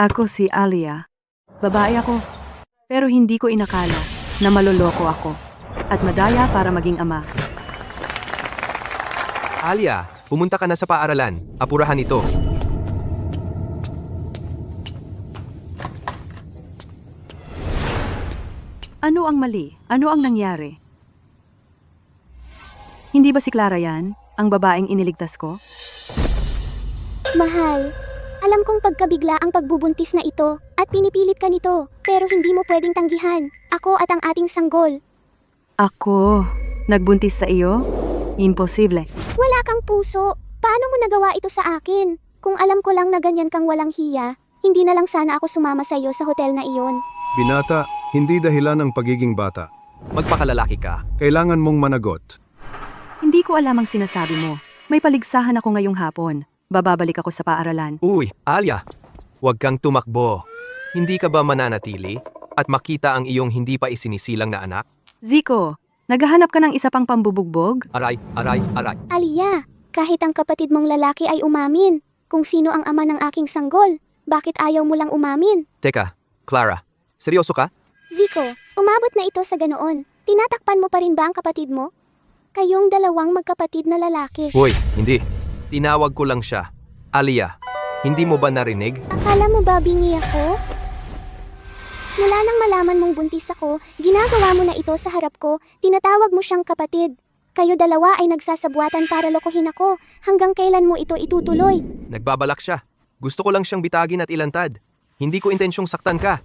Ako si Alia. Babae ako, pero hindi ko inakala na maloloko ako at madaya para maging ama. Alia, pumunta ka na sa paaralan. Apurahan ito. Ano ang mali? Ano ang nangyari? Hindi ba si Clara yan, ang babaeng iniligtas ko? Mahal, alam kong pagkabigla ang pagbubuntis na ito at pinipilit ka nito, pero hindi mo pwedeng tanggihan. Ako at ang ating sanggol. Ako? Nagbuntis sa iyo? Imposible. Wala kang puso. Paano mo nagawa ito sa akin? Kung alam ko lang na ganyan kang walang hiya, hindi na lang sana ako sumama sa iyo sa hotel na iyon. Binata, hindi dahilan ng pagiging bata. Magpakalalaki ka. Kailangan mong managot. Hindi ko alam ang sinasabi mo. May paligsahan ako ngayong hapon. Bababalik ako sa paaralan. Uy, Alia, huwag kang tumakbo. Hindi ka ba mananatili at makita ang iyong hindi pa isinisilang na anak? Zico, naghahanap ka ng isa pang pambubugbog? Aray, aray, aray. Alia, kahit ang kapatid mong lalaki ay umamin kung sino ang ama ng aking sanggol, bakit ayaw mo lang umamin? Teka, Clara, seryoso ka? Zico, umabot na ito sa ganoon. Tinatakpan mo pa rin ba ang kapatid mo? Kayong dalawang magkapatid na lalaki. Hoy, hindi. Tinawag ko lang siya. Alia, hindi mo ba narinig? Akala mo ba bingi ako? Mula nang malaman mong buntis ako, ginagawa mo na ito sa harap ko, tinatawag mo siyang kapatid. Kayo dalawa ay nagsasabuatan para lokohin ako. Hanggang kailan mo ito itutuloy? Nagbabalak siya. Gusto ko lang siyang bitagin at ilantad. Hindi ko intensyong saktan ka.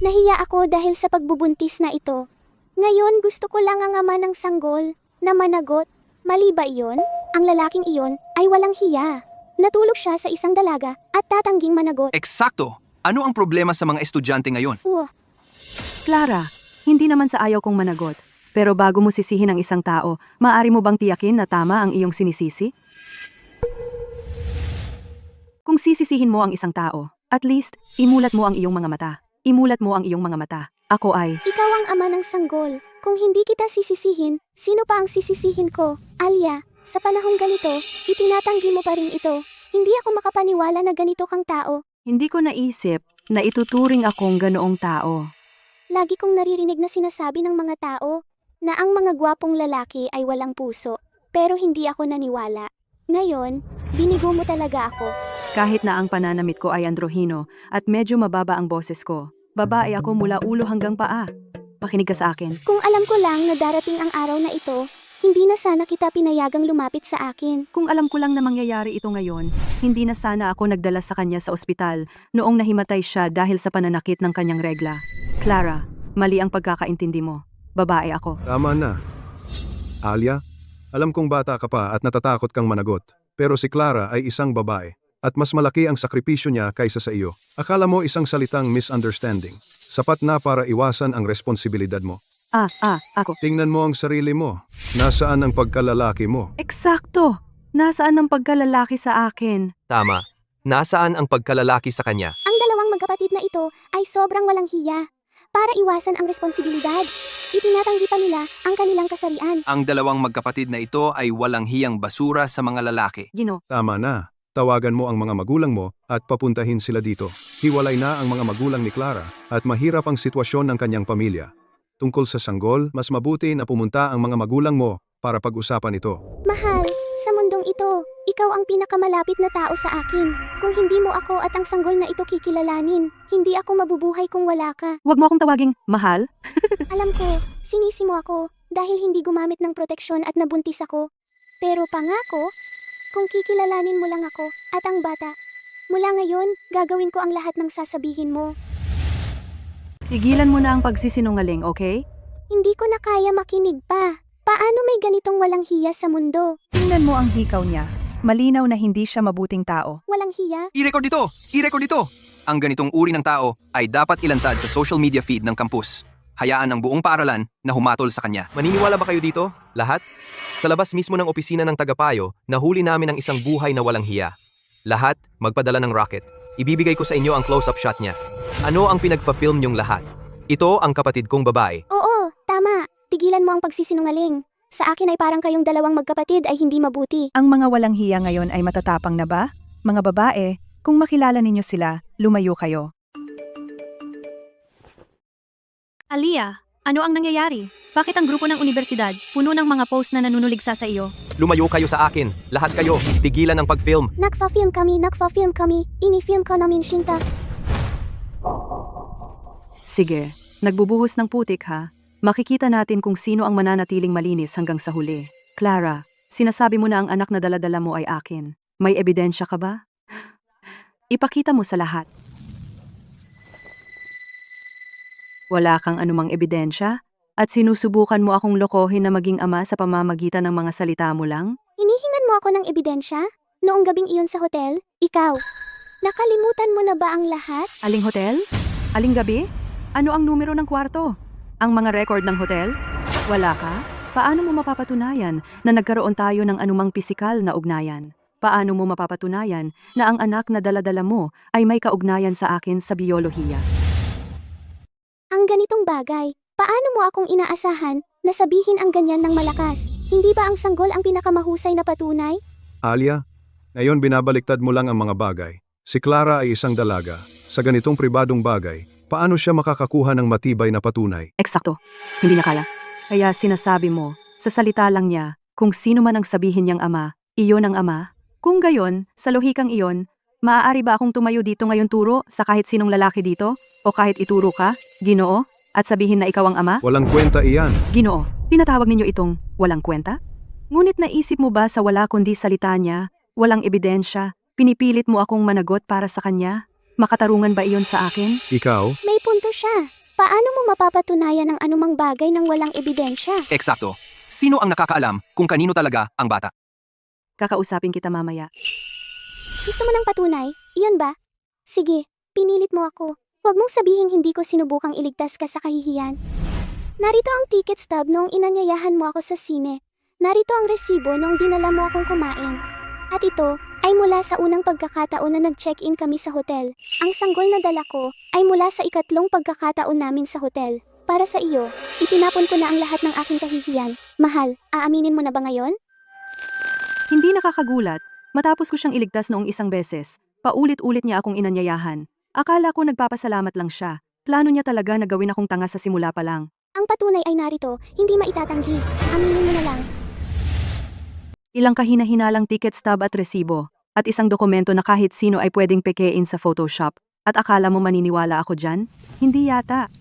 Nahiya ako dahil sa pagbubuntis na ito. Ngayon gusto ko lang ang ama ng sanggol na managot. Mali ba iyon? Ang lalaking iyon ay walang hiya. Natulog siya sa isang dalaga at tatangging managot. Eksakto! Ano ang problema sa mga estudyante ngayon? Clara, hindi naman sa ayaw kong managot. Pero bago mo sisihin ang isang tao, maaari mo bang tiyakin na tama ang iyong sinisisi? Kung sisisihin mo ang isang tao, at least, imulat mo ang iyong mga mata. Imulat mo ang iyong mga mata. Ako ay... Ikaw ang ama ng sanggol. Kung hindi kita sisisihin, sino pa ang sisisihin ko? Alia, sa panahong ganito, itinatanggi mo pa rin ito. Hindi ako makapaniwala na ganito kang tao. Hindi ko naisip na ituturing akong ganoong tao. Lagi kong naririnig na sinasabi ng mga tao na ang mga gwapong lalaki ay walang puso. Pero hindi ako naniwala. Ngayon, binigo mo talaga ako. Kahit na ang pananamit ko ay androhino at medyo mababa ang boses ko, babae ako mula ulo hanggang paa. Makinig ka sa akin. Kung alam ko lang na darating ang araw na ito, hindi na sana kita pinayagang lumapit sa akin. Kung alam ko lang na mangyayari ito ngayon, hindi na sana ako nagdala sa kanya sa ospital noong nahimatay siya dahil sa pananakit ng kanyang regla. Clara, mali ang pagkakaintindi mo. Babae ako. Tama na. Alia, alam kong bata ka pa at natatakot kang managot. Pero si Clara ay isang babae. At mas malaki ang sakripisyo niya kaysa sa iyo. Akala mo isang salitang misunderstanding. Sapat na para iwasan ang responsibilidad mo. Ako. Tingnan mo ang sarili mo. Nasaan ang pagkalalaki mo? Eksakto! Nasaan ang pagkalalaki sa akin? Tama. Nasaan ang pagkalalaki sa kanya? Ang dalawang magkapatid na ito ay sobrang walang hiya. Para iwasan ang responsibilidad, itinatanggi pa nila ang kanilang kasarian. Ang dalawang magkapatid na ito ay walang hiyang basura sa mga lalaki. Gino, Tama na. Tawagan mo ang mga magulang mo at papuntahin sila dito. Hiwalay na ang mga magulang ni Clara at mahirap ang sitwasyon ng kanyang pamilya. Tungkol sa sanggol, mas mabuti na pumunta ang mga magulang mo para pag-usapan ito. Mahal, sa mundong ito, ikaw ang pinakamalapit na tao sa akin. Kung hindi mo ako at ang sanggol na ito kikilalanin, hindi ako mabubuhay kung wala ka. wag mo akong tawaging mahal. Alam ko, sinisi mo ako dahil hindi gumamit ng proteksyon at nabuntis ako. Pero pangako, kung kikilalanin mo lang ako at ang bata, mula ngayon, gagawin ko ang lahat ng sasabihin mo. Tigilan mo na ang pagsisinungaling, okay? Hindi ko na kaya makinig pa. Paano may ganitong walang hiya sa mundo? Tingnan mo ang hikaw niya. Malinaw na hindi siya mabuting tao. Walang hiya? I-record ito! I-record ito! Ang ganitong uri ng tao ay dapat ilantad sa social media feed ng campus. Hayaan ang buong paaralan na humatol sa kanya. Maniniwala ba kayo dito? Lahat? Sa labas mismo ng opisina ng tagapayo, nahuli namin ang isang buhay na walang hiya. Lahat, magpadala ng rocket. Ibibigay ko sa inyo ang close-up shot niya. Ano ang pinagpa-film niyong lahat? Ito ang kapatid kong babae. Oo, tama. Tigilan mo ang pagsisinungaling. Sa akin ay parang kayong dalawang magkapatid ay hindi mabuti. Ang mga walang hiya ngayon ay matatapang na ba? Mga babae, Kung makilala ninyo sila, lumayo kayo. Aliyah, ano ang nangyayari? Bakit ang grupo ng universidad puno ng mga post na nanunuligsa sa iyo? Lumayo kayo sa akin. Lahat kayo, tigilan ang pag-film. Nagfa-film kami. Ini-film ka namin, Shinta. Sige, nagbubuhos ng putik ha. Makikita natin kung sino ang mananatiling malinis hanggang sa huli. Clara, sinasabi mo na ang anak na daladala mo ay akin. May ebidensya ka ba? Ipakita mo sa lahat. Wala kang anumang ebidensya? At sinusubukan mo akong lokohin na maging ama sa pamamagitan ng mga salita mo lang? Hinihingan mo ako ng ebidensya? Noong gabing iyon sa hotel, ikaw. Nakalimutan mo na ba ang lahat? Aling hotel? Aling gabi? Ano ang numero ng kwarto? Ang mga record ng hotel? Wala ka? Paano mo mapapatunayan na nagkaroon tayo ng anumang pisikal na ugnayan? Paano mo mapapatunayan na ang anak na daladala mo ay may kaugnayan sa akin sa biyolohiya? Ang ganitong bagay, paano mo akong inaasahan na sabihin ang ganyan ng malakas? Hindi ba ang sanggol ang pinakamahusay na patunay? Alia, ngayon binabaliktad mo lang ang mga bagay. Si Clara ay isang dalaga. Sa ganitong pribadong bagay, paano siya makakakuha ng matibay na patunay? Eksakto. Hindi niya kaya. Kaya sinasabi mo, sa salita lang niya, kung sino man ang sabihin niyang ama, iyon ang ama. Kung gayon, sa lohikang iyon, maaari ba akong tumayo dito ngayon turo sa kahit sinong lalaki dito? O kahit ituro ka, Ginoo, at sabihin na ikaw ang ama? Walang kwenta iyan. Ginoo, tinatawag ninyo itong walang kwenta? Ngunit naisip mo ba sa wala kundi salita niya, walang ebidensya, pinipilit mo akong managot para sa kanya? Makatarungan ba iyon sa akin? Ikaw? May punto siya. Paano mo mapapatunayan ang anumang bagay ng walang ebidensya? Eksakto. Sino ang nakakaalam kung kanino talaga ang bata? Kakausapin kita mamaya. Gusto mo ng patunay? Iyon ba? Sige, pinilit mo ako. Huwag mong sabihing hindi ko sinubukang iligtas ka sa kahihiyan. Narito ang ticket stub noong inanyayahan mo ako sa sine. Narito ang resibo noong dinala mo akong kumain. At ito ay mula sa unang pagkakataon na nag-check-in kami sa hotel. Ang sanggol na dala ko ay mula sa ikatlong pagkakataon namin sa hotel. Para sa iyo, ipinapon ko na ang lahat ng aking kahihiyan. Mahal, aaminin mo na ba ngayon? Hindi nakakagulat, matapos ko siyang iligtas noong isang beses, paulit-ulit niya akong inanyayahan. Akala ko nagpapasalamat lang siya. Plano niya talaga na gawin akong tanga sa simula pa lang. Ang patunay ay narito, hindi maitatanggi. Aminin mo na lang. Ilang kahina-hinalang ticket stub at resibo, at isang dokumento na kahit sino ay pwedeng pekein sa Photoshop. At akala mo maniniwala ako dyan? Hindi yata.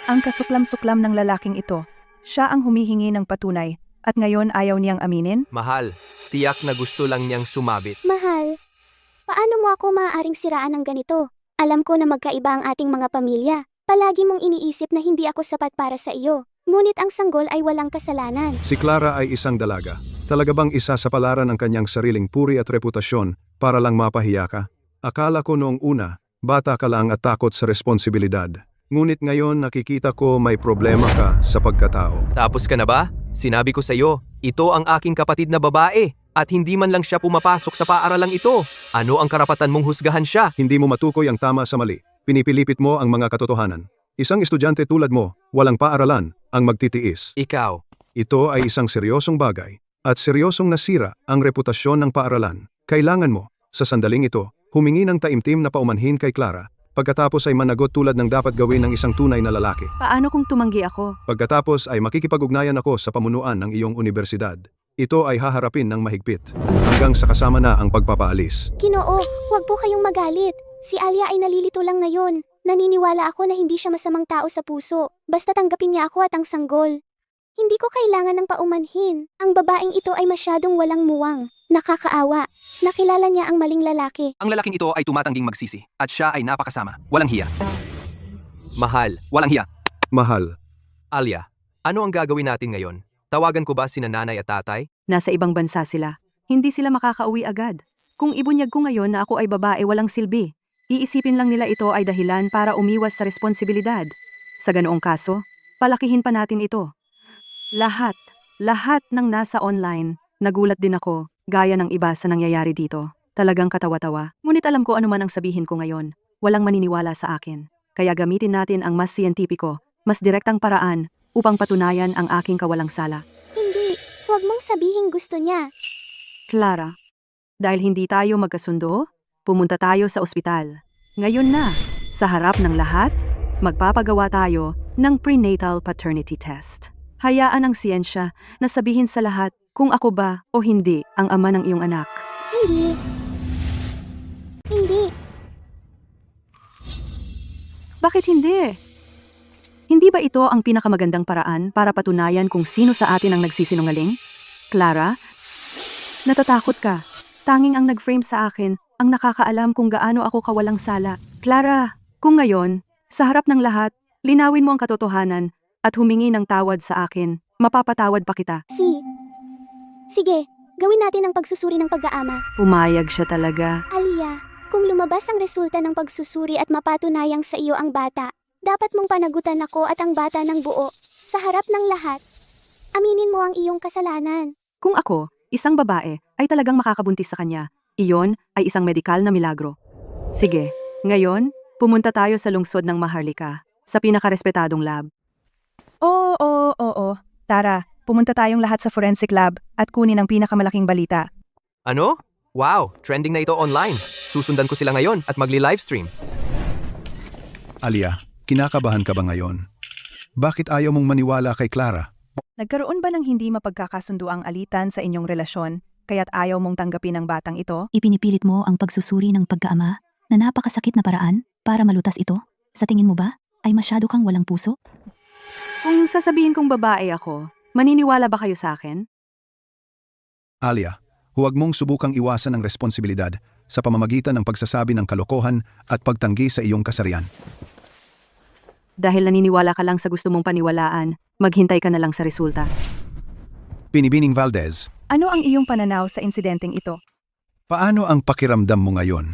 Ang kasuklam-suklam ng lalaking ito, siya ang humihingi ng patunay, at ngayon ayaw niyang aminin? Mahal, tiyak na gusto lang niyang sumabit. Mahal, paano mo ako maaaring siraan ng ganito? Alam ko na magkaiba ang ating mga pamilya. Palagi mong iniisip na hindi ako sapat para sa iyo. Ngunit ang sanggol ay walang kasalanan. Si Clara ay isang dalaga. Talaga bang isa sa palaran ang kanyang sariling puri at reputasyon para lang mapahiya ka? Akala ko noong una, bata ka lang at takot sa responsibilidad. Ngunit ngayon nakikita ko may problema ka sa pagkatao. Tapos ka na ba? Sinabi ko sa iyo, ito ang aking kapatid na babae. At hindi man lang siya pumapasok sa paaralang ito. Ano ang karapatan mong husgahan siya? Hindi mo matukoy ang tama sa mali. Pinipilipit mo ang mga katotohanan. Isang estudyante tulad mo, walang paaralan, ang magtitiis. Ikaw. Ito ay isang seryosong bagay, at seryosong nasira ang reputasyon ng paaralan. Kailangan mo, sa sandaling ito, humingi ng taimtim na paumanhin kay Clara, pagkatapos ay managot tulad ng dapat gawin ng isang tunay na lalaki. Paano kung tumanggi ako? Pagkatapos ay makikipag-ugnayan ako sa pamunuan ng iyong universidad. Ito ay haharapin ng mahigpit, hanggang sa kasama na ang pagpapaalis. Ginoo, huwag po kayong magalit. Si Alia ay nalilito lang ngayon. Naniniwala ako na hindi siya masamang tao sa puso. Basta tanggapin niya ako at ang sanggol. Hindi ko kailangan ng paumanhin. Ang babaeng ito ay masyadong walang muwang. Nakakaawa. Nakilala niya ang maling lalaki. Ang lalaking ito ay tumatangging magsisi at siya ay napakasama. Walang hiya. Mahal. Walang hiya. Mahal, Alia, ano ang gagawin natin ngayon? Tawagan ko ba sina nanay at tatay? Nasa ibang bansa sila. Hindi sila makakauwi agad. Kung ibunyag ko ngayon na ako ay babae walang silbi, iisipin lang nila ito ay dahilan para umiwas sa responsibilidad. Sa ganoong kaso, palakihin pa natin ito. Lahat ng nasa online, nagulat din ako, gaya ng iba sa nangyayari dito. Talagang katawa-tawa. Ngunit alam ko ano man ang sabihin ko ngayon. Walang maniniwala sa akin. Kaya gamitin natin ang mas siyentipiko, mas direktang paraan upang patunayan ang aking kawalang sala. Hindi, huwag mong sabihin gusto niya. Clara, dahil hindi tayo magkasundo, pumunta tayo sa ospital. Ngayon na, sa harap ng lahat, magpapagawa tayo ng prenatal paternity test. Hayaan ang siyensya na sabihin sa lahat kung ako ba o hindi ang ama ng iyong anak. Hindi. Hindi. Bakit hindi? Hindi ba ito ang pinakamagandang paraan para patunayan kung sino sa atin ang nagsisinungaling? Clara, natatakot ka. Tanging ang nag-frame sa akin ang nakakaalam kung gaano ako kawalang sala. Clara, kung ngayon, sa harap ng lahat, linawin mo ang katotohanan at humingi ng tawad sa akin, mapapatawad pa kita. Sige, gawin natin ang pagsusuri ng pag-aama. Pumayag siya talaga. Aliyah, kung lumabas ang resulta ng pagsusuri at mapatunayang sa iyo ang bata, dapat mong panagutan ako at ang bata ng buo, sa harap ng lahat. Aminin mo ang iyong kasalanan. Kung ako, isang babae, ay talagang makakabuntis sa kanya, iyon ay isang medikal na milagro. Sige, ngayon, pumunta tayo sa lungsod ng Maharlika, sa pinakarespetadong lab. Oo. Tara, pumunta tayong lahat sa forensic lab at kunin ang pinakamalaking balita. Ano? Wow, trending na ito online. Susundan ko sila ngayon at magli-livestream. Alia, kinakabahan ka ba ngayon? Bakit ayaw mong maniwala kay Clara? Nagkaroon ba ng hindi mapagkakasunduang alitan sa inyong relasyon, kaya't ayaw mong tanggapin ang batang ito? Ipinipilit mo ang pagsusuri ng pagkaama na napakasakit na paraan para malutas ito? Sa tingin mo ba ay masyado kang walang puso? Kung sasabihin kong babae ako, maniniwala ba kayo sa akin? Alia, huwag mong subukang iwasan ang responsibilidad sa pamamagitan ng pagsasabi ng kalokohan at pagtanggi sa iyong kasarian. Dahil naniniwala ka lang sa gusto mong paniwalaan, maghintay ka na lang sa resulta. Binibining Valdez, Ano ang iyong pananaw sa insidenteng ito? paano ang pakiramdam mo ngayon?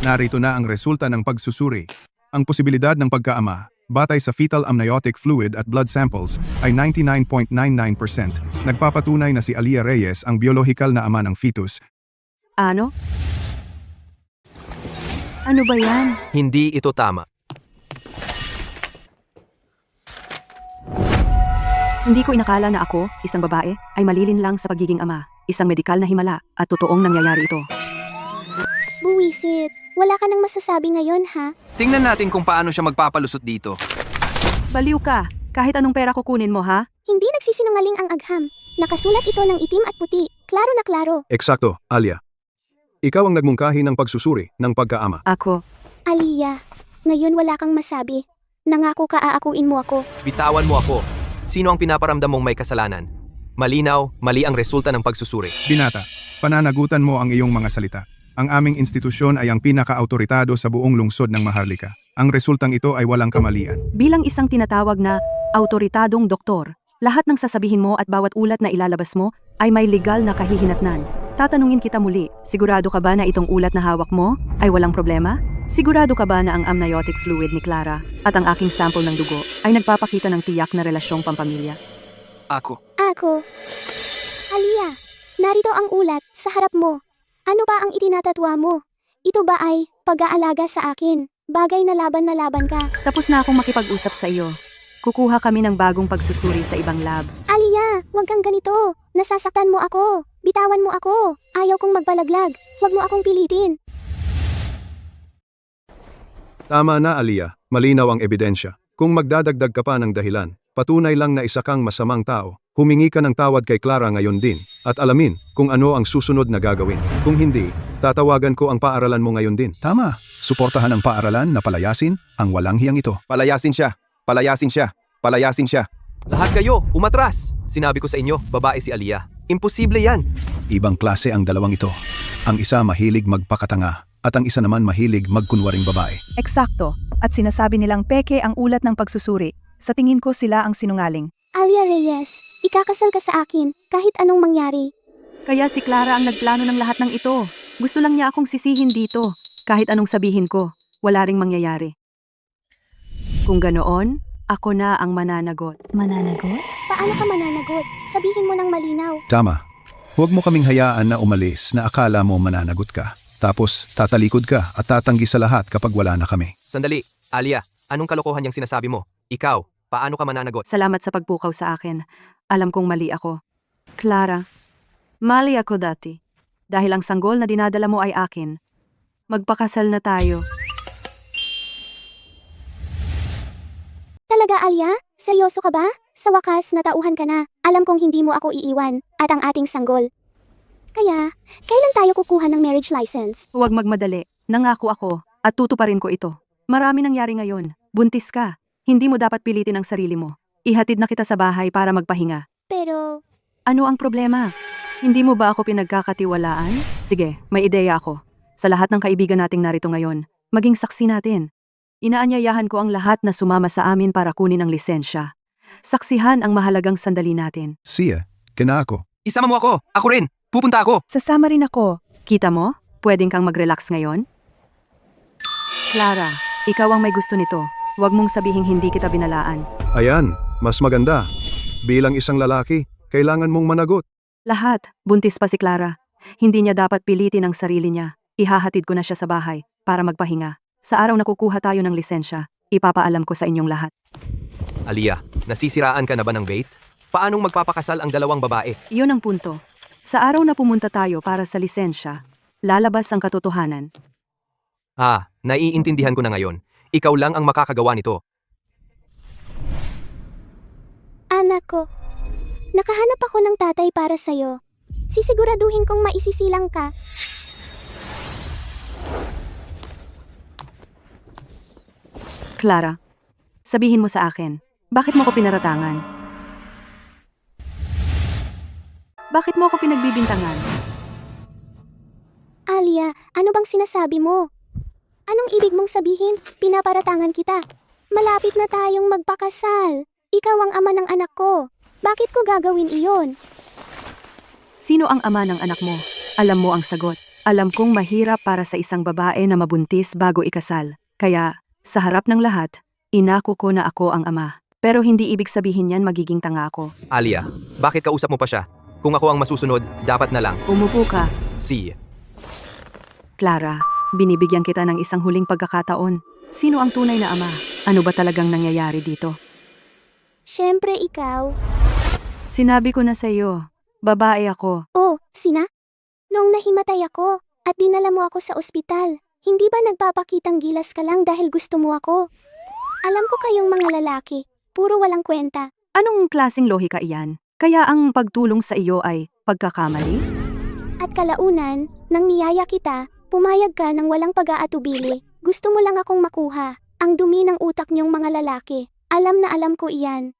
Narito na ang resulta ng pagsusuri. Ang posibilidad ng pagkaama, batay sa fetal amniotic fluid at blood samples, ay 99.99%. Nagpapatunay na si Alia Reyes ang biolohikal na ama ng fetus. Ano? Ano ba yan? Hindi ito tama. Hindi ko inakala na ako, isang babae, ay malilin lang sa pagiging ama, isang medikal na himala, at totoong nangyayari ito. Buwisit, wala ka nang masasabi ngayon ha? Tingnan natin kung paano siya magpapalusot dito. Baliw ka, kahit anong pera kukunin mo ha? Hindi nagsisinungaling ang agham. Nakasulat ito ng itim at puti, klaro na klaro. Eksakto, Alia. Ikaw ang nagmungkahi ng pagsusuri ng pagkaama. Ako, Aliyah, ngayon wala kang masabi. Nangako ka aakuin mo ako. Bitawan mo ako. Sino ang pinaparamdam mong may kasalanan? Malinaw, mali ang resulta ng pagsusuri. Binata, pananagutan mo ang iyong mga salita. Ang aming institusyon ay ang pinaka-autoritado sa buong lungsod ng Maharlika. Ang resultang ito ay walang kamalian. bilang isang tinatawag na autoritadong doktor, lahat ng sasabihin mo at bawat ulat na ilalabas mo ay may legal na kahihinatnan. Tatanungin kita muli, sigurado ka ba na itong ulat na hawak mo ay walang problema? Sigurado ka ba na ang amniotic fluid ni Clara at ang aking sample ng dugo ay nagpapakita ng tiyak na relasyong pampamilya? Ako. Aliyah, narito ang ulat sa harap mo. Ano ba ang itinatatwa mo? Ito ba ay pag-aalaga sa akin? Bagay na laban ka. Tapos na akong makipag-usap sa iyo. Kukuha kami ng bagong pagsusuri sa ibang lab. Aliyah, huwag kang ganito. Nasasaktan mo ako. Bitawan mo ako. Ayaw kong magbalaglag. Huwag mo akong pilitin. Tama na, Alia. Malinaw ang ebidensya. Kung magdadagdag ka pa ng dahilan, patunay lang na isa kang masamang tao. Humingi ka ng tawad kay Clara ngayon din, at alamin kung ano ang susunod na gagawin. Kung hindi, tatawagan ko ang paaralan mo ngayon din. Tama. Suportahan ang paaralan na palayasin ang walang hiyang ito. Palayasin siya. Palayasin siya. Palayasin siya. Lahat kayo, umatras! Sinabi ko sa inyo, babae si Aliyah. Imposible yan. Ibang klase ang dalawang ito. Ang isa mahilig magpakatanga, at ang isa naman mahilig magkunwaring babae. Eksakto, at sinasabi nilang peke ang ulat ng pagsusuri. Sa tingin ko sila ang sinungaling. Alia Reyes, ikakasal ka sa akin kahit anong mangyari. Kaya si Clara ang nagplano ng lahat ng ito. Gusto lang niya akong sisihin dito. Kahit anong sabihin ko, wala ring mangyayari. Kung ganoon, ako na ang mananagot. Mananagot? Paano ka mananagot? Sabihin mo ng malinaw. Tama. Huwag mo kaming hayaan na umalis na akala mo mananagot ka. Tapos tatalikod ka at tatanggi sa lahat kapag wala na kami. Sandali, Aliyah, anong kalokohan yung sinasabi mo? Ikaw, paano ka mananagot? Salamat sa pagpukaw sa akin. Alam kong mali ako. Clara, mali ako dati. Dahil ang sanggol na dinadala mo ay akin. Magpakasal na tayo. Talaga, Alia? Seryoso ka ba? Sa wakas, natauhan ka na. Alam kong hindi mo ako iiwan, at ang ating sanggol. Kaya, kailan tayo kukuha ng marriage license? Huwag magmadali. Nangako ako, at tutuparin ko ito. Marami nangyari ngayon. Buntis ka. Hindi mo dapat pilitin ang sarili mo. Ihatid na kita sa bahay para magpahinga. Pero, Ano ang problema? Hindi mo ba ako pinagkakatiwalaan? Sige, may ideya ako. Sa lahat ng kaibigan nating narito ngayon, maging saksi natin. Inaanyayahan ko ang lahat na sumama sa amin para kunin ang lisensya. Saksihan ang mahalagang sandali natin. Siya, kina ako. Isama mo ako. Ako rin. Pupunta ako. Sasama rin ako. Kita mo? Pwedeng kang mag-relax ngayon? Clara, ikaw ang may gusto nito. Huwag mong sabihing hindi kita binalaan. Ayan, mas maganda. Bilang isang lalaki, kailangan mong managot. Lahat, buntis pa si Clara. Hindi niya dapat pilitin ang sarili niya. Ihahatid ko na siya sa bahay para magpahinga. Sa araw na kukuha tayo ng lisensya, ipapaalam ko sa inyong lahat. Alia, nasisiraan ka na ba ng bait? Paanong magpapakasal ang dalawang babae? Iyon ang punto. Sa araw na pumunta tayo para sa lisensya, lalabas ang katotohanan. Naiintindihan ko na ngayon. Ikaw lang ang makakagawa nito. anak ko, nakahanap ako ng tatay para sa'yo. Sisiguraduhin kong maisisilang ka. Clara, sabihin mo sa akin, bakit mo ko pinaratangan? Bakit mo ko pinagbibintangan? Alia, ano bang sinasabi mo? Anong ibig mong sabihin? Pinaparatangan kita. Malapit na tayong magpakasal. Ikaw ang ama ng anak ko. Bakit ko gagawin iyon? Sino ang ama ng anak mo? Alam mo ang sagot. Alam kong mahirap para sa isang babae na mabuntis bago ikasal. Kaya, sa harap ng lahat, inako ko na ako ang ama. Pero hindi ibig sabihin yan magiging tanga ako. Alia, bakit kausap mo pa siya? Kung ako ang masusunod, dapat na lang. Umupo ka. Si. Clara, binibigyan kita ng isang huling pagkakataon. Sino ang tunay na ama? Ano ba talagang nangyayari dito? Siyempre ikaw. Sinabi ko na sa iyo, babae ako. Oh, Sina? Noong nahimatay ako at dinala mo ako sa ospital, hindi ba nagpapakitang gilas ka lang dahil gusto mo ako? Alam ko kayong mga lalaki, puro walang kwenta. Anong klaseng lohika iyan? Kaya ang pagtulong sa iyo ay pagkakamali? At kalaunan, nang niyaya kita, pumayag ka ng walang pag-aatubili. Gusto mo lang akong makuha. Ang dumi ng utak niyong mga lalaki. Alam na alam ko iyan.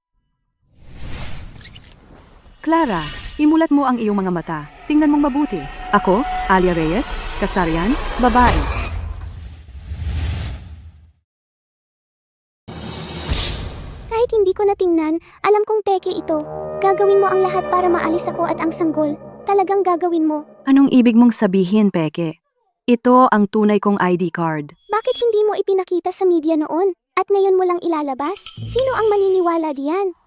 Clara, imulat mo ang iyong mga mata. Tingnan mong mabuti. Ako, Alia Reyes, kasarian, babae. Kahit hindi ko natingnan, alam kong peke ito. Gagawin mo ang lahat para maalis ako at ang sanggol. Talagang gagawin mo. Anong ibig mong sabihin, Peke? Ito ang tunay kong ID card. Bakit hindi mo ipinakita sa media noon? At ngayon mo lang ilalabas? Sino ang maniniwala diyan?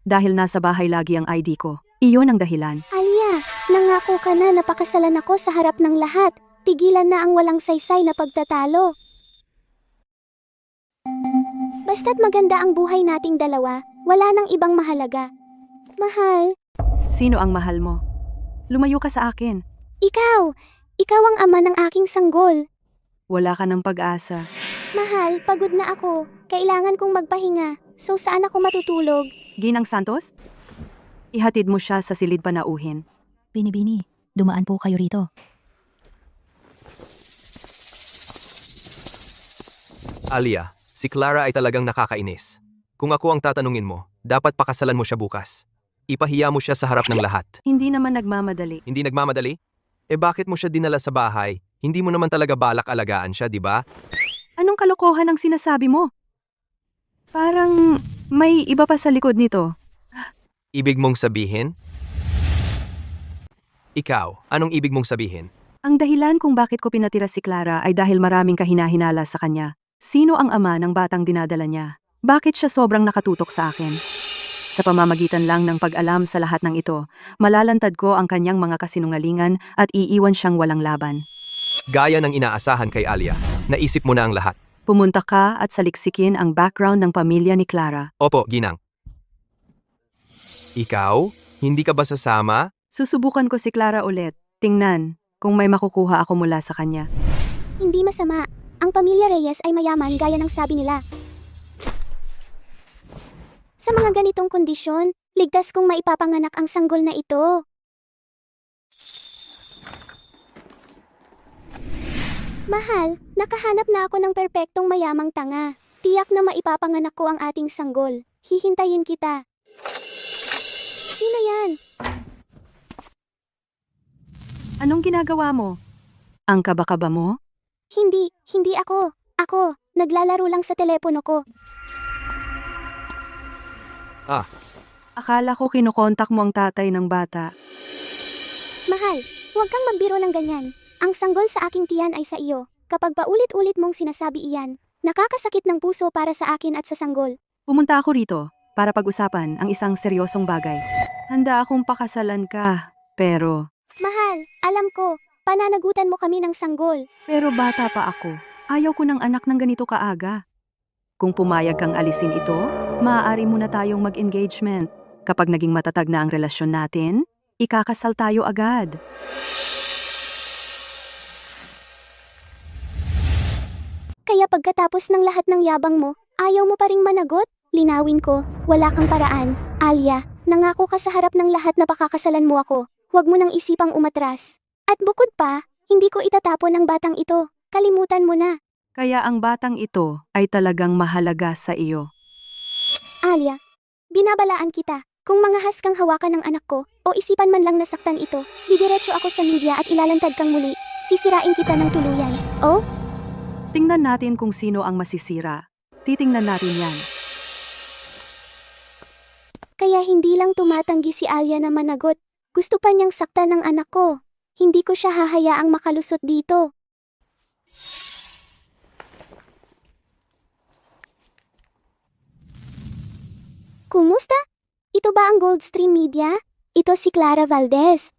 Dahil nasa bahay lagi ang ID ko. Iyon ang dahilan. Alia, nangako ka na napakasalan ako sa harap ng lahat. Tigilan na ang walang saysay na pagtatalo. Basta't maganda ang buhay nating dalawa, wala nang ibang mahalaga. Mahal, Sino ang mahal mo? Lumayo ka sa akin. ikaw! Ikaw ang ama ng aking sanggol. Wala ka ng pag-asa. Mahal, pagod na ako. Kailangan kong magpahinga. So saan ako matutulog? Ginang Santos? Ihatid mo siya sa silid panauhin. Binibini, dumaan po kayo rito. Alia, si Clara ay talagang nakakainis. Kung ako ang tatanungin mo, dapat pakasalan mo siya bukas. Ipahiya mo siya sa harap ng lahat. Hindi naman nagmamadali. Hindi nagmamadali? Bakit mo siya dinala sa bahay? Hindi mo naman talaga balak alagaan siya, di ba? Anong kalokohan ang sinasabi mo? Parang may iba pa sa likod nito. Ibig mong sabihin? Ikaw, anong ibig mong sabihin? Ang dahilan kung bakit ko pinatira si Clara ay dahil maraming kahinahinala sa kanya. Sino ang ama ng batang dinadala niya? Bakit siya sobrang nakatutok sa akin? Sa pamamagitan lang ng pag-alam sa lahat ng ito, malalantad ko ang kanyang mga kasinungalingan at iiwan siyang walang laban. Gaya ng inaasahan kay Alia, naisip mo na ang lahat. Pumunta ka at saliksikin ang background ng pamilya ni Clara. Opo, Ginang. Ikaw? Hindi ka ba sasama? Susubukan ko si Clara ulit. Tingnan kung may makukuha ako mula sa kanya. Hindi masama. Ang pamilya Reyes ay mayaman gaya ng sabi nila. Sa mga ganitong kondisyon, ligtas kong maipapanganak ang sanggol na ito. Mahal, nakahanap na ako ng perpektong mayamang tanga. Tiyak na maipapanganak ko ang ating sanggol. Hihintayin kita. Sino yan? Anong ginagawa mo? Ang kaba-kaba mo? Hindi ako. Ako, naglalaro lang sa telepono ko. Akala ko kinukontak mo ang tatay ng bata. Mahal, huwag kang magbiro ng ganyan. Ang sanggol sa aking tiyan ay sa iyo. Kapag paulit-ulit mong sinasabi iyan, nakakasakit ng puso para sa akin at sa sanggol. Pumunta ako rito para pag-usapan ang isang seryosong bagay. Handa akong pakasalan ka, pero Mahal, alam ko, pananagutan mo kami ng sanggol. bata pa ako. Ayaw ko ng anak ng ganito kaaga. Kung pumayag kang alisin ito, maaari muna tayong mag-engagement. Kapag naging matatag na ang relasyon natin, ikakasal tayo agad. Kaya pagkatapos ng lahat ng yabang mo, ayaw mo pa ring managot? Linawin ko, wala kang paraan. Alia, nangako ka sa harap ng lahat na pakakasalan mo ako. Huwag mo nang isipang umatras. At bukod pa, hindi ko itatapon ang batang ito. Kalimutan mo na. Kaya ang batang ito ay talagang mahalaga sa iyo. Alia, binabalaan kita. Kung mangahas kang hawakan ng anak ko, o isipan man lang nasaktan ito, didiretso ako sa media at ilalantad kang muli. Sisirain kita ng tuluyan. Oh? Tingnan natin kung sino ang masisira. Titingnan natin yan. Kaya hindi lang tumatanggi si Alia na managot. Gusto pa niyang saktan ng anak ko. Hindi ko siya hahayaang makalusot dito. Kumusta? Ito ba ang Goldstream Media? Ito si Clara Valdez.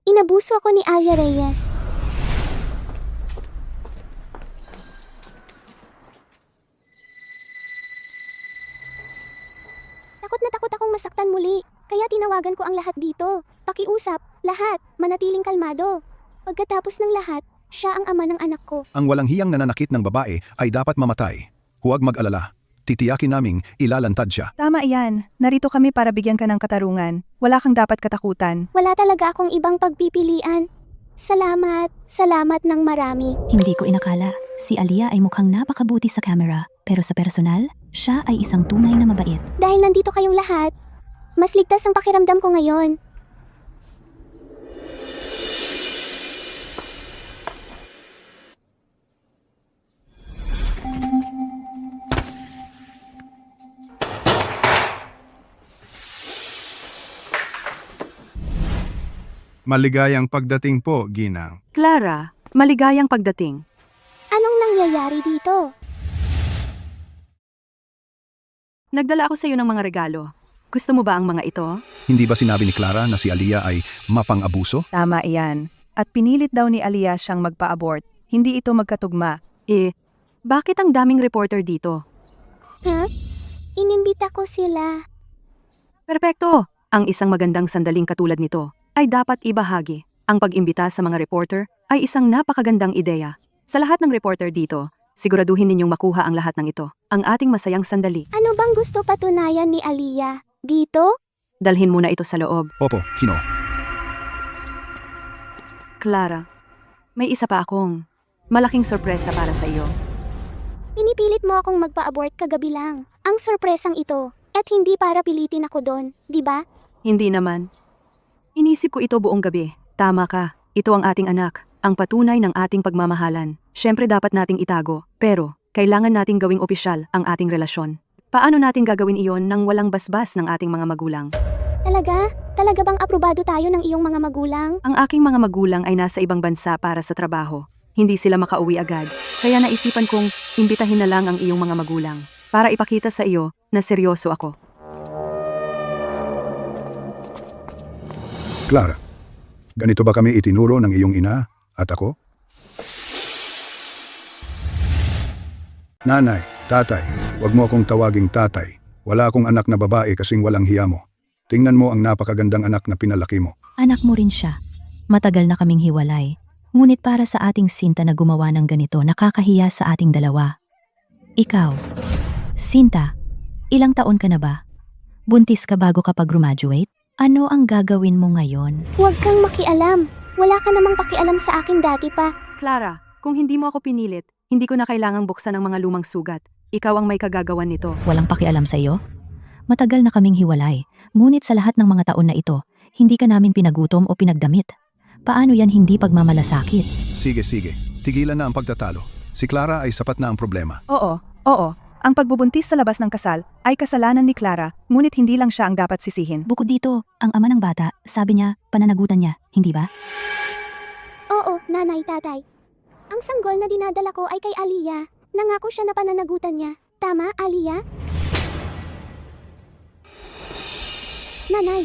Inabuso ako ni Alia Reyes. Takot na takot akong masaktan muli, kaya tinawagan ko ang lahat dito. Pakiusap, lahat, manatiling kalmado. Pagkatapos ng lahat, siya ang ama ng anak ko. Ang walang hiyang nananakit ng babae ay dapat mamatay. Huwag mag-alala. Titiyakin naming ilalantad siya. Tama iyan. Narito kami para bigyan ka ng katarungan. Wala kang dapat katakutan. Wala talaga akong ibang pagpipilian. Salamat ng marami. Hindi ko inakala. Si Alia ay mukhang napakabuti sa camera. Pero sa personal, siya ay isang tunay na mabait. Dahil nandito kayong lahat, mas ligtas ang pakiramdam ko ngayon. Maligayang pagdating po, Ginang. Clara, maligayang pagdating. Anong nangyayari dito? Nagdala ako sa iyo ng mga regalo. Gusto mo ba ang mga ito? Hindi ba sinabi ni Clara na si Alia ay mapang-abuso? Tama iyan. At pinilit daw ni Alia siyang magpa-abort. Hindi ito magkatugma. Bakit ang daming reporter dito? Ha? Inimbita ko sila. Perpekto! Ang isang magandang sandaling katulad nito ay dapat ibahagi. Ang pag-imbita sa mga reporter ay isang napakagandang ideya. Sa lahat ng reporter dito, siguraduhin ninyong makuha ang lahat ng ito. Ang ating masayang sandali. Ano bang gusto patunayan ni Alia? Dito? Dalhin muna ito sa loob. Opo, Hino. Clara, may isa pa akong malaking sorpresa para sa iyo. Pinipilit mo akong magpa-abort kagabi lang. Ang sorpresang ito. At hindi para pilitin ako doon, di ba? Hindi naman. Inisip ko ito buong gabi. Tama ka. Ito ang ating anak. Ang patunay ng ating pagmamahalan. Siyempre dapat nating itago. Pero, kailangan nating gawing opisyal ang ating relasyon. Paano natin gagawin iyon nang walang basbas ng ating mga magulang? Talaga? Talaga bang aprobado tayo ng iyong mga magulang? Ang aking mga magulang ay nasa ibang bansa para sa trabaho. Hindi sila makauwi agad. Kaya naisipan kong imbitahin na lang ang iyong mga magulang para ipakita sa iyo na seryoso ako. Clara, ganito ba kami itinuro ng iyong ina at ako? Nanay, tatay, wag mo akong tawaging tatay. Wala akong anak na babae kasing walang hiya mo. Tingnan mo ang napakagandang anak na pinalaki mo. Anak mo rin siya. Matagal na kaming hiwalay. Ngunit para sa ating Sinta na gumawa ng ganito, nakakahiya sa ating dalawa. Ikaw, Sinta, ilang taon ka na ba? Buntis ka bago ka pag-graduate? Ano ang gagawin mo ngayon? Huwag kang makialam. Wala ka namang pakialam sa akin dati pa. Clara, kung hindi mo ako pinilit, hindi ko na kailangang buksan ang mga lumang sugat. Ikaw ang may kagagawan nito. Walang pakialam sa iyo? Matagal na kaming hiwalay, ngunit sa lahat ng mga taon na ito, hindi ka namin pinagutom o pinagdamit. Paano yan hindi pagmamalasakit? Sige. Tigilan na ang pagtatalo. Si Clara ay sapat na ang problema. Oo. Ang pagbubuntis sa labas ng kasal ay kasalanan ni Clara, ngunit hindi lang siya ang dapat sisihin. Bukod dito, ang ama ng bata, sabi niya, pananagutan niya, hindi ba? Oo, nanay, tatay. Ang sanggol na dinadala ko ay kay Aliyah. Nangako siya na pananagutan niya. Tama, Aliyah? Nanay,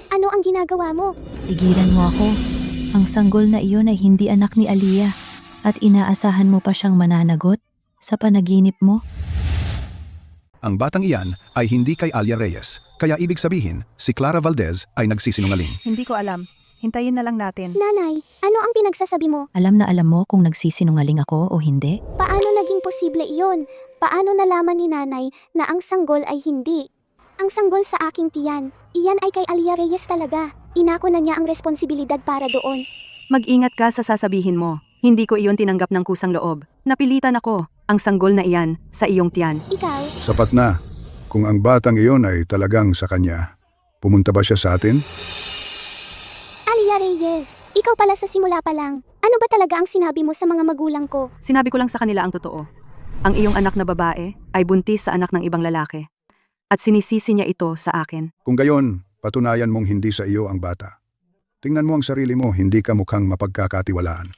ano ang ginagawa mo? Tigilan mo ako. Ang sanggol na iyon ay hindi anak ni Aliyah at inaasahan mo pa siyang mananagot sa panaginip mo. Ang batang iyan ay hindi kay Alia Reyes, kaya ibig sabihin, si Clara Valdez ay nagsisinungaling. Hindi ko alam. Hintayin na lang natin. Nanay, ano ang pinagsasabi mo? Alam na alam mo kung nagsisinungaling ako o hindi? Paano naging posible iyon? Paano nalaman ni nanay na ang sanggol ay hindi? Ang sanggol sa aking tiyan, iyan ay kay Alia Reyes talaga. Inako na niya ang responsibilidad para doon. Mag-ingat ka sa sasabihin mo. Hindi ko iyon tinanggap ng kusang loob. Napilitan ako. Ang sanggol na iyan sa iyong tiyan. Ikaw, Sapat na. Kung ang batang iyon ay talagang sa kanya, pumunta ba siya sa atin? Alia Reyes, ikaw pala sa simula pa lang. Ano ba talaga ang sinabi mo sa mga magulang ko? Sinabi ko lang sa kanila ang totoo. Ang iyong anak na babae ay buntis sa anak ng ibang lalaki. At sinisisi niya ito sa akin. Kung gayon, patunayan mong hindi sa iyo ang bata. Tingnan mo ang sarili mo, hindi ka mukhang mapagkakatiwalaan.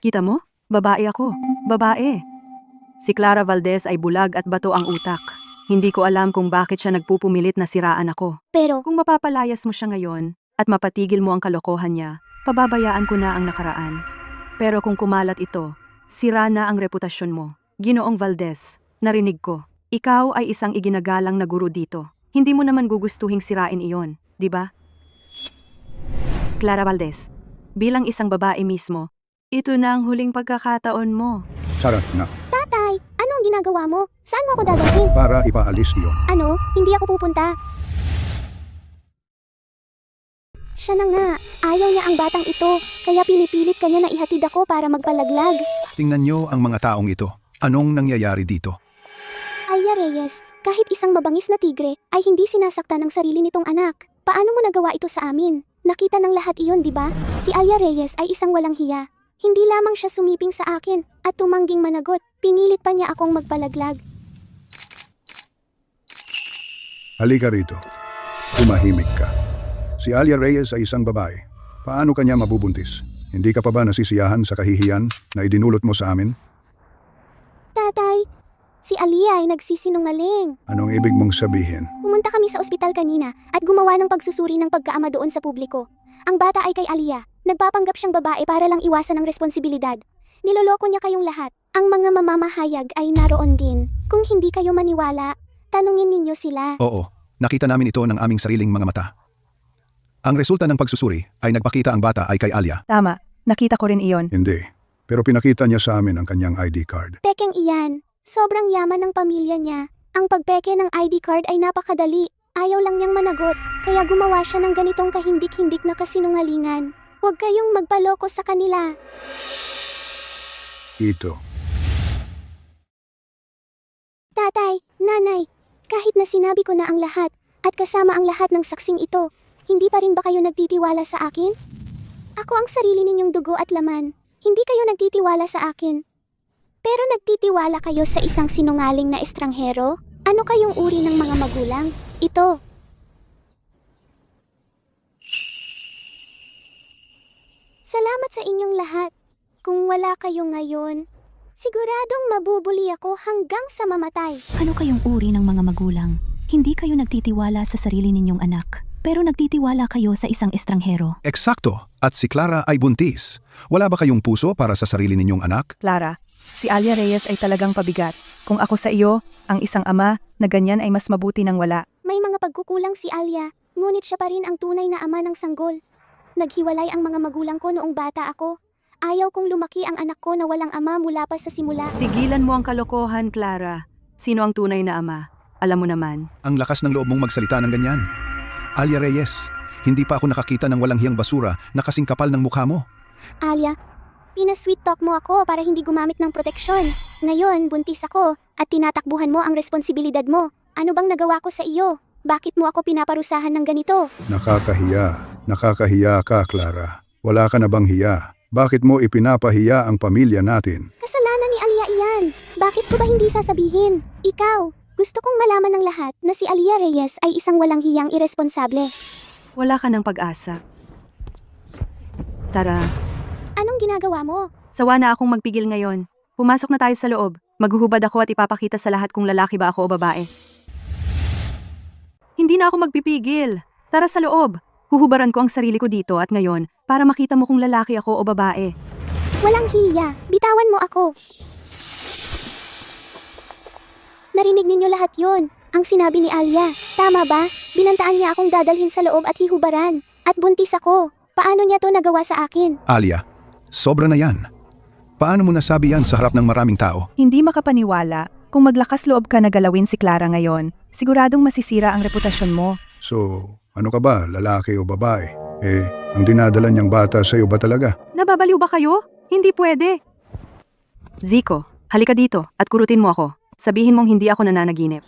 Kita mo? Babae ako. Babae. Si Clara Valdez ay bulag at bato ang utak. Hindi ko alam kung bakit siya nagpupumilit na siraan ako. Pero, Kung mapapalayas mo siya ngayon at mapatigil mo ang kalokohan niya, pababayaan ko na ang nakaraan. Pero kung kumalat ito, sira na ang reputasyon mo. Ginoong Valdez, narinig ko. Ikaw ay isang iginagalang na guro dito. Hindi mo naman gugustuhing sirain iyon, di ba? Clara Valdez, bilang isang babae mismo, ito na ang huling pagkakataon mo. Sarah, na. tatay, ano ang ginagawa mo? Saan mo ako dadalhin? Para ipaalis iyon. Ano? Hindi ako pupunta. Siya na nga, ayaw niya ang batang ito, kaya pinipilit kanya na ihatid ako para magpalaglag. Tingnan niyo ang mga taong ito. Anong nangyayari dito? Alia Reyes, kahit isang mabangis na tigre ay hindi sinasaktan ng sarili nitong anak. Paano mo nagawa ito sa amin? Nakita ng lahat iyon, di ba? Si Alia Reyes ay isang walang hiya. Hindi lamang siya sumiping sa akin at tumangging managot, pinilit pa niya akong magpalaglag. Halika rito. Tumahimik ka. Si Alia Reyes ay isang babae. Paano kanya mabubuntis? Hindi ka pa ba nasisiyahan sa kahihiyan na idinulot mo sa amin? Tatay, si Alia ay nagsisinungaling. Anong ibig mong sabihin? Pumunta kami sa ospital kanina at gumawa ng pagsusuri ng pagkaama doon sa publiko. Ang bata ay kay Alia. Nagpapanggap siyang babae para lang iwasan ang responsibilidad. Niloloko niya kayong lahat. Ang mga mamamahayag ay naroon din. Kung hindi kayo maniwala, tanungin ninyo sila. Oo, nakita namin ito ng aming sariling mga mata. Ang resulta ng pagsusuri ay nagpakita ang bata ay kay Alia. Tama, nakita ko rin iyon. Hindi. Pero pinakita niya sa amin ang kanyang ID card. Pekeng iyan. Sobrang yaman ng pamilya niya. Ang pagpeke ng ID card ay napakadali. Ayaw lang niyang managot, kaya gumawa siya ng ganitong kahindik-hindik na kasinungalingan. Huwag kayong magpaloko sa kanila. Ito. Tatay, nanay, kahit na sinabi ko na ang lahat, at kasama ang lahat ng saksing ito, hindi pa rin ba kayo nagtitiwala sa akin? Ako ang sarili ninyong dugo at laman. Hindi kayo nagtitiwala sa akin. Pero nagtitiwala kayo sa isang sinungaling na estranghero? Ano kayong uri ng mga magulang? Ito. Salamat sa inyong lahat. Kung wala kayo ngayon, siguradong mabubuli ako hanggang sa mamatay. Ano kayong uri ng mga magulang? Hindi kayo nagtitiwala sa sarili ninyong anak, pero nagtitiwala kayo sa isang estranghero. Eksakto. At si Clara ay buntis. Wala ba kayong puso para sa sarili ninyong anak? Clara, si Alia Reyes ay talagang pabigat. Kung ako sa iyo, ang isang ama na ganyan ay mas mabuti nang wala. May mga pagkukulang si Alia, ngunit siya pa rin ang tunay na ama ng sanggol. Naghiwalay ang mga magulang ko noong bata ako. Ayaw kong lumaki ang anak ko na walang ama mula pa sa simula. Tigilan mo ang kalokohan, Clara. Sino ang tunay na ama? Alam mo naman. Ang lakas ng loob mong magsalita ng ganyan. Alia Reyes, hindi pa ako nakakita ng walang hiyang basura na kasing kapal ng mukha mo. Alia, pinasweet talk mo ako para hindi gumamit ng proteksyon. Ngayon, buntis ako at tinatakbuhan mo ang responsibilidad mo. Ano bang nagawa ko sa iyo? Bakit mo ako pinaparusahan ng ganito? Nakakahiya. Nakakahiya ka, Clara. Wala ka na bang hiya? Bakit mo ipinapahiya ang pamilya natin? Kasalanan ni Alia iyan. Bakit ko ba hindi sasabihin? Ikaw, gusto kong malaman ng lahat na si Alia Reyes ay isang walang hiyang iresponsable. Wala ka ng pag-asa. Tara, Anong ginagawa mo? sawa na akong magpigil ngayon. Pumasok na tayo sa loob. Maghuhubad ako at ipapakita sa lahat kung lalaki ba ako o babae. Hindi na ako magpipigil. Tara sa loob. Huhubaran ko ang sarili ko dito at ngayon para makita mo kung lalaki ako o babae. Walang hiya. Bitawan mo ako. Narinig ninyo lahat yon. Ang sinabi ni Alia. Tama ba? Binantaan niya akong dadalhin sa loob at hihubaran. At buntis ako. Paano niya to nagawa sa akin? Alia, sobra na yan. Paano mo nasabi yan sa harap ng maraming tao? Hindi makapaniwala. Kung maglakas loob ka na galawin si Clara ngayon, siguradong masisira ang reputasyon mo. So, ano ka ba, lalaki o babae? Ang dinadala niyang bata sa'yo ba talaga? Nababaliw ba kayo? Hindi pwede. Zico, halika dito at kurutin mo ako. Sabihin mong hindi ako nananaginip.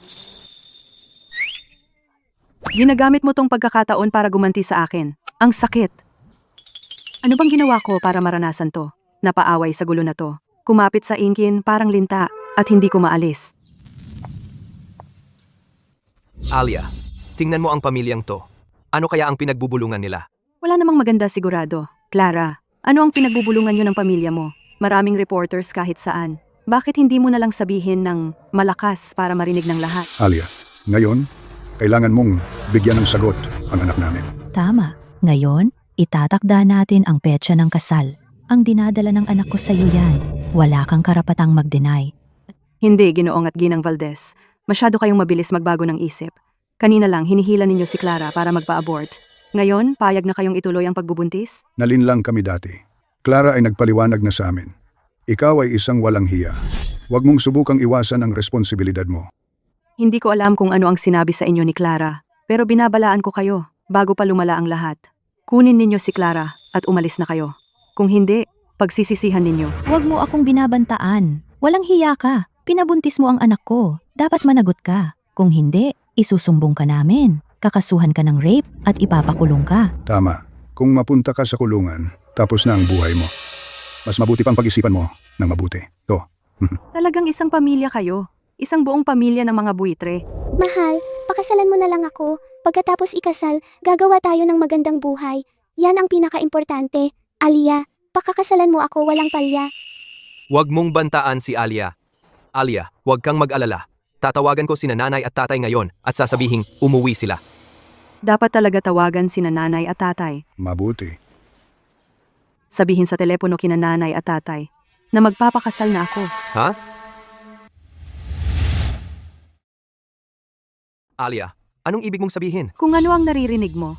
Ginagamit mo tong pagkakataon para gumanti sa akin. Ang sakit. Ano bang ginawa ko para maranasan to? Napaaway sa gulo na to. Kumapit sa ingkin parang linta at hindi ko maalis. Alia, tingnan mo ang pamilyang to. Ano kaya ang pinagbubulungan nila? Wala namang maganda sigurado. Clara, ano ang pinagbubulungan nyo ng pamilya mo? Maraming reporters kahit saan. Bakit hindi mo na lang sabihin ng malakas para marinig ng lahat? Alia, ngayon, kailangan mong bigyan ng sagot ang anak namin. Tama. Ngayon, itatakda natin ang petsa ng kasal. Ang dinadala ng anak ko sa'yo yan. Wala kang karapatang mag-deny. Hindi, Ginoong at Ginang Valdez. Masyado kayong mabilis magbago ng isip. Kanina lang, hinihila ninyo si Clara para magpa-abort. Ngayon, payag na kayong ituloy ang pagbubuntis? Nalinlang kami dati. Clara ay nagpaliwanag na sa amin. Ikaw ay isang walang hiya. Huwag mong subukang iwasan ang responsibilidad mo. Hindi ko alam kung ano ang sinabi sa inyo ni Clara, pero binabalaan ko kayo bago pa lumala ang lahat. Kunin ninyo si Clara at umalis na kayo. Kung hindi, pagsisisihan ninyo. Huwag mo akong binabantaan. Walang hiya ka. Pinabuntis mo ang anak ko. Dapat managot ka. Kung hindi, isusumbong ka namin. Kakasuhan ka ng rape at ipapakulong ka. Tama. Kung mapunta ka sa kulungan, tapos na ang buhay mo. Mas mabuti pang pag-isipan mo ng mabuti. To. Talagang isang pamilya kayo. Isang buong pamilya ng mga buitre. Mahal, pakasalan mo na lang ako. Pagkatapos ikasal, gagawa tayo ng magandang buhay. Yan ang pinaka-importante. Alia, pakakasalan mo ako walang palya. Huwag mong bantaan si Alia. Alia, huwag kang mag-alala. Tatawagan ko sina nanay at tatay ngayon at sasabihing umuwi sila. Dapat talaga tawagan sina nanay at tatay. Mabuti. Sabihin sa telepono kina nanay at tatay na magpapakasal na ako. Ha? Alia, anong ibig mong sabihin? Kung ano ang naririnig mo.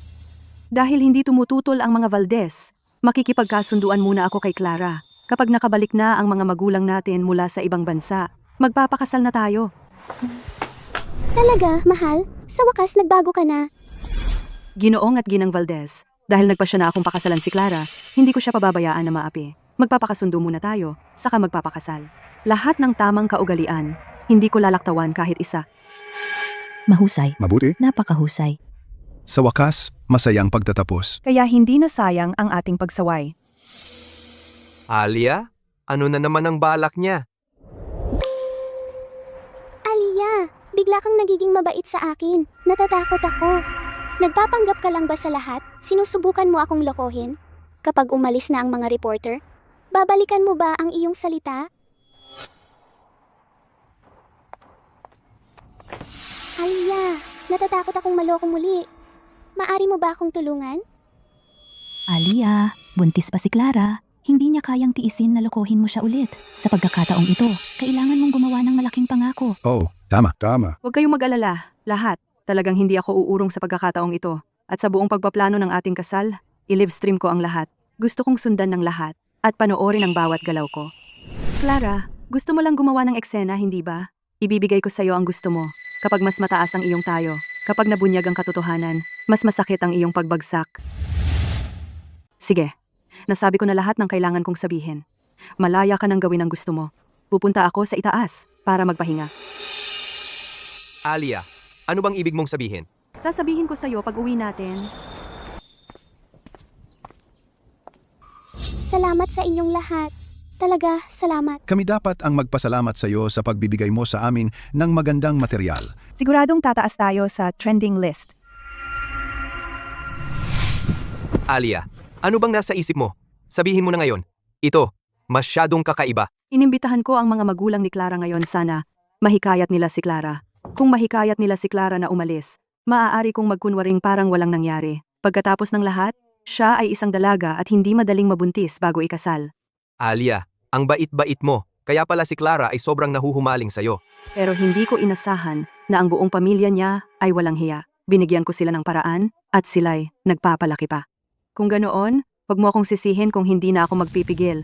Dahil hindi tumututol ang mga Valdez, makikipagkasunduan muna ako kay Clara. Kapag nakabalik na ang mga magulang natin mula sa ibang bansa, magpapakasal na tayo. Talaga, mahal? Sa wakas nagbago ka na. Ginoong at Ginang Valdez, dahil nagpasya na akong pakasalan si Clara, hindi ko siya pababayaan na maapi. Magpapakasundo muna tayo, saka magpapakasal. Lahat ng tamang kaugalian, hindi ko lalaktawan kahit isa. Mahusay. Mabuti. Napakahusay. Sa wakas, masayang pagtatapos. Kaya hindi na sayang ang ating pagsaway. Alia, ano na naman ang balak niya? Alia, bigla kang nagiging mabait sa akin. Natatakot ako. Nagpapanggap ka lang ba sa lahat? Sinusubukan mo akong lokohin? Kapag umalis na ang mga reporter? Babalikan mo ba ang iyong salita? Alia, natatakot akong maloko muli. Maari mo ba akong tulungan? Alia, buntis pa si Clara. Hindi niya kayang tiisin na lokohin mo siya ulit. Sa pagkakataong ito, kailangan mong gumawa ng malaking pangako. Oh, tama. Huwag kayong mag-alala, lahat. Talagang hindi ako uurong sa pagkakataong ito. At sa buong pagpaplano ng ating kasal, I-livestream ko ang lahat. Gusto kong sundan ng lahat at panoorin ang bawat galaw ko. Clara, gusto mo lang gumawa ng eksena, hindi ba? Ibibigay ko sa'yo ang gusto mo. Kapag mas mataas ang iyong tayo, kapag nabunyag ang katotohanan, mas masakit ang iyong pagbagsak. Sige, nasabi ko na lahat ng kailangan kong sabihin. Malaya ka nang gawin ang gusto mo. Pupunta ako sa itaas para magpahinga. Alia, ano bang ibig mong sabihin? Sasabihin ko sa'yo pag uwi natin. Salamat sa inyong lahat. Talaga, salamat. Kami dapat ang magpasalamat sa iyo sa pagbibigay mo sa amin ng magandang material. Siguradong tataas tayo sa trending list. Alia, ano bang nasa isip mo? Sabihin mo na ngayon. Ito, masyadong kakaiba. Inimbitahan ko ang mga magulang ni Clara ngayon, sana mahikayat nila si Clara. Kung mahikayat nila si Clara na umalis, maaari kong magkunwaring parang walang nangyari. Pagkatapos ng lahat, siya ay isang dalaga at hindi madaling mabuntis bago ikasal. Alia, ang bait-bait mo. Kaya pala si Clara ay sobrang nahuhumaling sa'yo. Pero hindi ko inasahan na ang buong pamilya niya ay walang hiya. Binigyan ko sila ng paraan at sila'y nagpapalaki pa. Kung ganoon, wag mo akong sisihin kung hindi na ako magpipigil.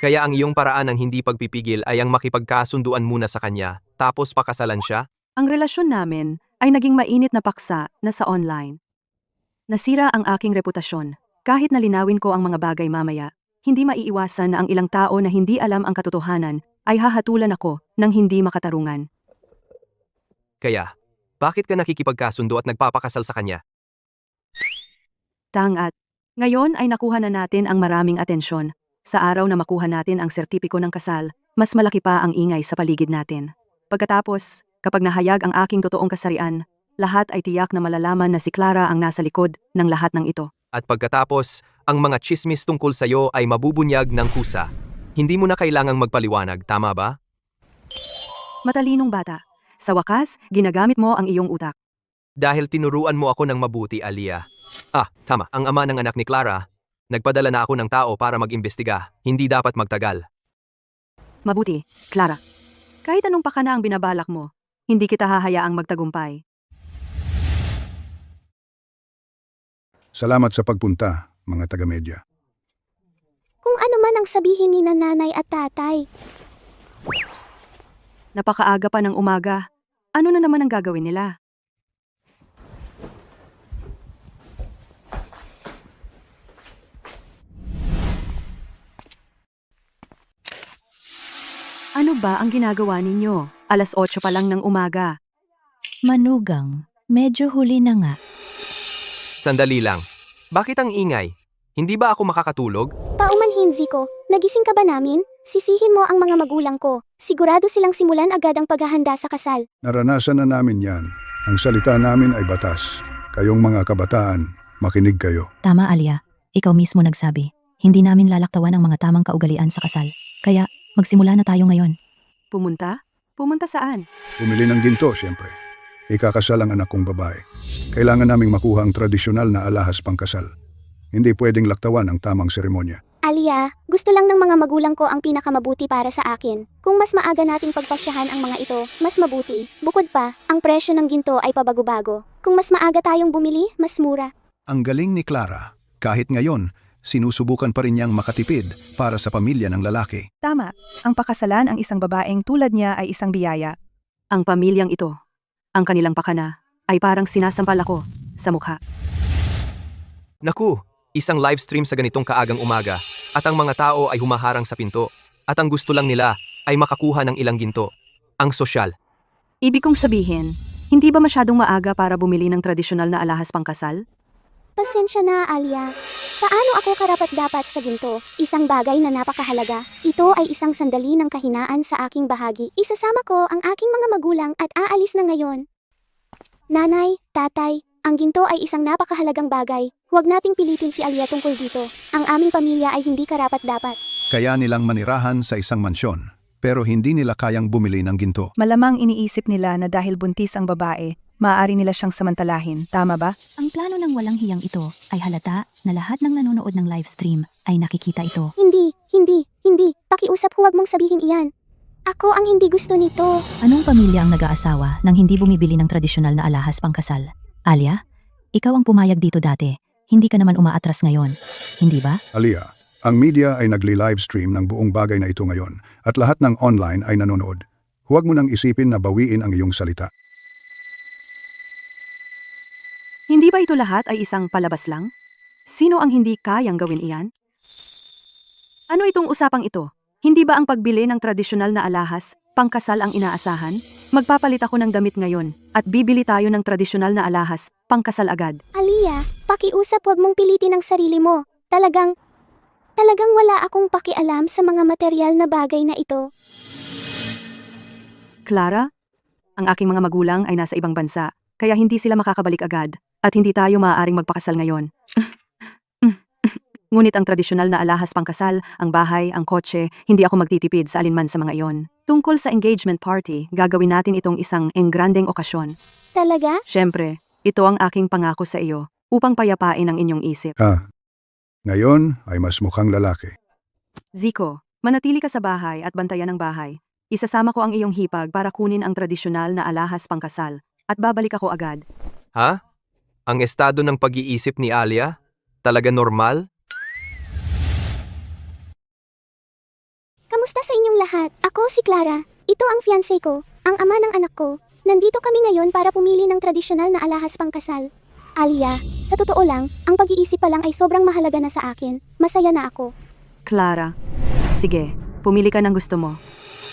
Kaya ang iyong paraan ng hindi pagpipigil ay ang makipagkasunduan muna sa kanya, tapos pakasalan siya? Ang relasyon namin ay naging mainit na paksa na sa online. Nasira ang aking reputasyon. Kahit na linawin ko ang mga bagay mamaya, hindi maiiwasan na ang ilang tao na hindi alam ang katotohanan ay hahatulan ako ng hindi makatarungan. Kaya, bakit ka nakikipagkasundo at nagpapakasal sa kanya? Tangat. Ngayon ay nakuha na natin ang maraming atensyon. Sa araw na makuha natin ang sertipiko ng kasal, mas malaki pa ang ingay sa paligid natin. Pagkatapos, kapag nahayag ang aking totoong kasarian, lahat ay tiyak na malalaman na si Clara ang nasa likod ng lahat ng ito. At pagkatapos, ang mga chismis tungkol sa'yo ay mabubunyag ng kusa. Hindi mo na kailangang magpaliwanag, tama ba? Matalinong bata. Sa wakas, ginagamit mo ang iyong utak. Dahil tinuruan mo ako ng mabuti, Alia. Tama. Ang ama ng anak ni Clara, nagpadala na ako ng tao para mag-imbestiga. Hindi dapat magtagal. Mabuti, Clara. Kahit anong pakana ang binabalak mo, hindi kita hahayaang magtagumpay. Salamat sa pagpunta, mga taga-media. Kung ano man ang sabihin ni nanay at tatay. Napakaaga pa ng umaga. Ano na naman ang gagawin nila? Ano ba ang ginagawa ninyo? 8:00 pa lang ng umaga. Manugang, medyo huli na nga. Sandali lang. Bakit ang ingay? Hindi ba ako makakatulog? Paumanhin, Zico. Nagising ka ba namin? Sisihin mo ang mga magulang ko. Sigurado silang simulan agad ang paghahanda sa kasal. Naranasan na namin yan. Ang salita namin ay batas. Kayong mga kabataan, makinig kayo. Tama, Alia. Ikaw mismo nagsabi. Hindi namin lalaktawan ang mga tamang kaugalian sa kasal. Kaya, magsimula na tayo ngayon. Pumunta? Pumunta saan? Pumili ng ginto, siyempre. Ikakasal ang anak kong babae. Kailangan naming makuha ang tradisyonal na alahas pangkasal. Hindi pwedeng laktawan ang tamang seremonya. Alia, gusto lang ng mga magulang ko ang pinakamabuti para sa akin. Kung mas maaga nating pagpasyahan ang mga ito, mas mabuti. Bukod pa, ang presyo ng ginto ay pabago-bago. Kung mas maaga tayong bumili, mas mura. Ang galing ni Clara. Kahit ngayon, sinusubukan pa rin niyang makatipid para sa pamilya ng lalaki. Tama, ang pakasalan ang isang babaeng tulad niya ay isang biyaya. Ang pamilyang ito, ang kanilang pakana, ay parang sinasampal ako sa mukha. Naku, isang livestream sa ganitong kaagang umaga at ang mga tao ay humaharang sa pinto at ang gusto lang nila ay makakuha ng ilang ginto. Ang sosyal. Ibig kong sabihin, hindi ba masyadong maaga para bumili ng tradisyonal na alahas pangkasal? Pasensya na, Alia. Paano ako karapat-dapat sa ginto? Isang bagay na napakahalaga. Ito ay isang sandali ng kahinaan sa aking bahagi. Isasama ko ang aking mga magulang at aalis na ngayon. Nanay, tatay, ang ginto ay isang napakahalagang bagay. Huwag nating pilitin si Alia tungkol dito. Ang aming pamilya ay hindi karapat-dapat. Kaya nilang manirahan sa isang mansyon, pero hindi nila kayang bumili ng ginto. Malamang iniisip nila na dahil buntis ang babae, maaari nila siyang samantalahin. Tama ba? Ang plano ng walang hiyang ito ay halata na lahat ng nanonood ng livestream ay nakikita ito. Hindi. Pakiusap, huwag mong sabihin iyan. Ako ang hindi gusto nito. Anong pamilya ang nag-aasawa nang hindi bumibili ng tradisyonal na alahas pangkasal? Alia, ikaw ang pumayag dito dati. Hindi ka naman umaatras ngayon, hindi ba? Alia, ang media ay nagli-livestream ng buong bagay na ito ngayon at lahat ng online ay nanonood. Huwag mo nang isipin na bawiin ang iyong salita. Hindi ba ito lahat ay isang palabas lang? Sino ang hindi kayang gawin iyan? Ano itong usapang ito? Hindi ba ang pagbili ng tradisyonal na alahas, pangkasal ang inaasahan? Magpapalit ako ng damit ngayon at bibili tayo ng tradisyonal na alahas, pangkasal agad. Alia, pakiusap, huwag mong pilitin ang sarili mo. Talagang wala akong pakialam sa mga material na bagay na ito. Clara, ang aking mga magulang ay nasa ibang bansa, kaya hindi sila makakabalik agad at hindi tayo maaaring magpakasal ngayon. Ngunit ang tradisyonal na alahas pangkasal, ang bahay, ang kotse, hindi ako magtitipid sa alinman sa mga iyon. Tungkol sa engagement party, gagawin natin itong isang engrandeng okasyon. Talaga? Siyempre, ito ang aking pangako sa iyo upang payapain ang inyong isip. Ngayon ay mas mukhang lalaki. Zico, manatili ka sa bahay at bantayan ang bahay. Isasama ko ang iyong hipag para kunin ang tradisyonal na alahas pangkasal at babalik ako agad. Ha? Ang estado ng pag-iisip ni Alia? Talaga normal? Kamusta sa inyong lahat? Ako si Clara. Ito ang fiancé ko, ang ama ng anak ko. Nandito kami ngayon para pumili ng tradisyonal na alahas pangkasal. Alia, sa totoo lang, ang pag-iisip pa lang ay sobrang mahalaga na sa akin. Masaya na ako. Clara, sige, pumili ka ng gusto mo.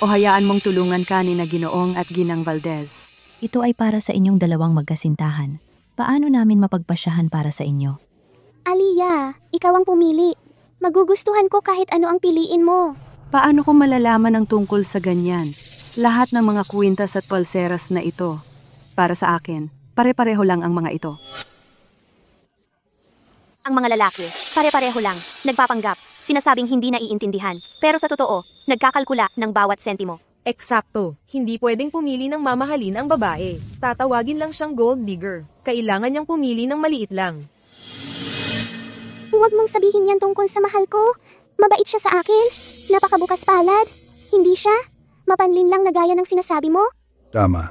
O hayaan mong tulungan ka ni na Ginoong at Ginang Valdez. Ito ay para sa inyong dalawang magkasintahan. Paano namin mapagpasyahan para sa inyo? Alia, ikaw ang pumili. Magugustuhan ko kahit ano ang piliin mo. Paano ko malalaman ang tungkol sa ganyan? Lahat ng mga kwintas at pulseras na ito. Para sa akin, pare-pareho lang ang mga ito. Ang mga lalaki, pare-pareho lang, nagpapanggap, sinasabing hindi naiintindihan, pero sa totoo, nagkakalkula ng bawat sentimo. Eksakto, hindi pwedeng pumili ng mamahalin ang babae. Tatawagin lang siyang gold digger. Kailangan niyang pumili ng maliit lang. Huwag mong sabihin yan tungkol sa mahal ko. Mabait siya sa akin. Napakabukas palad. Hindi siya. Mapanlin lang na gaya ng sinasabi mo. Tama.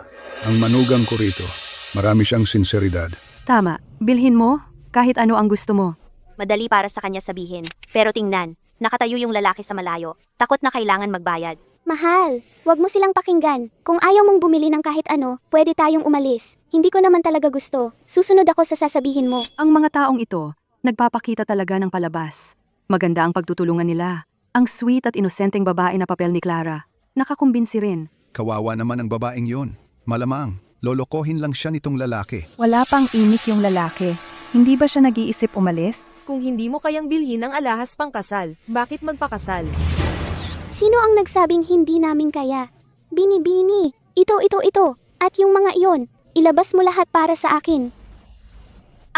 Ang manugang ko rito. Marami siyang sinseridad. Tama, bilhin mo kahit ano ang gusto mo. Madali para sa kanya sabihin, pero tingnan, nakatayo yung lalaki sa malayo, takot na kailangan magbayad. Mahal, wag mo silang pakinggan. Kung ayaw mong bumili ng kahit ano, pwede tayong umalis. Hindi ko naman talaga gusto. Susunod ako sa sasabihin mo. Ang mga taong ito, nagpapakita talaga ng palabas. Maganda ang pagtutulungan nila. Ang sweet at inosenteng babae na papel ni Clara. Nakakumbinsi rin. Kawawa naman ang babaeng yon. Malamang, lolokohin lang siya nitong lalaki. Wala pang imik yung lalaki. Hindi ba siya nag-iisip umalis? Kung hindi mo kayang bilhin ang alahas pangkasal, bakit magpakasal? Sino ang nagsabing hindi namin kaya? Bini-bini. Ito. At yung mga iyon, ilabas mo lahat para sa akin.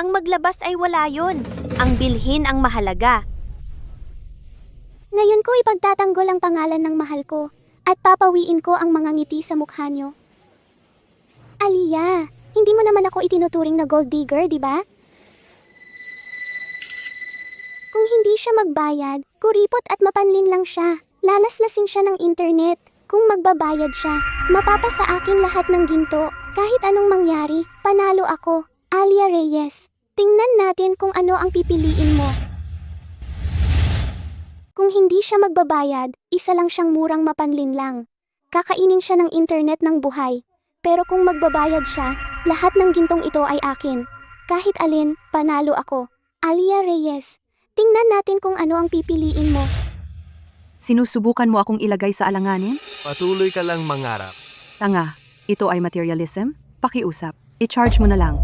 Ang maglabas ay wala yon. Ang bilhin ang mahalaga. Ngayon ko ipagtatanggol ang pangalan ng mahal ko at papawiin ko ang mga ngiti sa mukha niyo. Alia, hindi mo naman ako itinuturing na gold digger, di ba? Kung hindi siya magbayad, kuripot at mapanlin lang siya. Lalaslasin siya ng internet. Kung magbabayad siya, mapapasa akin lahat ng ginto. Kahit anong mangyari, panalo ako. Alia Reyes, tingnan natin kung ano ang pipiliin mo. Kung hindi siya magbabayad, isa lang siyang murang mapanlin lang. Kakainin siya ng internet ng buhay. Pero kung magbabayad siya, lahat ng gintong ito ay akin. Kahit alin, panalo ako. Alia Reyes, tingnan natin kung ano ang pipiliin mo. Sinusubukan mo akong ilagay sa alanganin? Patuloy ka lang mangarap. Tanga, ito ay materialism? Pakiusap, i-charge mo na lang.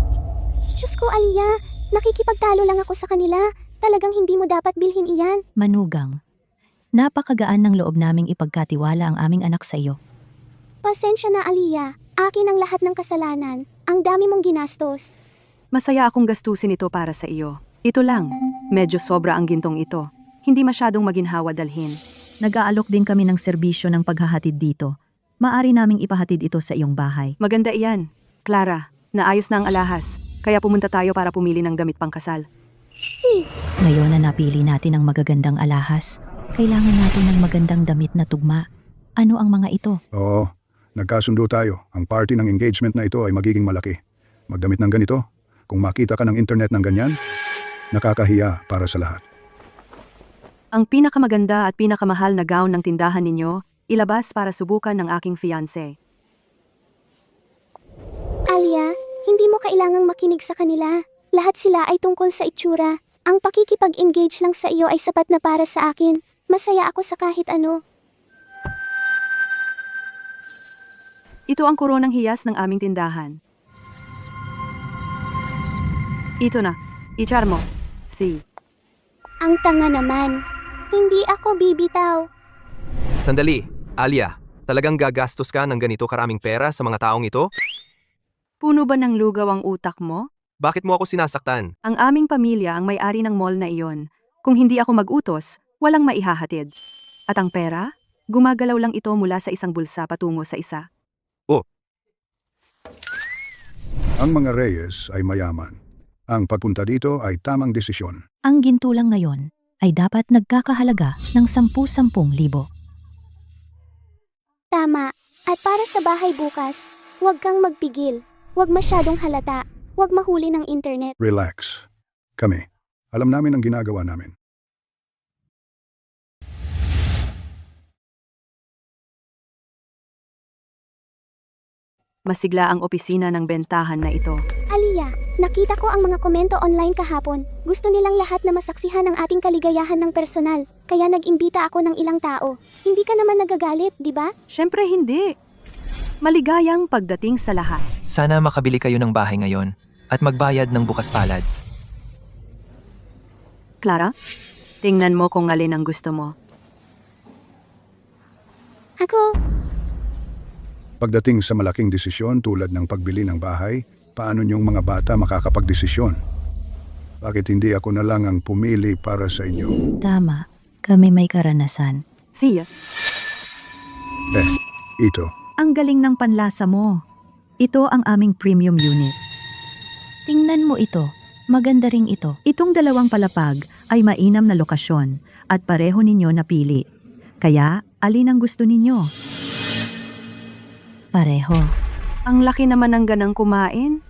Diyos ko, Alia, nakikipagtalo lang ako sa kanila. Talagang hindi mo dapat bilhin iyan. Manugang, napakagaan ng loob naming ipagkatiwala ang aming anak sa iyo. Pasensya na, Alia. Akin ang lahat ng kasalanan. Ang dami mong ginastos. Masaya akong gastusin ito para sa iyo. Ito lang, medyo sobra ang gintong ito. Hindi masyadong maginhawa dalhin. Nag-aalok din kami ng serbisyo ng paghahatid dito. Maari naming ipahatid ito sa iyong bahay. Maganda iyan. Clara, naayos na ang alahas. Kaya pumunta tayo para pumili ng damit pangkasal. Ngayon na napili natin ang magagandang alahas, kailangan natin ng magandang damit na tugma. Ano ang mga ito? Oo, nagkasundo tayo. Ang party ng engagement na ito ay magiging malaki. Magdamit ng ganito. Kung makita ka ng internet ng ganyan, Nakakahiya para sa lahat. Ang pinakamaganda at pinakamahal na gown ng tindahan ninyo, ilabas para subukan ng aking fiancé. Alia, hindi mo kailangang makinig sa kanila. Lahat sila ay tungkol sa itsura. Ang pakikipag-engage lang sa iyo ay sapat na para sa akin. Masaya ako sa kahit ano. Ito ang koronang hiyas ng aming tindahan. Ito na, i-char mo. Si. Ang tanga naman. Hindi ako bibitaw. Sandali, Alia. Talagang gagastos ka ng ganito karaming pera sa mga taong ito? Puno ba ng lugaw ang utak mo? Bakit mo ako sinasaktan? Ang aming pamilya ang may-ari ng mall na iyon. Kung hindi ako mag-utos, walang maihahatid. At ang pera? Gumagalaw lang ito mula sa isang bulsa patungo sa isa. Ang mga Reyes ay mayaman. Ang pagpunta dito ay tamang desisyon. Ang ginto lang ngayon ay dapat nagkakahalaga ng 10,000 libo. Tama. At para sa bahay bukas, huwag kang magpigil. Huwag masyadong halata. Huwag mahuli ng internet. Relax. Kami. Alam namin ang ginagawa namin. Masigla ang opisina ng bentahan na ito. Alia, nakita ko ang mga komento online kahapon. Gusto nilang lahat na masaksihan ang ating kaligayahan ng personal. Kaya nag-imbita ako ng ilang tao. Hindi ka naman nagagalit, di ba? Siyempre hindi. Maligayang pagdating sa lahat. Sana makabili kayo ng bahay ngayon at magbayad ng bukas palad. Clara, tingnan mo kung alin ang gusto mo. Ako, Pagdating sa malaking desisyon tulad ng pagbili ng bahay, paano niyong mga bata makakapagdesisyon? Bakit hindi ako na lang ang pumili para sa inyo? Tama, kami may karanasan. Siya. Ito. Ang galing ng panlasa mo. Ito ang aming premium unit. Tingnan mo ito, maganda ring ito. Itong dalawang palapag ay mainam na lokasyon at pareho ninyo napili. Kaya, alin ang gusto ninyo? Pareho. Ang laki naman ng ganang kumain.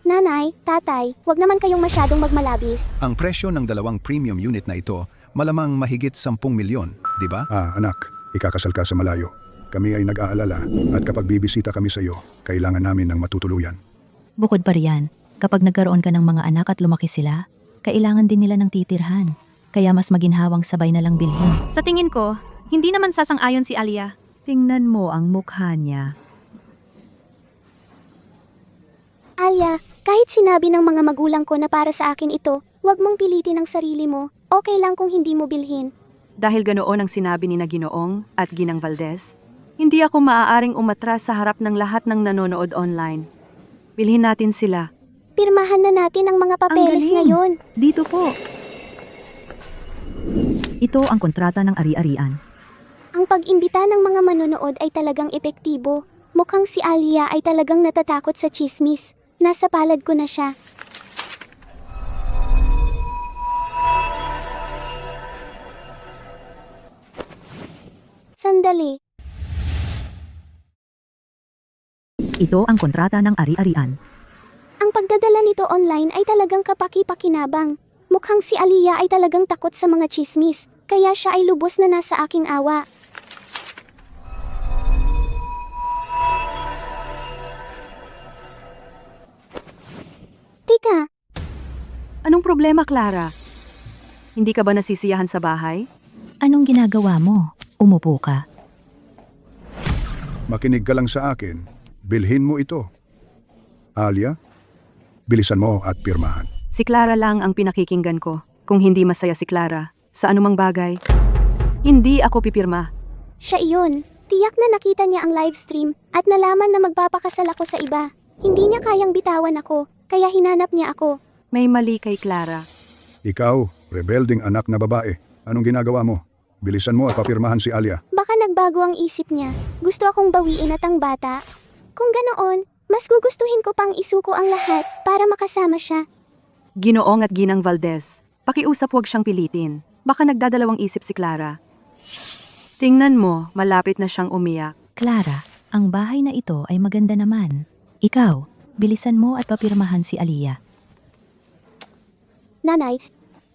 nanay, tatay, huwag naman kayong masyadong magmalabis. Ang presyo ng dalawang premium unit na ito, malamang mahigit 10 milyon, di ba? Anak, ikakasal ka sa malayo. Kami ay nag-aalala at kapag bibisita kami sa iyo, kailangan namin ng matutuluyan. Bukod pa riyan, kapag nagkaroon ka ng mga anak at lumaki sila, kailangan din nila ng titirhan. Kaya mas maginhawang sabay na lang bilhin. Sa tingin ko, hindi naman sasang-ayon si Alia. Tingnan mo ang mukha niya. Alia, kahit sinabi ng mga magulang ko na para sa akin ito, huwag mong pilitin ang sarili mo. Okay lang kung hindi mo bilhin. Dahil ganoon ang sinabi ni na Ginoong at Ginang Valdez, hindi ako maaaring umatras sa harap ng lahat ng nanonood online. Bilhin natin sila. Pirmahan na natin ang mga papeles ngayon. Dito po. Ito ang kontrata ng ari-arian. Ang pag-imbita ng mga manonood ay talagang epektibo. Mukhang si Alia ay talagang natatakot sa chismis. Nasa palad ko na siya. Sandali. Ito ang kontrata ng ari-arian. Ang pagdadala nito online ay talagang kapaki-pakinabang. Mukhang si Alia ay talagang takot sa mga chismis, kaya siya ay lubos na nasa aking awa. Tika, Anong problema, Clara? Hindi ka ba nasisiyahan sa bahay? Anong ginagawa mo? Umupo ka. Makinig ka lang sa akin. Bilhin mo ito. Alia, bilisan mo at pirmahan. Si Clara lang ang pinakikinggan ko. Kung hindi masaya si Clara, sa anumang bagay, hindi ako pipirma. siya iyon. Tiyak na nakita niya ang livestream at nalaman na magpapakasal ako sa iba. Hindi niya kayang bitawan ako, kaya hinanap niya ako. May mali kay Clara. Ikaw, rebelding anak na babae. Anong ginagawa mo? Bilisan mo at papirmahan si Alia. Baka nagbago ang isip niya. Gusto akong bawiin at ang bata. Kung ganoon, mas gugustuhin ko pang isuko ang lahat para makasama siya. Ginoong at Ginang Valdez, pakiusap huwag siyang pilitin. Baka nagdadalawang isip si Clara. Tingnan mo, malapit na siyang umiyak. Clara, ang bahay na ito ay maganda naman. Ikaw, bilisan mo at papirmahan si Alia. Nanay,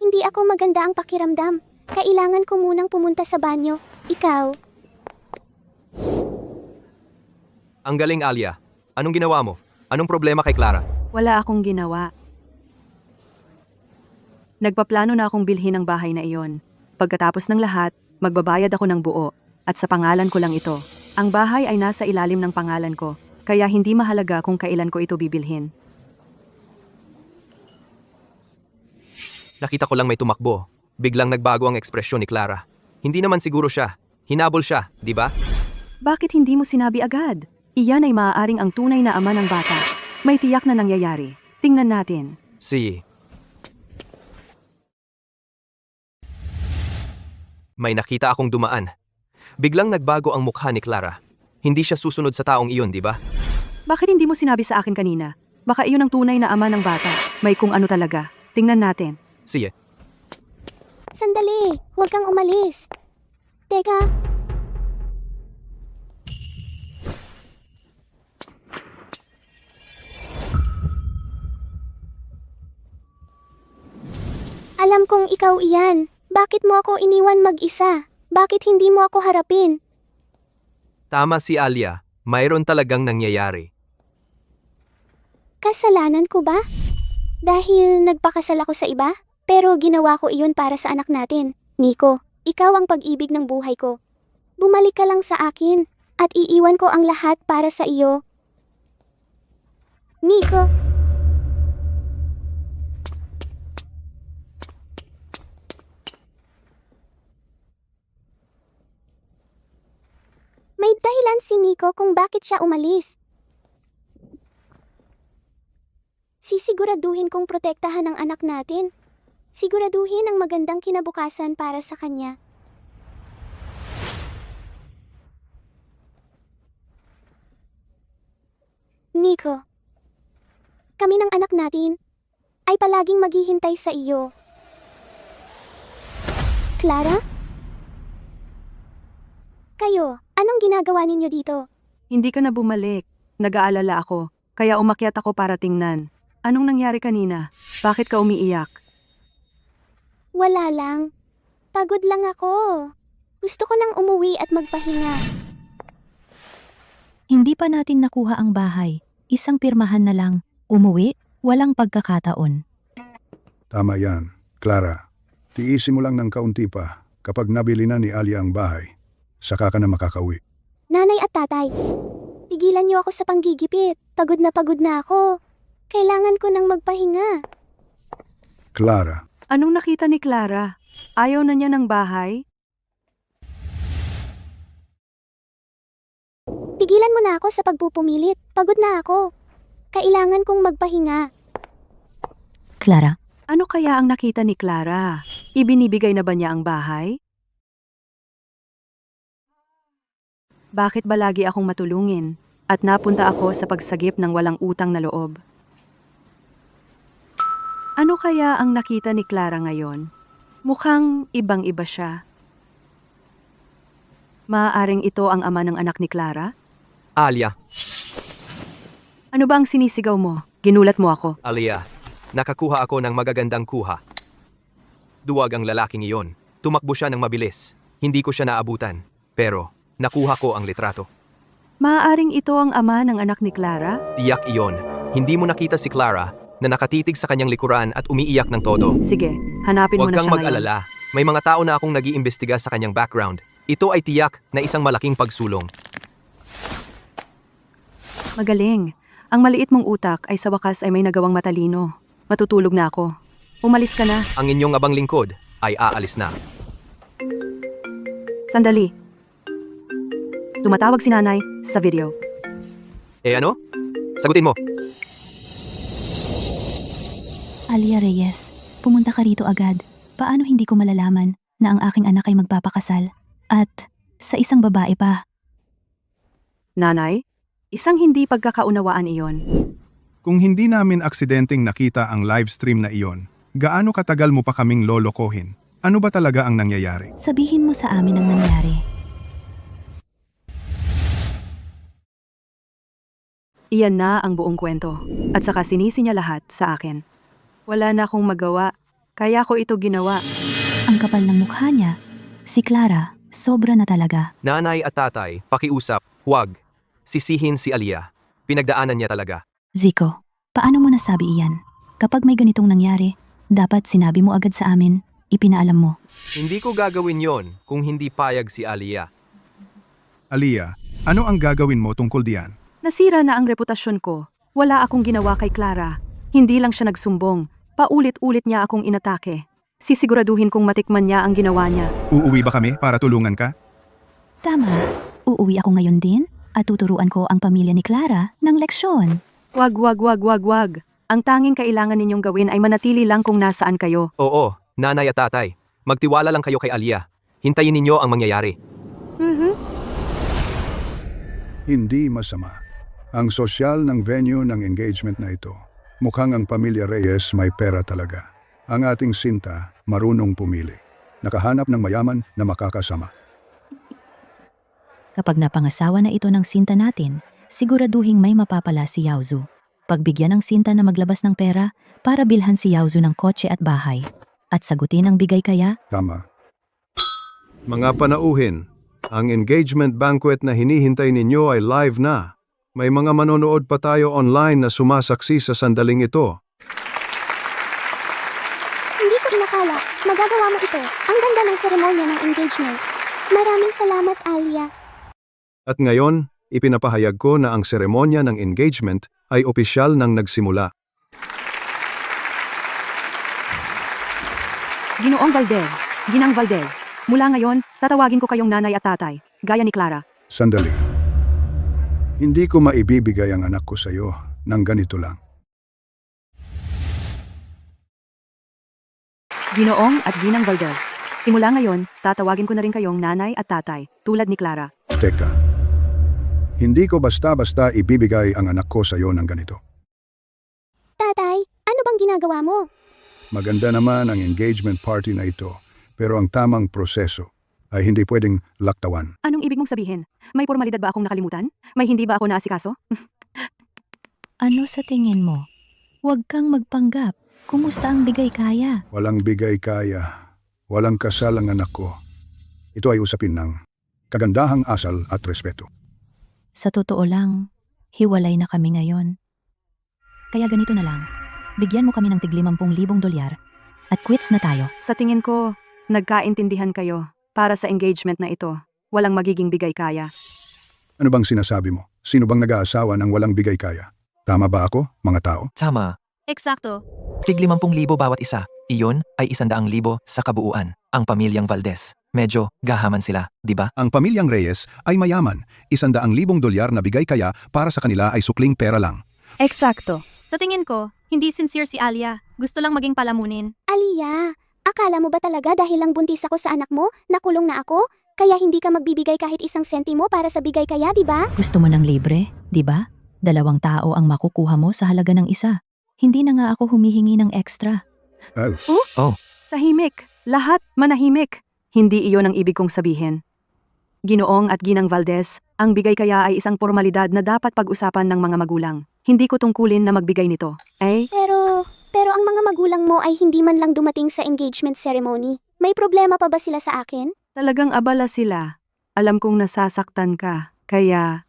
hindi ako maganda ang pakiramdam. Kailangan ko munang pumunta sa banyo. Ikaw? Ang galing, Alia. Anong ginawa mo? Anong problema kay Clara? Wala akong ginawa. Nagpaplano na akong bilhin ang bahay na iyon. Pagkatapos ng lahat, magbabayad ako ng buo. At sa pangalan ko lang ito. Ang bahay ay nasa ilalim ng pangalan ko. Kaya hindi mahalaga kung kailan ko ito bibilhin. Nakita ko lang may tumakbo. Biglang nagbago ang ekspresyon ni Clara. Hindi naman siguro siya. Hinabol siya, di ba? Bakit hindi mo sinabi agad? Iyan ay maaaring ang tunay na ama ng bata. May tiyak na nangyayari. Tingnan natin. May nakita akong dumaan. Biglang nagbago ang mukha ni Clara. Hindi siya susunod sa taong iyon, di ba? Bakit hindi mo sinabi sa akin kanina? Baka iyon ang tunay na ama ng bata. May kung ano talaga. Tingnan natin. Sige. Sandali, huwag kang umalis. Teka. Alam kong ikaw iyan. Bakit mo ako iniwan mag-isa? Bakit hindi mo ako harapin? Tama si Alia. Mayroon talagang nangyayari. Kasalanan ko ba? Dahil nagpakasal ako sa iba? Pero ginawa ko iyon para sa anak natin. Nico, ikaw ang pag-ibig ng buhay ko. Bumalik ka lang sa akin at iiwan ko ang lahat para sa iyo. Nico. May dahilan si Nico kung bakit siya umalis. Sisiguraduhin kong protektahan ang anak natin. Siguraduhin ang magandang kinabukasan para sa kanya. Nico, kami ng anak natin ay palaging maghihintay sa iyo. Clara? Kayo, anong ginagawa ninyo dito? Hindi ka na bumalik. Nag-aalala ako. Kaya umakyat ako para tingnan. Anong nangyari kanina? Bakit ka umiiyak? Wala lang. Pagod lang ako. Gusto ko nang umuwi at magpahinga. Hindi pa natin nakuha ang bahay. Isang pirmahan na lang. Umuwi, walang pagkakataon. Tama yan. Clara, tiisin mo lang ng kaunti pa. Kapag nabili na ni Alia ang bahay, saka ka na makakauwi. Nanay at tatay, tigilan niyo ako sa panggigipit. Pagod na ako. Kailangan ko nang magpahinga. Clara, Anong nakita ni Clara? Ayaw na niya ng bahay? Tigilan mo na ako sa pagpupumilit. Pagod na ako. Kailangan kong magpahinga. Clara, Ano kaya ang nakita ni Clara? Ibinibigay na ba niya ang bahay? Bakit ba lagi akong matulungin? At napunta ako sa pagsagip ng walang utang na loob. Ano kaya ang nakita ni Clara ngayon? Mukhang ibang-iba siya. Maaaring ito ang ama ng anak ni Clara? Alia, Ano ba ang sinisigaw mo? Ginulat mo ako. Alia, nakakuha ako ng magagandang kuha. Duwag ang lalaking iyon. Tumakbo siya ng mabilis. Hindi ko siya naabutan. Pero, nakuha ko ang litrato. Maaaring ito ang ama ng anak ni Clara? Tiyak iyon. Hindi mo nakita si Clara na nakatitig sa kanyang likuran at umiiyak ng todo. Sige, hanapin mo Huwag na kang siya ngayon. mag-alala. May mga tao na akong nag-iimbestiga sa kanyang background. Ito ay tiyak na isang malaking pagsulong. Magaling. Ang maliit mong utak ay sa wakas ay may nagawang matalino. Matutulog na ako. Umalis ka na. Ang inyong abang lingkod ay aalis na. Sandali. Tumatawag si nanay sa video. Ano? Sagutin mo. Alia Reyes, pumunta ka rito agad. Paano hindi ko malalaman na ang aking anak ay magpapakasal? At sa isang babae pa. Nanay, isang hindi pagkakaunawaan iyon. Kung hindi namin aksidenteng nakita ang livestream na iyon, gaano katagal mo pa kaming lolokohin? Ano ba talaga ang nangyayari? Sabihin mo sa amin ang nangyari. Iyan na ang buong kwento. At saka sinisi niya lahat sa akin. Wala na akong magawa. Kaya ko ito ginawa. Ang kapal ng mukha niya. Si Clara, sobra na talaga. Nanay at tatay, pakiusap, huwag. Sisihin si Aliyah. Pinagdaanan niya talaga. Zico, paano mo nasabi iyan? Kapag may ganitong nangyari, dapat sinabi mo agad sa amin, ipinaalam mo. Hindi ko gagawin yon kung hindi payag si Aliyah. Aliyah, ano ang gagawin mo tungkol diyan? Nasira na ang reputasyon ko. Wala akong ginawa kay Clara. Hindi lang siya nagsumbong. Paulit-ulit niya akong inatake. Sisiguraduhin kong matikman niya ang ginawa niya. Uuwi ba kami para tulungan ka? Tama, uuwi ako ngayon din at tuturuan ko ang pamilya ni Clara ng leksyon. Wag. Ang tanging kailangan ninyong gawin ay manatili lang kung nasaan kayo. Oo, nanay at tatay. Magtiwala lang kayo kay Aliyah. Hintayin ninyo ang mangyayari. Hindi masama. Ang sosyal ng venue ng engagement na ito. Mukhang ang pamilya Reyes may pera talaga. Ang ating Sinta, marunong pumili. Nakahanap ng mayaman na makakasama. Kapag napangasawa na ito ng Sinta natin, siguraduhing may mapapala si Yaozu. Pagbigyan ng Sinta na maglabas ng pera para bilhan si Yaozu ng kotse at bahay. At sagutin ang bigay kaya? Tama. Mga panauhin, ang engagement banquet na hinihintay ninyo ay live na. May mga manonood pa tayo online na sumasaksi sa sandaling ito. Hindi ko inakala. Magagawa mo ito. Ang ganda ng seremonya ng engagement. Maraming salamat, Aliyah. At ngayon, ipinapahayag ko na ang seremonya ng engagement ay opisyal nang nagsimula. Ginoong Valdez, Ginang Valdez. Mula ngayon, tatawagin ko kayong nanay at tatay, gaya ni Clara. Sandali. Hindi ko maibibigay ang anak ko sa iyo ng ganito lang. Ginoong at Ginang Valdez. Simula ngayon, tatawagin ko na rin kayong nanay at tatay, tulad ni Clara. Teka. Hindi ko basta-basta ibibigay ang anak ko sa iyo ng ganito. Tatay, ano bang ginagawa mo? Maganda naman ang engagement party na ito, pero ang tamang proseso ay hindi pwedeng laktawan. Anong ibig mong sabihin? May formalidad ba akong nakalimutan? May hindi ba ako naasikaso? Ano sa tingin mo? Huwag kang magpanggap. Kumusta ang bigay kaya? Walang bigay kaya. Walang kasal ang anak ko. Ito ay usapin ng kagandahang asal at respeto. Sa totoo lang, hiwalay na kami ngayon. Kaya ganito na lang. Bigyan mo kami ng tig-50,000 dolyar at quits na tayo. Sa tingin ko, nagkaintindihan kayo. Para sa engagement na ito, walang magiging bigay kaya. Ano bang sinasabi mo? Sino bang nag-aasawa ng walang bigay kaya? Tama ba ako, mga tao? Tama. Eksakto. Tig 50,000 bawat isa. Iyon ay 100,000 sa kabuuan. Ang pamilyang Valdez. Medyo gahaman sila, di ba? Ang pamilyang Reyes ay mayaman. 100,000 dolyar na bigay kaya para sa kanila ay sukling pera lang. Eksakto. Sa tingin ko, hindi sincere si Aliyah. Gusto lang maging palamunin. Aliyah, akala mo ba talaga dahil lang buntis ako sa anak mo, nakulong na ako? Kaya hindi ka magbibigay kahit 1 sentimo para sa bigay kaya, di ba? Gusto mo ng libre, di ba? 2 tao ang makukuha mo sa halaga ng isa. Hindi na nga ako humihingi ng extra. Tahimik. Lahat manahimik. Hindi iyon ang ibig kong sabihin. Ginoong at Ginang Valdez, ang bigay kaya ay isang formalidad na dapat pag-usapan ng mga magulang. Hindi ko tungkulin na magbigay nito. Pero ang mga magulang mo ay hindi man lang dumating sa engagement ceremony. May problema pa ba sila sa akin? Talagang abala sila. Alam kong nasasaktan ka. Kaya...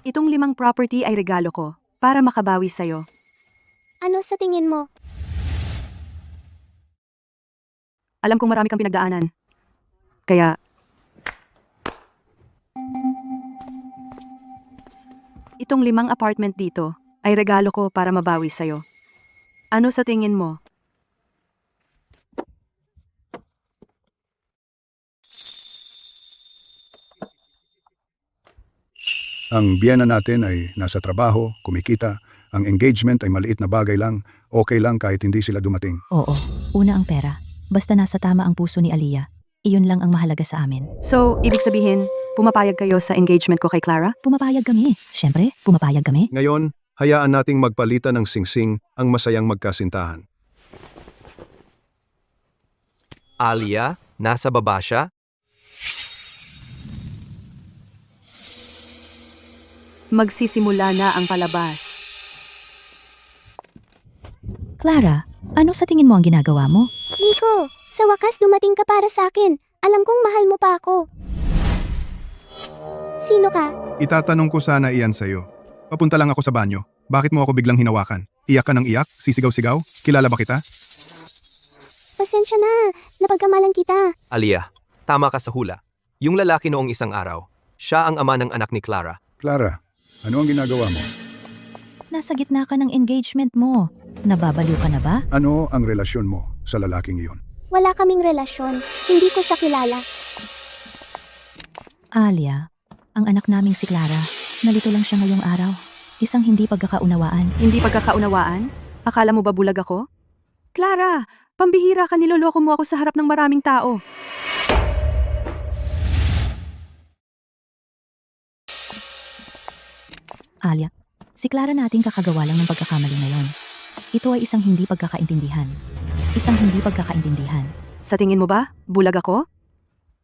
Itong 5 property ay regalo ko para makabawi sa'yo. Ano sa tingin mo? Alam kong marami kang pinagdaanan. Kaya... Itong 5 apartment dito ay regalo ko para mabawi sa'yo. Ano sa tingin mo? Ang biyena natin ay nasa trabaho, kumikita, ang engagement ay maliit na bagay lang, okay lang kahit hindi sila dumating. Oo, una ang pera. Basta nasa tama ang puso ni Aliyah. Iyon lang ang mahalaga sa amin. So, ibig sabihin, pumapayag kayo sa engagement ko kay Clara? Pumapayag kami. Siyempre, pumapayag kami. Ngayon, hayaan nating magpalitan ng singsing ang masayang magkasintahan. Aliyah, nasa baba siya? Magsisimula na ang palabas. Clara, ano sa tingin mo ang ginagawa mo? Nico, sa wakas dumating ka para sa akin. Alam kong mahal mo pa ako. Sino ka? Itatanong ko sana iyan sa'yo. Papunta lang ako sa banyo. Bakit mo ako biglang hinawakan? Iyak ka ng iyak? Sisigaw-sigaw? Kilala ba kita? Pasensya na, napagkamalan kita. Aliyah, tama ka sa hula. Yung lalaki noong isang araw, siya ang ama ng anak ni Clara. Clara, ano ang ginagawa mo? Nasa gitna ka ng engagement mo. Nababaliw ka na ba? Ano ang relasyon mo sa lalaking iyon? Wala kaming relasyon. Hindi ko siya kilala. Alia, ang anak naming si Clara, nalito lang siya ngayong araw. Isang hindi pagkakaunawaan. Hindi pagkakaunawaan? Akala mo ba bulag ako? Clara, pambihira ka, niloloko mo ako sa harap ng maraming tao. Alia, si Clara nating kakagawa lang ng pagkakamali ngayon. Ito ay isang hindi pagkakaintindihan. Isang hindi pagkakaintindihan. Sa tingin mo ba, bulag ako?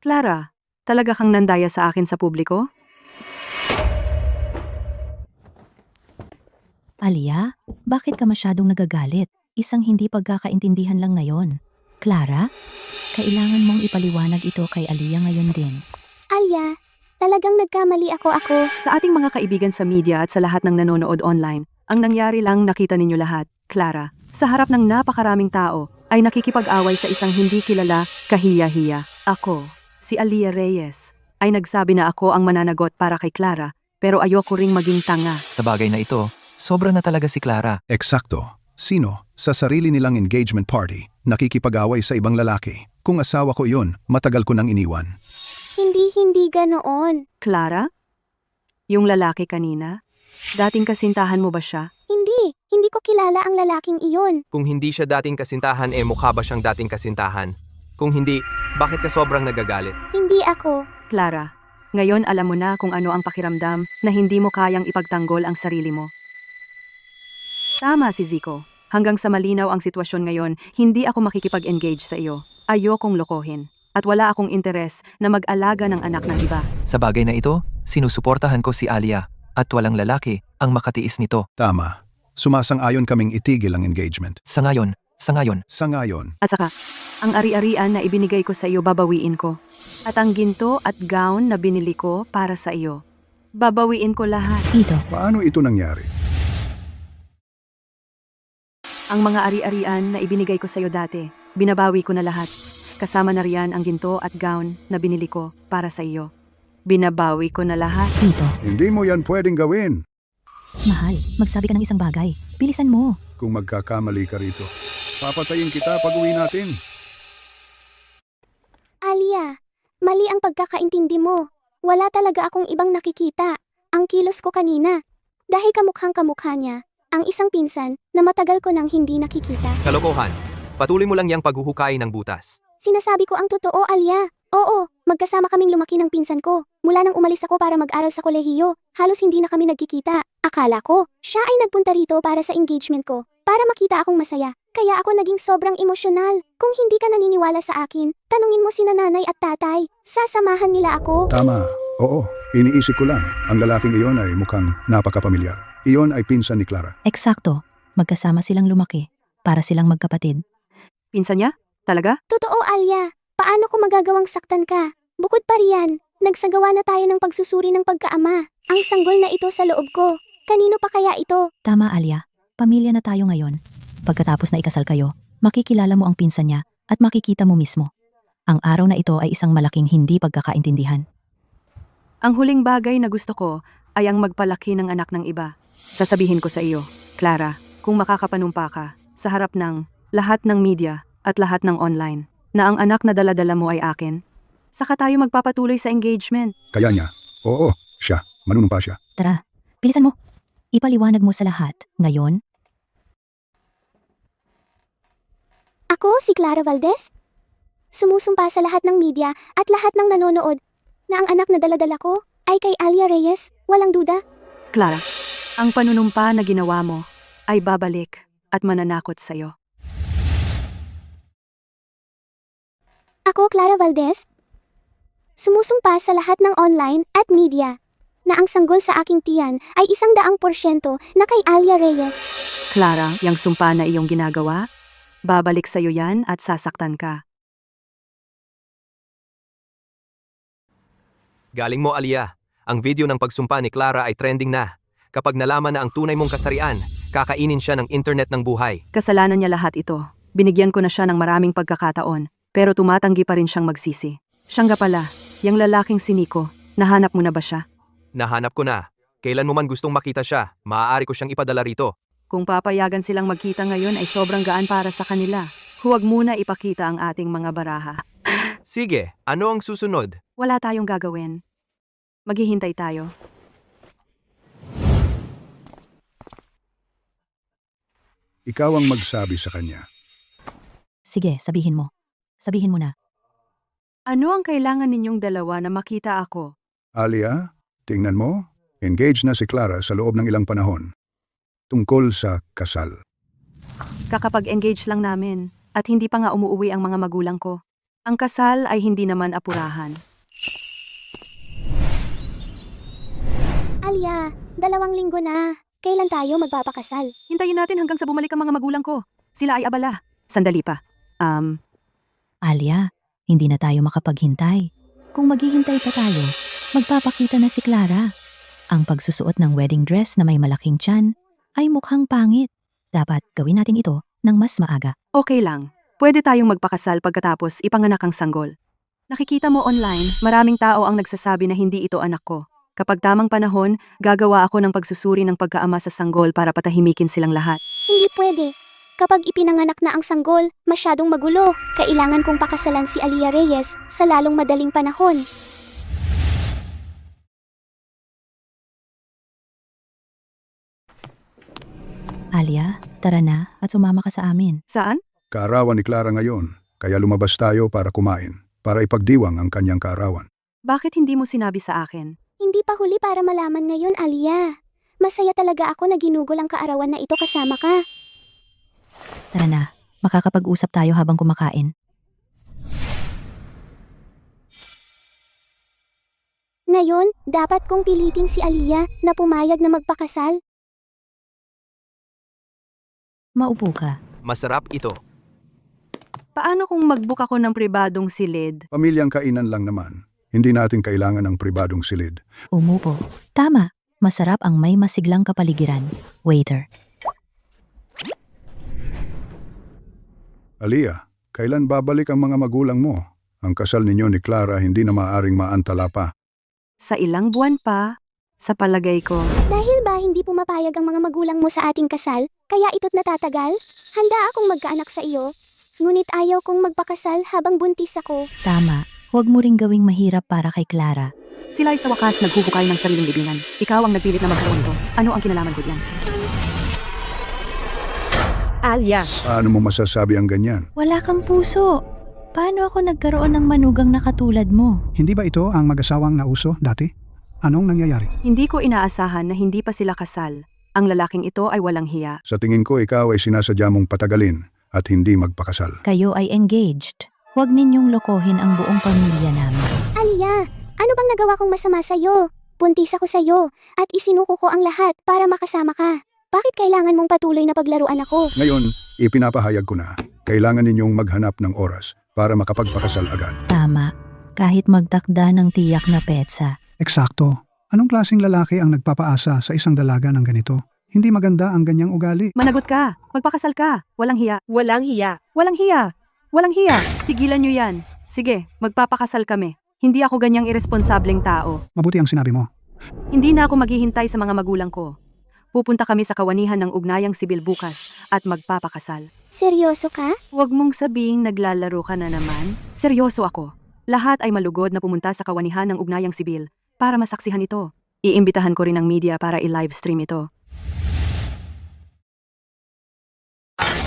Clara, talaga kang nandaya sa akin sa publiko? Alia, bakit ka masyadong nagagalit? Isang hindi pagkakaintindihan lang ngayon. Clara, kailangan mong ipaliwanag ito kay Alia ngayon din. Alia, talagang nagkamali ako. Sa ating mga kaibigan sa media at sa lahat ng nanonood online, ang nangyari lang nakita ninyo lahat, Clara, sa harap ng napakaraming tao, ay nakikipag-away sa isang hindi kilala, kahiya-hiya. Ako, si Alia Reyes, ay nagsabi na ako ang mananagot para kay Clara, pero ayoko ring maging tanga. Sa bagay na ito, sobra na talaga si Clara. Eksakto. Sino, sa sarili nilang engagement party, nakikipag-away sa ibang lalaki? Kung asawa ko yun, matagal ko nang iniwan. Hindi ganoon. Clara? Yung lalaki kanina? Dating kasintahan mo ba siya? Hindi ko kilala ang lalaking iyon. Kung hindi siya dating kasintahan, mukha ba siyang dating kasintahan? Kung hindi, bakit ka sobrang nagagalit? Hindi ako. Clara, ngayon alam mo na kung ano ang pakiramdam na hindi mo kayang ipagtanggol ang sarili mo. Tama si Zico. Hanggang sa malinaw ang sitwasyon ngayon, hindi ako makikipag-engage sa iyo. Ayokong lokohin. At wala akong interes na mag-alaga ng anak ng iba. Sa bagay na ito, sinusuportahan ko si Alia at walang lalaki ang makatiis nito. Tama. Sumasang-ayon kaming itigil ang engagement. Sa ngayon. Sangayon. At saka, ang ari-arian na ibinigay ko sa iyo babawiin ko. At ang ginto at gown na binili ko para sa iyo. Babawiin ko lahat. Ito. Paano ito nangyari? Ang mga ari-arian na ibinigay ko sa iyo dati, binabawi ko na lahat. Kasama na riyan ang ginto at gown na binili ko para sa iyo. Binabawi ko na lahat. Ito. Hindi mo yan pwedeng gawin. Mahal, magsabi ka ng isang bagay. Bilisan mo. Kung magkakamali ka rito, papatayin kita pag uwi natin. Alia, mali ang pagkakaintindi mo. Wala talaga akong ibang nakikita. Ang kilos ko kanina. Dahil kamukhang kamukha niya, ang isang pinsan na matagal ko nang hindi nakikita. Kalokohan. Patuloy mo lang yang paghuhukay ng butas. Sinasabi ko ang totoo, Alia. Oo, magkasama kaming lumaki ng pinsan ko. Mula nang umalis ako para mag-aral sa kolehiyo, halos hindi na kami nagkikita. Akala ko, siya ay nagpunta rito para sa engagement ko, para makita akong masaya. Kaya ako naging sobrang emosyonal. Kung hindi ka naniniwala sa akin, tanungin mo sina nanay at tatay. Sasamahan nila ako. Tama. Oo, iniisip ko lang. Ang lalaking iyon ay mukhang napakapamilyar. Iyon ay pinsan ni Clara. Eksakto. Magkasama silang lumaki. Para silang magkapatid. Pinsan niya? Talaga? Totoo, Alia. Paano ko magagawang saktan ka? Bukod pa riyan, nagsagawa na tayo ng pagsusuri ng pagkaama. Ang sanggol na ito sa loob ko. Kanino pa kaya ito? Tama, Alia. Pamilya na tayo ngayon. Pagkatapos na ikasal kayo, makikilala mo ang pinsan niya at makikita mo mismo. Ang araw na ito ay isang malaking hindi pagkakaintindihan. Ang huling bagay na gusto ko ay ang magpalaki ng anak ng iba. Sasabihin ko sa iyo, Clara, kung makakapanumpa ka sa harap ng lahat ng media at lahat ng online, na ang anak na dala-dala mo ay akin, saka tayo magpapatuloy sa engagement. Kaya niya. Oo, siya. Manunumpa siya. Tara, bilisan mo. Ipaliwanag mo sa lahat, ngayon. Ako si Clara Valdez? Sumusumpa sa lahat ng media at lahat ng nanonood na ang anak na dala-dala ko ay kay Alia Reyes, walang duda. Clara, ang panunumpa na ginawa mo ay babalik at mananakot sa iyo. Ako, Clara Valdez, sumusumpa sa lahat ng online at media na ang sanggol sa aking tiyan ay 100% na kay Alia Reyes. Clara, yang sumpa na iyong ginagawa, babalik sa'yo yan at sasaktan ka. Galing mo, Alia. Ang video ng pagsumpa ni Clara ay trending na. Kapag nalaman na ang tunay mong kasarian, kakainin siya ng internet ng buhay. Kasalanan niya lahat ito. Binigyan ko na siya ng maraming pagkakataon, pero tumatanggi pa rin siyang magsisi. Siya nga pala, yung lalaking si Nico. Nahanap mo na ba siya? Nahanap ko na. Kailan mo man gustong makita siya, maaari ko siyang ipadala rito. Kung papayagan silang magkita ngayon ay sobrang gaan para sa kanila. Huwag muna ipakita ang ating mga baraha. Sige, ano ang susunod? Wala tayong gagawin. Maghihintay tayo. Ikaw ang magsabi sa kanya. Sige, sabihin mo. Sabihin mo na. Ano ang kailangan ninyong dalawa na makita ako? Alia, tingnan mo, engaged na si Clara sa loob ng ilang panahon. Tungkol sa kasal. Kakapag-engage lang namin at hindi pa nga umuuwi ang mga magulang ko. Ang kasal ay hindi naman apurahan. Alia, 2 linggo na. Kailan tayo magpapakasal? Hintayin natin hanggang sa bumalik ang mga magulang ko. Sila ay abala. Sandali pa. Alia, hindi na tayo makapaghintay. Kung maghihintay pa tayo, magpapakita na si Clara. Ang pagsusuot ng wedding dress na may malaking tiyan ay mukhang pangit. Dapat gawin natin ito ng mas maaga. Okay lang. Pwede tayong magpakasal pagkatapos ipanganak ang sanggol. Nakikita mo online, maraming tao ang nagsasabi na hindi ito anak ko. Kapag tamang panahon, gagawa ako ng pagsusuri ng pagkaama sa sanggol para patahimikin silang lahat. Hindi pwede. Kapag ipinanganak na ang sanggol, masyadong magulo. Kailangan kong pakasalan si Alia Reyes sa lalong madaling panahon. Alia, tara na at sumama ka sa amin. Saan? Kaarawan ni Clara ngayon, kaya lumabas tayo para kumain, para ipagdiwang ang kanyang kaarawan. Bakit hindi mo sinabi sa akin? Hindi pa huli para malaman ngayon, Alia. Masaya talaga ako na ginugol ang kaarawan na ito kasama ka. Tara na, makakapag-usap tayo habang kumakain. Ngayon, dapat kong pilitin si Alia na pumayag na magpakasal. Maupo ka. Masarap ito. Paano kung mag-book ako ng pribadong silid? Pamilyang kainan lang naman. Hindi natin kailangan ng pribadong silid. Umupo. Tama, masarap ang may masiglang kapaligiran. Waiter. Alia, kailan babalik ang mga magulang mo? Ang kasal ninyo ni Clara hindi na maaaring maantala pa. Sa ilang buwan pa, sa palagay ko. Dahil ba hindi pumapayag ang mga magulang mo sa ating kasal, kaya ito't natatagal? Handa akong magkaanak sa iyo. Ngunit ayaw kong magpakasal habang buntis ako. Tama, huwag mo ring gawing mahirap para kay Clara. Sila ay sa wakas naghuhukay ng sariling libingan. Ikaw ang nagpilit na magkaroon ito. Ano ang kinalaman ko diyan? Alia, Paano mo masasabi ang ganyan? Wala kang puso. Paano ako nagkaroon ng manugang na katulad mo? Hindi ba ito ang mag-asawang nauso dati? Anong nangyayari? Hindi ko inaasahan na hindi pa sila kasal. Ang lalaking ito ay walang hiya. Sa tingin ko ikaw ay sinasadya mong patagalin at hindi magpakasal. Kayo ay engaged. Huwag ninyong lokohin ang buong pamilya namin. Alia, ano bang nagawa kong masama sa'yo? Buntis ako sa'yo at isinuko ko ang lahat para makasama ka. Bakit kailangan mong patuloy na paglaruan ako? Ngayon, ipinapahayag ko na. Kailangan ninyong maghanap ng oras para makapagpakasal agad. Tama. Kahit magtakda ng tiyak na petsa. Eksakto. Anong klaseng lalaki ang nagpapaasa sa isang dalaga ng ganito? Hindi maganda ang ganyang ugali. Managot ka! Magpakasal ka! Walang hiya! walang hiya. Walang hiya! Walang hiya! Sigilan nyo yan! Sige, magpapakasal kami. Hindi ako ganyang irresponsableng tao. Mabuti ang sinabi mo. Hindi na ako maghihintay sa mga magulang ko. Pupunta kami sa kawanihan ng ugnayang sibil bukas at magpapakasal. Seryoso ka? Huwag mong sabing naglalaro ka na naman. Seryoso ako. Lahat ay malugod na pumunta sa kawanihan ng ugnayang sibil para masaksihan ito. Iimbitahan ko rin ang media para i-livestream ito.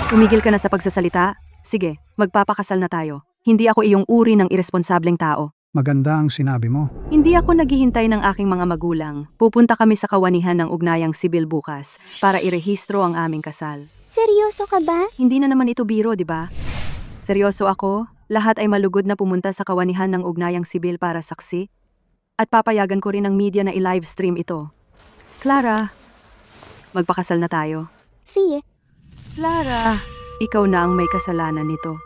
Tumigil ka na sa pagsasalita? Sige, magpapakasal na tayo. Hindi ako iyong uri ng irresponsableng tao. Maganda ang sinabi mo. Hindi ako naghihintay ng aking mga magulang. Pupunta kami sa kawanihan ng ugnayang sibil bukas para irehistro ang aming kasal. Seryoso ka ba? Hindi na naman ito biro, di ba? Seryoso ako, lahat ay malugod na pumunta sa kawanihan ng ugnayang sibil para saksi. At papayagan ko rin ang media na i-livestream ito. Clara, magpakasal na tayo. See? Clara, ikaw na ang may kasalanan nito.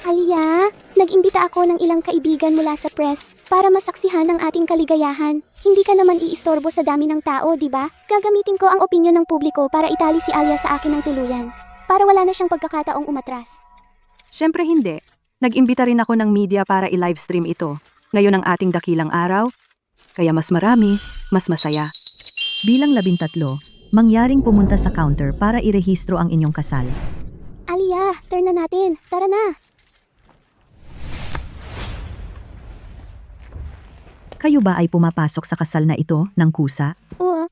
Alia, nag-imbita ako ng ilang kaibigan mula sa press para masaksihan ang ating kaligayahan. Hindi ka naman iistorbo sa dami ng tao, di ba? Gagamitin ko ang opinyon ng publiko para itali si Alia sa akin ng tuluyan. Para wala na siyang pagkakataong umatras. Siyempre hindi. Nag-imbita rin ako ng media para i-livestream ito. Ngayon ang ating dakilang araw, kaya mas marami, mas masaya. Bilang 13, mangyaring pumunta sa counter para irehistro ang inyong kasal. Alia, turn na natin. Tara na. Kayo ba ay pumapasok sa kasal na ito ng kusa? Oo.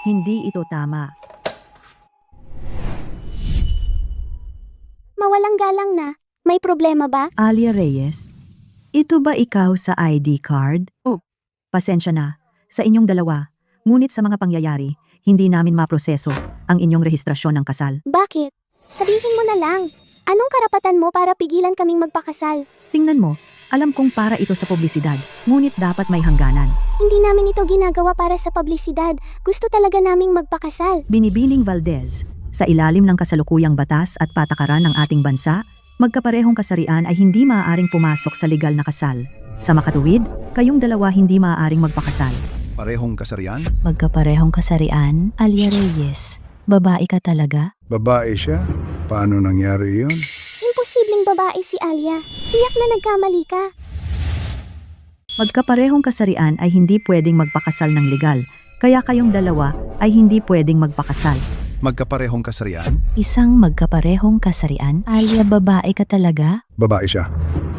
Hindi ito tama. Mawalang galang na. May problema ba? Alia Reyes, ito ba ikaw sa ID card? Oh. Pasensya na, sa inyong dalawa. Ngunit sa mga pangyayari, hindi namin maproseso ang inyong rehistrasyon ng kasal. Bakit? Sabihin mo na lang. Anong karapatan mo para pigilan kaming magpakasal? Tingnan mo, alam kong para ito sa publisidad, ngunit dapat may hangganan. Hindi namin ito ginagawa para sa publisidad. Gusto talaga naming magpakasal. Binibining Valdez, sa ilalim ng kasalukuyang batas at patakaran ng ating bansa, magkaparehong kasarian ay hindi maaaring pumasok sa legal na kasal. Sa makatuwid, kayong dalawa hindi maaaring magpakasal. Parehong kasarian? Magkaparehong kasarian, Alia Reyes. Babae ka talaga? Babae siya? Paano nangyari yun? Imposibleng babae si Alia. Tiyak na nagkamali ka. Magkaparehong kasarian ay hindi pwedeng magpakasal ng legal, kaya kayong dalawa ay hindi pwedeng magpakasal. Magkaparehong kasarian? Isang magkaparehong kasarian? Alia, babae ka talaga? Babae siya.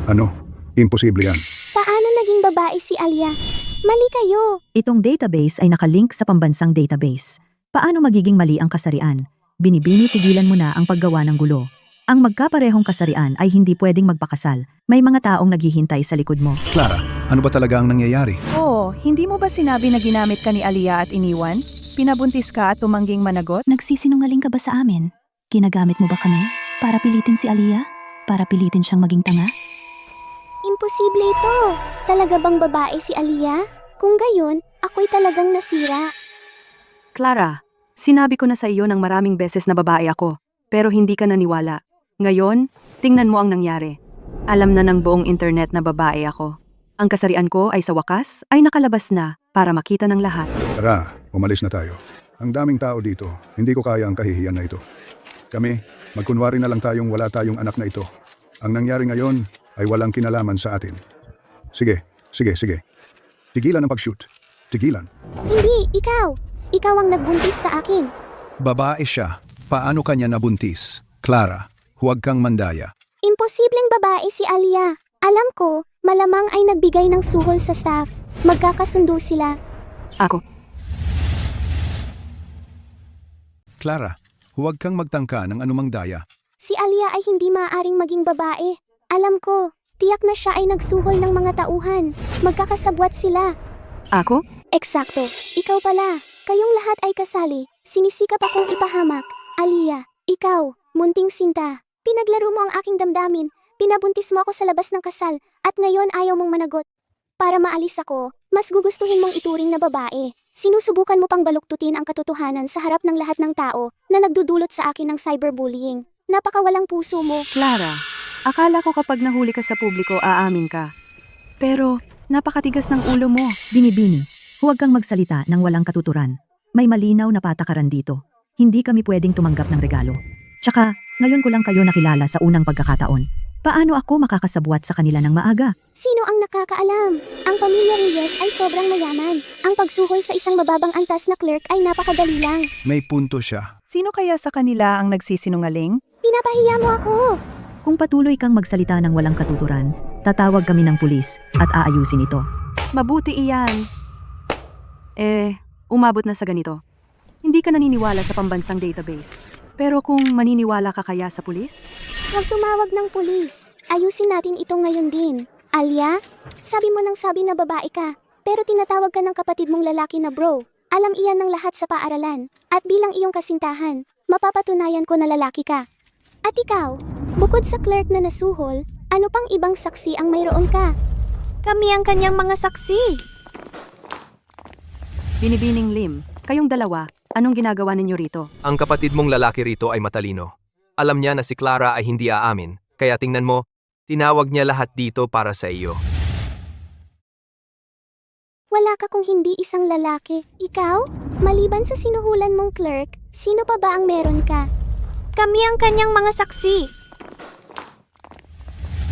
Ano? Imposible yan. Paano naging babae si Alia? Mali kayo. Itong database ay nakalink sa pambansang database. Paano magiging mali ang kasarian? Binibini, tigilan mo na ang paggawa ng gulo. Ang magkaparehong kasarian ay hindi pwedeng magpakasal. May mga taong naghihintay sa likod mo. Clara, ano ba talaga ang nangyayari? Oh, hindi mo ba sinabi na ginamit ka ni Alia at iniwan? Pinabuntis ka at tumangging managot? Nagsisinungaling ka ba sa amin? Ginagamit mo ba kami? Para pilitin si Alia? Para pilitin siyang maging tanga? Imposible ito. Talaga bang babae si Alia? Kung gayon, ako'y talagang nasira. Clara, sinabi ko na sa iyo ng maraming beses na babae ako, pero hindi ka naniwala. Ngayon, tingnan mo ang nangyari. Alam na ng buong internet na babae ako. Ang kasarian ko ay sa wakas ay nakalabas na para makita ng lahat. Tara, umalis na tayo. Ang daming tao dito, hindi ko kaya ang kahihiyan na ito. Kami, magkunwari na lang tayong wala tayong anak na ito. Ang nangyari ngayon ay walang kinalaman sa atin. Sige. Tigilan ang pag-shoot. Tigilan. Hindi, ikaw. Ikaw ang nagbuntis sa akin. Babae siya. Paano kanya nabuntis? Clara, huwag kang mandaya. Imposibleng babae si Alia. Alam ko, malamang ay nagbigay ng suhol sa staff. Magkakasundo sila. Ako. Clara, huwag kang magtangka ng anumang daya. Si Alia ay hindi maaaring maging babae. Alam ko, tiyak na siya ay nagsuhol ng mga tauhan. Magkakasabwat sila. Ako? Eksakto. Ikaw pala. Kayong lahat ay kasali. Sinisikap akong ipahamak. Alia, ikaw, munting sinta. Pinaglaro mo ang aking damdamin. Pinabuntis mo ako sa labas ng kasal. At ngayon ayaw mong managot. Para maalis ako, mas gugustuhin mong ituring na babae. Sinusubukan mo pang baluktutin ang katotohanan sa harap ng lahat ng tao na nagdudulot sa akin ng cyberbullying. Napakawalang puso mo. Clara, akala ko kapag nahuli ka sa publiko aamin ka. Pero, napakatigas ng ulo mo. Binibini, huwag kang magsalita ng walang katuturan. May malinaw na patakaran dito. Hindi kami pwedeng tumanggap ng regalo. Tsaka, ngayon ko lang kayo nakilala sa unang pagkakataon. Paano ako makakasabwat sa kanila ng maaga? Sino ang nakakaalam? Ang pamilya Reyes ay sobrang mayaman. Ang pagsuhol sa isang mababang antas na clerk ay napakadali lang. May punto siya. Sino kaya sa kanila ang nagsisinungaling? Pinapahiya mo ako. Kung patuloy kang magsalita ng walang katuturan, tatawag kami ng pulis at aayusin ito. Mabuti iyan. Umabot na sa ganito. Hindi ka naniniwala sa pambansang database. Pero kung maniniwala ka kaya sa pulis? Huwag tumawag ng pulis. Ayusin natin ito ngayon din. Alia, sabi mo nang sabi na babae ka, pero tinatawag ka ng kapatid mong lalaki na bro. Alam iyan ng lahat sa paaralan. At bilang iyong kasintahan, mapapatunayan ko na lalaki ka. At ikaw, bukod sa clerk na nasuhol, ano pang ibang saksi ang mayroon ka? Kami ang kanyang mga saksi. Binibining Lim, kayong dalawa, anong ginagawa ninyo rito? Ang kapatid mong lalaki rito ay matalino. Alam niya na si Clara ay hindi aamin, kaya tingnan mo, tinawag niya lahat dito para sa iyo. Wala ka kung hindi isang lalaki. Ikaw? Maliban sa sinuhulan mong clerk, sino pa ba ang meron ka? Kami ang kanyang mga saksi.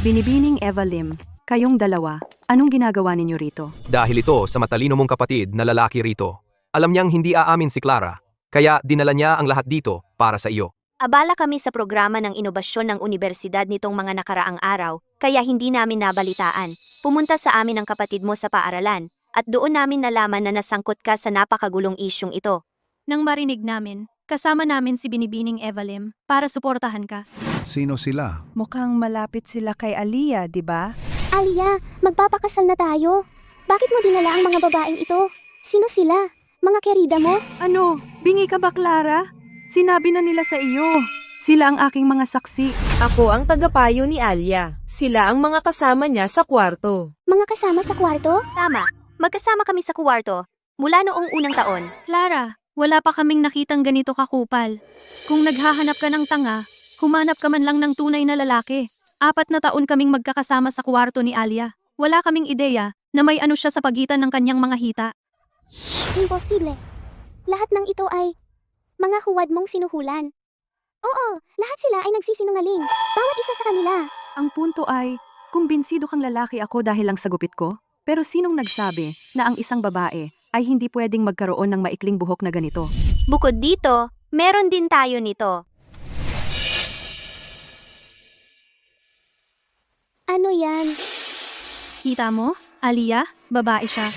Binibining Eva Lim, kayong dalawa, anong ginagawa ninyo rito? Dahil ito sa matalino mong kapatid na lalaki rito. Alam niyang hindi aamin si Clara, kaya dinala niya ang lahat dito para sa iyo. Abala kami sa programa ng inobasyon ng universidad nitong mga nakaraang araw, kaya hindi namin nabalitaan. Pumunta sa amin ang kapatid mo sa paaralan, at doon namin nalaman na nasangkot ka sa napakagulong isyong ito. Nang marinig namin, kasama namin si Binibining Eva Lim para suportahan ka. Sino sila? Mukhang malapit sila kay Aliyah, di ba? Aliyah, magpapakasal na tayo. Bakit mo dinala ang mga babaeng ito? Sino sila? Mga kerida mo? Ano? Bingi ka ba, Clara? Sinabi na nila sa iyo. Sila ang aking mga saksi. Ako ang tagapayo ni Aliyah. Sila ang mga kasama niya sa kwarto. Mga kasama sa kwarto? Tama, magkasama kami sa kuwarto mula noong unang taon. Clara, wala pa kaming nakitang ganito kakupal. Kung naghahanap ka ng tanga, humanap ka man lang ng tunay na lalaki. 4 na taon kaming magkakasama sa kwarto ni Aliyah. Wala kaming ideya na may ano siya sa pagitan ng kanyang mga hita. Imposible. Lahat ng ito ay mga huwad mong sinuhulan. Oo, lahat sila ay nagsisinungaling. Bawat isa sa kanila. Ang punto ay, kumbinsido kang lalaki ako dahil lang sa gupit ko? Pero sinong nagsabi na ang isang babae ay hindi pwedeng magkaroon ng maikling buhok na ganito? Bukod dito, meron din tayo nito. Ano yan? Kita mo? Aliyah, babae siya.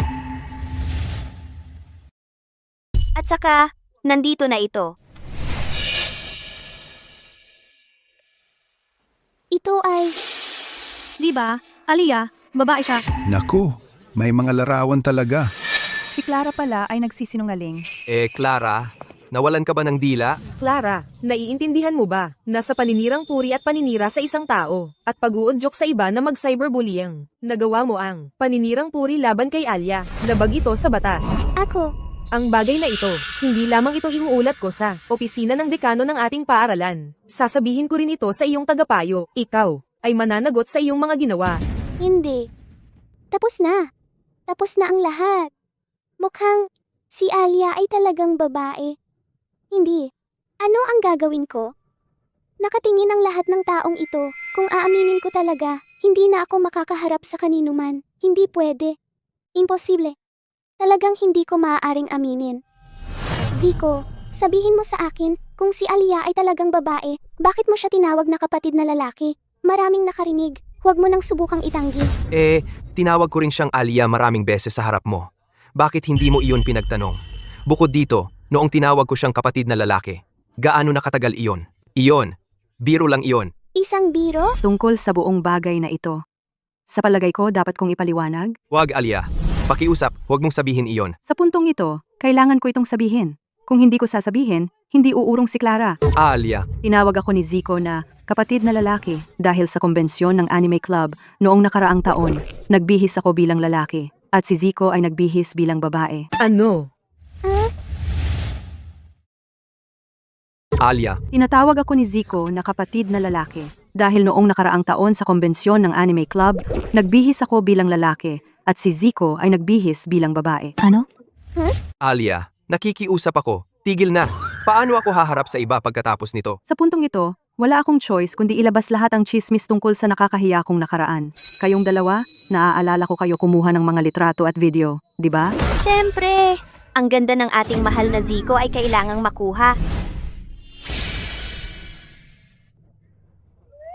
At saka, nandito na ito. Ito ay... Di ba? Aliyah, babae siya. Naku, may mga larawan talaga. Si Clara pala ay nagsisinungaling. Clara, nawalan ka ba ng dila? Clara, naiintindihan mo ba? Nasa paninirang puri at paninira sa isang tao, at pag-uudyok sa iba na mag-cyberbullying. Nagawa mo ang paninirang puri laban kay Aliyah, labag ito sa batas. Ako. Ang bagay na ito, hindi lamang ito inuulat ko sa opisina ng dekano ng ating paaralan. Sasabihin ko rin ito sa iyong tagapayo. Ikaw ay mananagot sa iyong mga ginawa. Hindi. Tapos na. Tapos na ang lahat. Mukhang si Aliyah ay talagang babae. Hindi. Ano ang gagawin ko? Nakatingin ang lahat ng taong ito. Kung aaminin ko talaga, hindi na ako makakaharap sa kanino man. Hindi pwede. Imposible. Talagang hindi ko maaaring aminin. Zico, sabihin mo sa akin, kung si Aliyah ay talagang babae, bakit mo siya tinawag na kapatid na lalaki? Maraming nakarinig, huwag mo nang subukang itanggi. Tinawag ko rin siyang Aliyah maraming beses sa harap mo. Bakit hindi mo iyon pinagtanong? Bukod dito, noong tinawag ko siyang kapatid na lalaki, gaano nakatagal iyon? Iyon, biro lang iyon. Isang biro? Tungkol sa buong bagay na ito. Sa palagay ko, dapat kong ipaliwanag? Wag, Aliyah. Pakiusap, huwag mong sabihin iyon. Sa puntong ito, kailangan ko itong sabihin. Kung hindi ko sasabihin, hindi uurong si Clara. Aliyah. Tinawag ako ni Zico na kapatid na lalaki dahil sa kombensyon ng anime club noong nakaraang taon. Nagbihis ako bilang lalaki at si Zico ay nagbihis bilang babae. Ano? Aliyah. Tinatawag ako ni Zico na kapatid na lalaki dahil noong nakaraang taon sa kombensyon ng anime club, nagbihis ako bilang lalaki at si Zico ay nagbihis bilang babae. Ano? Aliyah, nakikiusap ako. Tigil na. Paano ako haharap sa iba pagkatapos nito? Sa puntong ito, wala akong choice kundi ilabas lahat ang chismis tungkol sa nakakahiya kong nakaraan. Kayong dalawa, naaalala ko kayo kumuha ng mga litrato at video, di ba? Siyempre, ang ganda ng ating mahal na Zico ay kailangang makuha.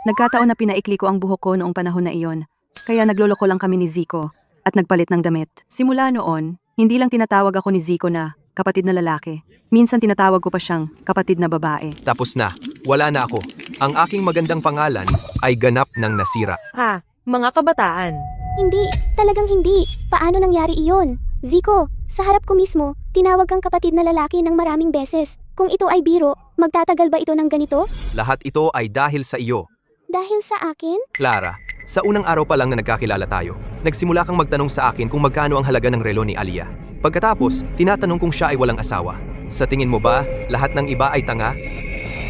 Nagkataon na pinaikli ko ang buhok ko noong panahon na iyon, kaya nagloloko lang kami ni Zico at nagpalit ng damit. Simula noon, hindi lang tinatawag ako ni Zico na kapatid na lalaki. Minsan tinatawag ko pa siyang kapatid na babae. Tapos na. Wala na ako. Ang aking magandang pangalan ay ganap ng nasira. Ha, mga kabataan. Hindi, talagang hindi. Paano nangyari iyon? Zico, Sa harap ko mismo, tinawag kang kapatid na lalaki ng maraming beses. Kung ito ay biro, magtatagal ba ito ng ganito? Lahat ito ay dahil sa iyo. Dahil sa akin? Clara, sa unang araw pa lang na nagkakilala tayo, nagsimula kang magtanong sa akin kung magkano ang halaga ng relo ni Alia. Pagkatapos, tinatanong kung siya ay walang asawa. Sa tingin mo ba, lahat ng iba ay tanga?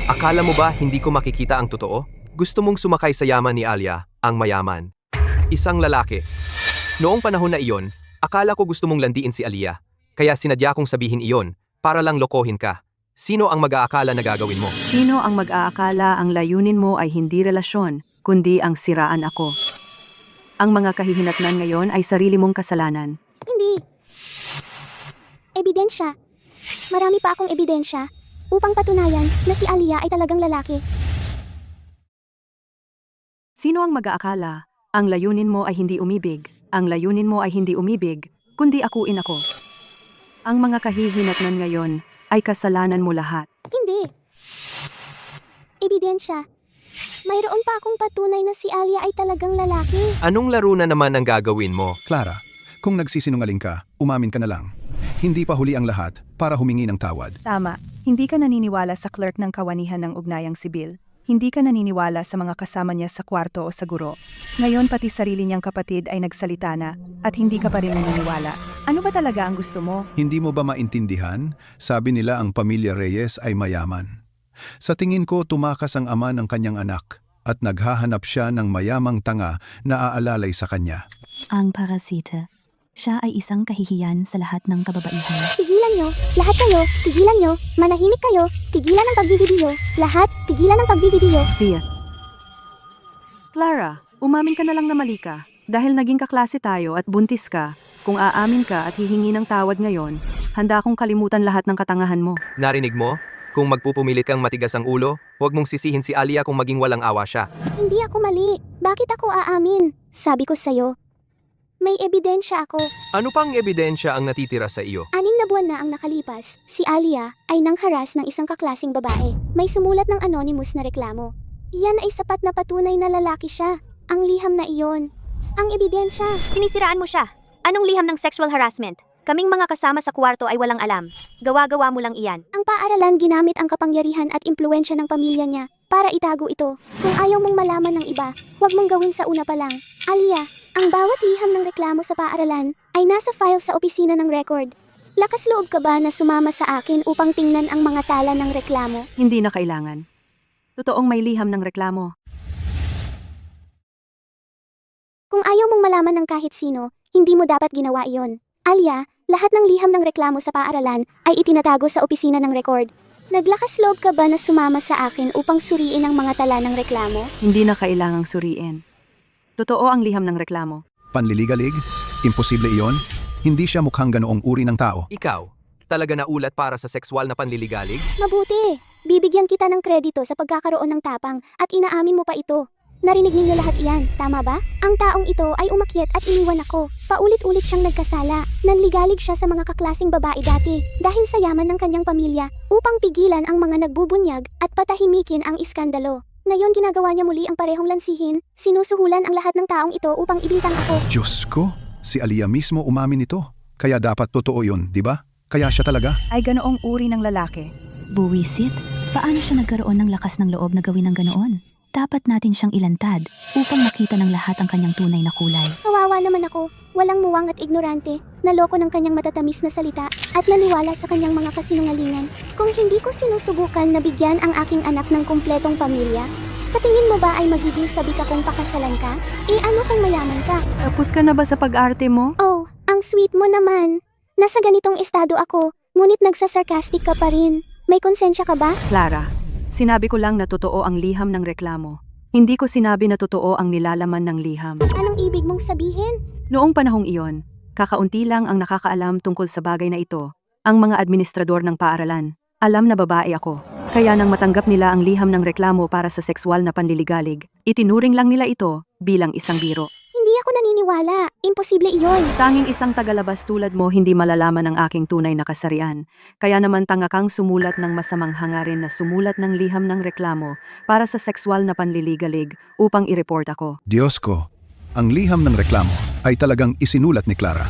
Akala mo ba hindi ko makikita ang totoo? Gusto mong sumakay sa yaman ni Alia, ang mayaman. Isang lalaki. Noong panahon na iyon, akala ko gusto mong landiin si Alia. Kaya sinadya kong sabihin iyon, para lang lokohin ka. Sino ang mag-aakala na gagawin mo? Sino ang mag-aakala ang layunin mo ay hindi relasyon, kundi ang siraan ako? Ang mga kahihinatnan ngayon ay sarili mong kasalanan. Hindi. Ebidensya. Marami pa akong ebidensya upang patunayan na si Alia ay talagang lalaki. Sino ang mag-aakala? Ang layunin mo ay hindi umibig. Ang layunin mo ay hindi umibig, kundi akuin ako. Ang mga kahihinatnan ngayon ay kasalanan mo lahat. Hindi. Ebidensya. Mayroon pa akong patunay na si Alia ay talagang lalaki. Anong laro na naman ang gagawin mo? Clara, kung nagsisinungaling ka, umamin ka na lang. Hindi pa huli ang lahat para humingi ng tawad. Tama, hindi ka naniniwala sa clerk ng kawanihan ng ugnayang sibil. Hindi ka naniniwala sa mga kasama niya sa kwarto o sa guro. Ngayon pati sarili niyang kapatid ay nagsalita na at hindi ka pa rin naniniwala. Ano ba talaga ang gusto mo? Hindi mo ba maintindihan? Sabi nila ang pamilya Reyes ay mayaman. Sa tingin ko tumakas ang ama ng kanyang anak at naghahanap siya ng mayamang tanga na aalalay sa kanya. Ang parasita. Siya ay isang kahihiyan sa lahat ng kababaihan. Tigilan nyo. Lahat kayo. Tigilan nyo. Manahimik kayo. Tigilan ang pagbibidiyo. Lahat. Tigilan ang pagbibidiyo. Sia. Clara, umamin ka na lang na mali ka. Dahil naging kaklase tayo at buntis ka, kung aamin ka at hihingi ng tawad ngayon, handa akong kalimutan lahat ng katangahan mo. Narinig mo? Kung magpupumilit kang matigas ang ulo, huwag mong sisihin si Alia kung maging walang awa siya. Hindi ako mali. Bakit ako aamin? Sabi ko sa'yo. May ebidensya ako. Ano pang ebidensya ang natitira sa iyo? 6 na buwan na ang nakalipas, si Alia ay nangharas ng isang kaklasing babae. May sumulat ng anonymous na reklamo. Iyan ay sapat na patunay na lalaki siya. Ang liham na iyon. Ang ebidensya. Sinisiraan mo siya. Anong liham ng sexual harassment? Kaming mga kasama sa kwarto ay walang alam. Gawa-gawa mo lang iyan. Ang paaralan ginamit ang kapangyarihan at impluensya ng pamilya niya para itago ito. Kung ayaw mong malaman ng iba, huwag mong gawin sa una pa lang. Alia, ang bawat liham ng reklamo sa paaralan ay nasa file sa opisina ng record. Lakas loob ka ba na sumama sa akin upang tingnan ang mga tala ng reklamo? Hindi na kailangan. Totoong may liham ng reklamo. Kung ayaw mong malaman ng kahit sino, hindi mo dapat ginawa iyon. Alia, lahat ng liham ng reklamo sa paaralan ay itinatago sa opisina ng record. Naglakas loob ka ba na sumama sa akin upang suriin ang mga tala ng reklamo? Hindi na kailangang suriin. Totoo ang liham ng reklamo. Panliligalig? Imposible iyon? Hindi siya mukhang ganoong uri ng tao. Ikaw, talaga naulat para sa sexual na panliligalig? Mabuti. Bibigyan kita ng kredito sa pagkakaroon ng tapang at inaamin mo pa ito. Narinig ninyo lahat iyan, tama ba? Ang taong ito ay umakyat at iniwan ako. Paulit-ulit siyang nagkasala. Nanligalig siya sa mga kaklasing babae dati dahil sa yaman ng kanyang pamilya upang pigilan ang mga nagbubunyag at patahimikin ang iskandalo. Ngayon ginagawa niya muli ang parehong lansihin. Sinusuhulan ang lahat ng taong ito upang ibintang ako. Diyos ko, si Alia mismo umamin nito. Kaya dapat totoo yun, di ba? Kaya siya talaga. Ay ganoong uri ng lalaki. Buwisit, paano siya nagkaroon ng lakas ng loob na gawin ng ganoon? Dapat natin siyang ilantad upang makita ng lahat ang kanyang tunay na kulay. Kawawa naman ako, walang muwang at ignorante, naloko ng kanyang matatamis na salita at naniwala sa kanyang mga kasinungalingan. Kung hindi ko sinusubukan na bigyan ang aking anak ng kumpletong pamilya, sa tingin mo ba ay magiging sabik akong pakasalan ka? Ano kung mayaman ka? Tapos ka na ba sa pag-arte mo? Oh, ang sweet mo naman. Nasa ganitong estado ako, ngunit nagsasarcastic ka pa rin. May konsensya ka ba? Clara, sinabi ko lang na totoo ang liham ng reklamo. Hindi ko sinabi na totoo ang nilalaman ng liham. Anong ibig mong sabihin? Noong panahong iyon, kakaunti lang ang nakakaalam tungkol sa bagay na ito, ang mga administrador ng paaralan. Alam na babae ako. Kaya nang matanggap nila ang liham ng reklamo para sa sexual na panliligalig, itinuring lang nila ito bilang isang biro. Hindi ako naniniwala. Imposible iyon. Tanging isang tagalabas tulad mo hindi malalaman ang aking tunay na kasarian. Kaya naman tanga kang sumulat ng masamang hangarin na sumulat ng liham ng reklamo para sa sexual na panliligalig upang i-report ako. Diyos ko, ang liham ng reklamo ay talagang isinulat ni Clara.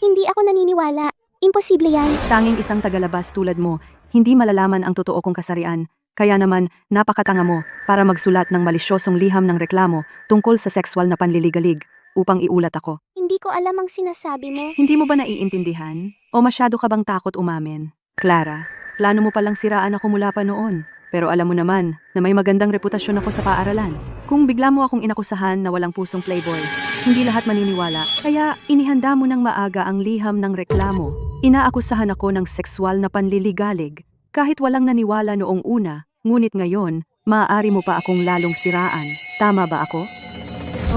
Hindi ako naniniwala. Imposible yan. Tanging isang tagalabas tulad mo, hindi malalaman ang totoo kong kasarian. Kaya naman, napakatanga mo para magsulat ng malisyosong liham ng reklamo tungkol sa sexual na panliligalig upang iulat ako. Hindi ko alam ang sinasabi mo. Hindi mo ba naiintindihan? O masyado ka bang takot umamin? Clara, plano mo palang siraan ako mula pa noon. Pero alam mo naman na may magandang reputasyon ako sa paaralan. Kung bigla mo akong inakusahan na walang pusong playboy, hindi lahat maniniwala. Kaya inihanda mo ng maaga ang liham ng reklamo. Inaakusahan ako ng sexual na panliligalig. Kahit walang naniwala noong una, ngunit ngayon, maaari mo pa akong lalong siraan. Tama ba ako?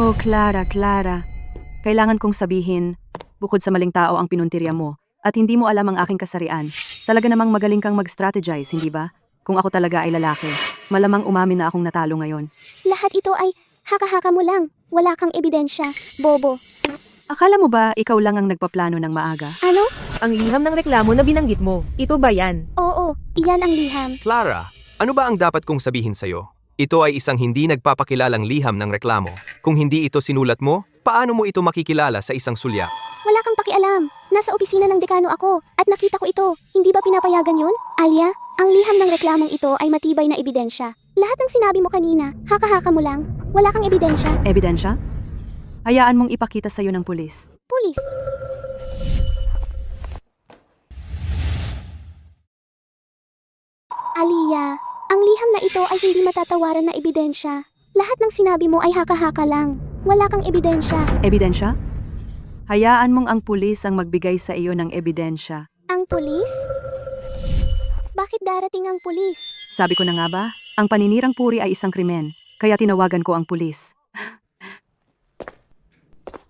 Oh, Clara. Kailangan kong sabihin, bukod sa maling tao ang pinuntirya mo, at hindi mo alam ang aking kasarian, talaga namang magaling kang mag-strategize, hindi ba? Kung ako talaga ay lalaki, malamang umamin na akong natalo ngayon. Lahat ito ay haka-haka mo lang. Wala kang ebidensya. Bobo. Akala mo ba ikaw lang ang nagpaplano ng maaga? Ano? Ang liham ng reklamo na binanggit mo, ito ba yan? Oo, iyan ang liham. Clara, ano ba ang dapat kong sabihin sa'yo? Ito ay isang hindi nagpapakilalang liham ng reklamo. Kung hindi ito sinulat mo, paano mo ito makikilala sa isang sulya? Wala kang pakialam. Nasa opisina ng dekano ako at nakita ko ito. Hindi ba pinapayagan yun? Alia, ang liham ng reklamong ito ay matibay na ebidensya. Lahat ng sinabi mo kanina, haka-haka mo lang. Wala kang ebidensya. Ebidensya? Hayaan mong ipakita sa'yo ng pulis. Pulis. Alia, ang liham na ito ay hindi matatawaran na ebidensya. Lahat ng sinabi mo ay haka-haka lang. Wala kang ebidensya. Ebidensya? Hayaan mong ang pulis ang magbigay sa iyo ng ebidensya. Ang pulis? Bakit darating ang pulis? Sabi ko na nga ba, ang paninirang puri ay isang krimen, kaya tinawagan ko ang pulis.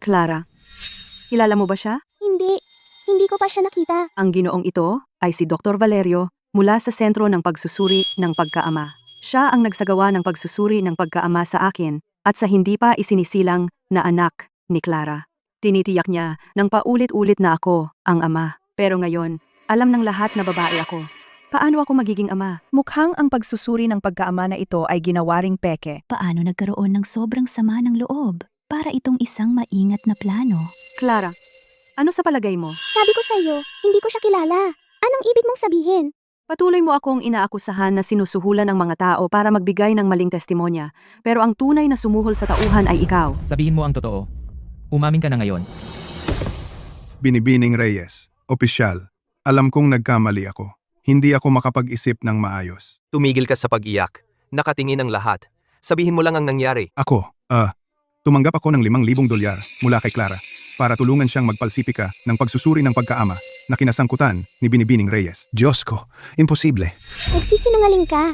Clara, kilala mo ba siya? Hindi. Hindi ko pa siya nakita. Ang ginoong ito ay si Dr. Valerio mula sa Sentro ng Pagsusuri ng Pagkaama. Siya ang nagsagawa ng pagsusuri ng pagkaama sa akin at sa hindi pa isinisilang na anak ni Clara. Tinitiyak niya nang paulit-ulit na ako ang ama. Pero ngayon, alam ng lahat na babae ako. Paano ako magiging ama? Mukhang ang pagsusuri ng pagkaama na ito ay ginawa ring peke. Paano nagkaroon ng sobrang sama ng loob para itong isang maingat na plano? Clara, ano sa palagay mo? Sabi ko sa'yo, hindi ko siya kilala. Anong ibig mong sabihin? Patuloy mo akong inaakusahan na sinusuhulan ng mga tao para magbigay ng maling testimonya. Pero ang tunay na sumuhol sa tauhan ay ikaw. Sabihin mo ang totoo. Umamin ka na ngayon. Binibining Reyes, opisyal, alam kong nagkamali ako. Hindi ako makapag-isip ng maayos. Tumigil ka sa pag-iyak. Nakatingin ang lahat. Sabihin mo lang ang nangyari. Ako, tumanggap ako ng $5,000 mula kay Clara para tulungan siyang magpalsipika ng pagsusuri ng pagkaama na kinasangkutan ni Binibining Reyes. Diyos ko, imposible. Nagsisinungaling ka.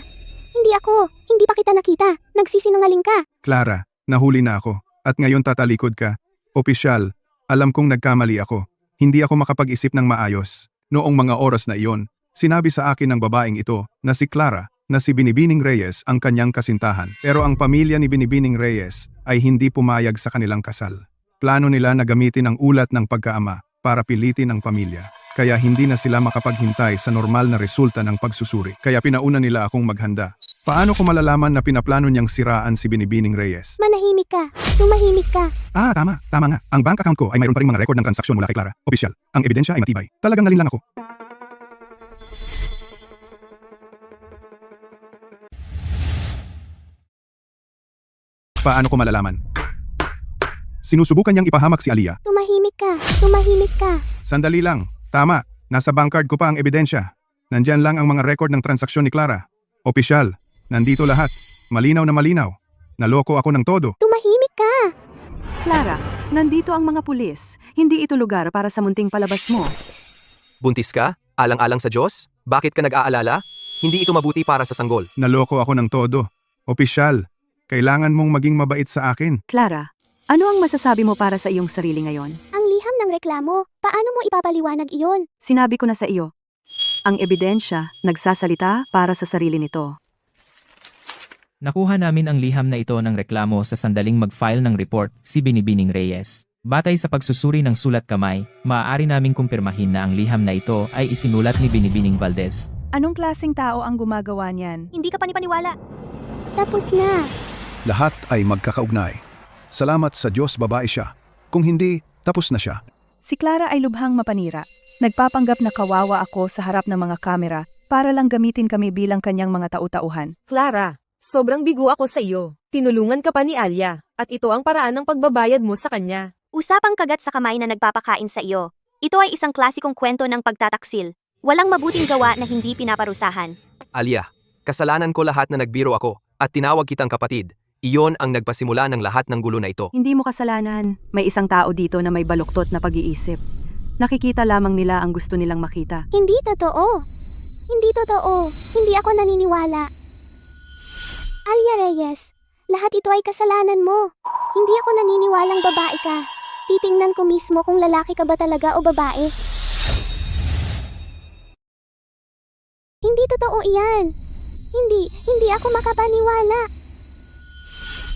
Hindi ako. Hindi pa kita nakita. Nagsisinungaling ka. Clara, nahuli na ako at ngayon tatalikod ka. Opisyal, alam kong nagkamali ako. Hindi ako makapag-isip ng maayos. Noong mga oras na iyon, sinabi sa akin ng babaeng ito na si Clara na si Binibining Reyes ang kanyang kasintahan. Pero ang pamilya ni Binibining Reyes ay hindi pumayag sa kanilang kasal. Plano nila na gamitin ang ulat ng pagkaama para pilitin ang pamilya. Kaya hindi na sila makapaghintay sa normal na resulta ng pagsusuri. Kaya pinauna nila akong maghanda. Paano ko malalaman na pinaplano niyang siraan si Binibining Reyes? Manahimik ka. Tumahimik ka. Tama nga. Ang bank account ko ay mayroon pa ring mga record ng transaksyon mula kay Clara. Opisyal, ang ebidensya ay matibay. Talagang nalinlang ako. Paano ko malalaman? Sinusubukan niyang ipahamak si Alia. Tumahimik ka. Tumahimik ka. Sandali lang. Tama. Nasa bank card ko pa ang ebidensya. Nandyan lang ang mga record ng transaksyon ni Clara. Opisyal, nandito lahat. Malinaw na malinaw. Naloko ako ng todo. Tumahimik ka. Clara, nandito ang mga pulis. Hindi ito lugar para sa munting palabas mo. Buntis ka? Alang-alang sa Diyos? Bakit ka nag-aalala? Hindi ito mabuti para sa sanggol. Naloko ako ng todo. Opisyal, kailangan mong maging mabait sa akin. Clara, ano ang masasabi mo para sa iyong sarili ngayon? Ang liham ng reklamo. Paano mo ipapaliwanag iyon? Sinabi ko na sa iyo. Ang ebidensya nagsasalita para sa sarili nito. Nakuha namin ang liham na ito ng reklamo sa sandaling mag-file ng report si Binibining Reyes. Batay sa pagsusuri ng sulat kamay, maaari naming kumpirmahin na ang liham na ito ay isinulat ni Binibining Valdez. Anong klaseng tao ang gumagawa niyan? Hindi ka panipaniwala. Tapos na. Lahat ay magkakaugnay. Salamat sa Diyos babae siya. Kung hindi, tapos na siya. Si Clara ay lubhang mapanira. Nagpapanggap na kawawa ako sa harap ng mga kamera para lang gamitin kami bilang kanyang mga tau-tauhan. Clara, sobrang bigo ako sa iyo. Tinulungan ka pa ni Alia, at ito ang paraan ng pagbabayad mo sa kanya. Usapang kagat sa kamay na nagpapakain sa iyo. Ito ay isang klasikong kwento ng pagtataksil. Walang mabuting gawa na hindi pinaparusahan. Alia, kasalanan ko lahat na nagbiro ako at tinawag kitang kapatid. Iyon ang nagpasimula ng lahat ng gulo na ito. Hindi mo kasalanan. May isang tao dito na may baluktot na pag-iisip. Nakikita lamang nila ang gusto nilang makita. Hindi totoo. Hindi totoo. Hindi ako naniniwala. Alia Reyes, lahat ito ay kasalanan mo. Hindi ako naniniwalang babae ka. Titingnan ko mismo kung lalaki ka ba talaga o babae. Hindi totoo iyan. Hindi ako makapaniwala.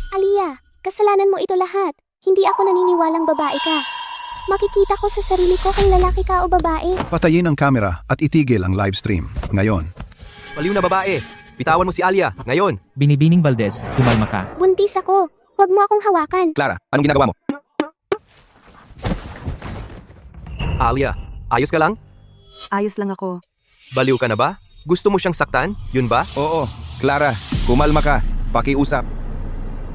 Alia, kasalanan mo ito lahat. Hindi ako naniniwalang babae ka. Makikita ko sa sarili ko kung lalaki ka o babae. Patayin ang kamera at itigil ang live stream. Ngayon. Baliw na babae. Bitawan mo si Alia, ngayon. Binibining Valdez, kumalma ka. Buntis ako. Huwag mo akong hawakan. Clara, anong ginagawa mo? Alia, ayos ka lang? Ayos lang ako. Baliw ka na ba? Gusto mo siyang saktan? Yun ba? Oo, Clara, kumalma ka. Pakiusap.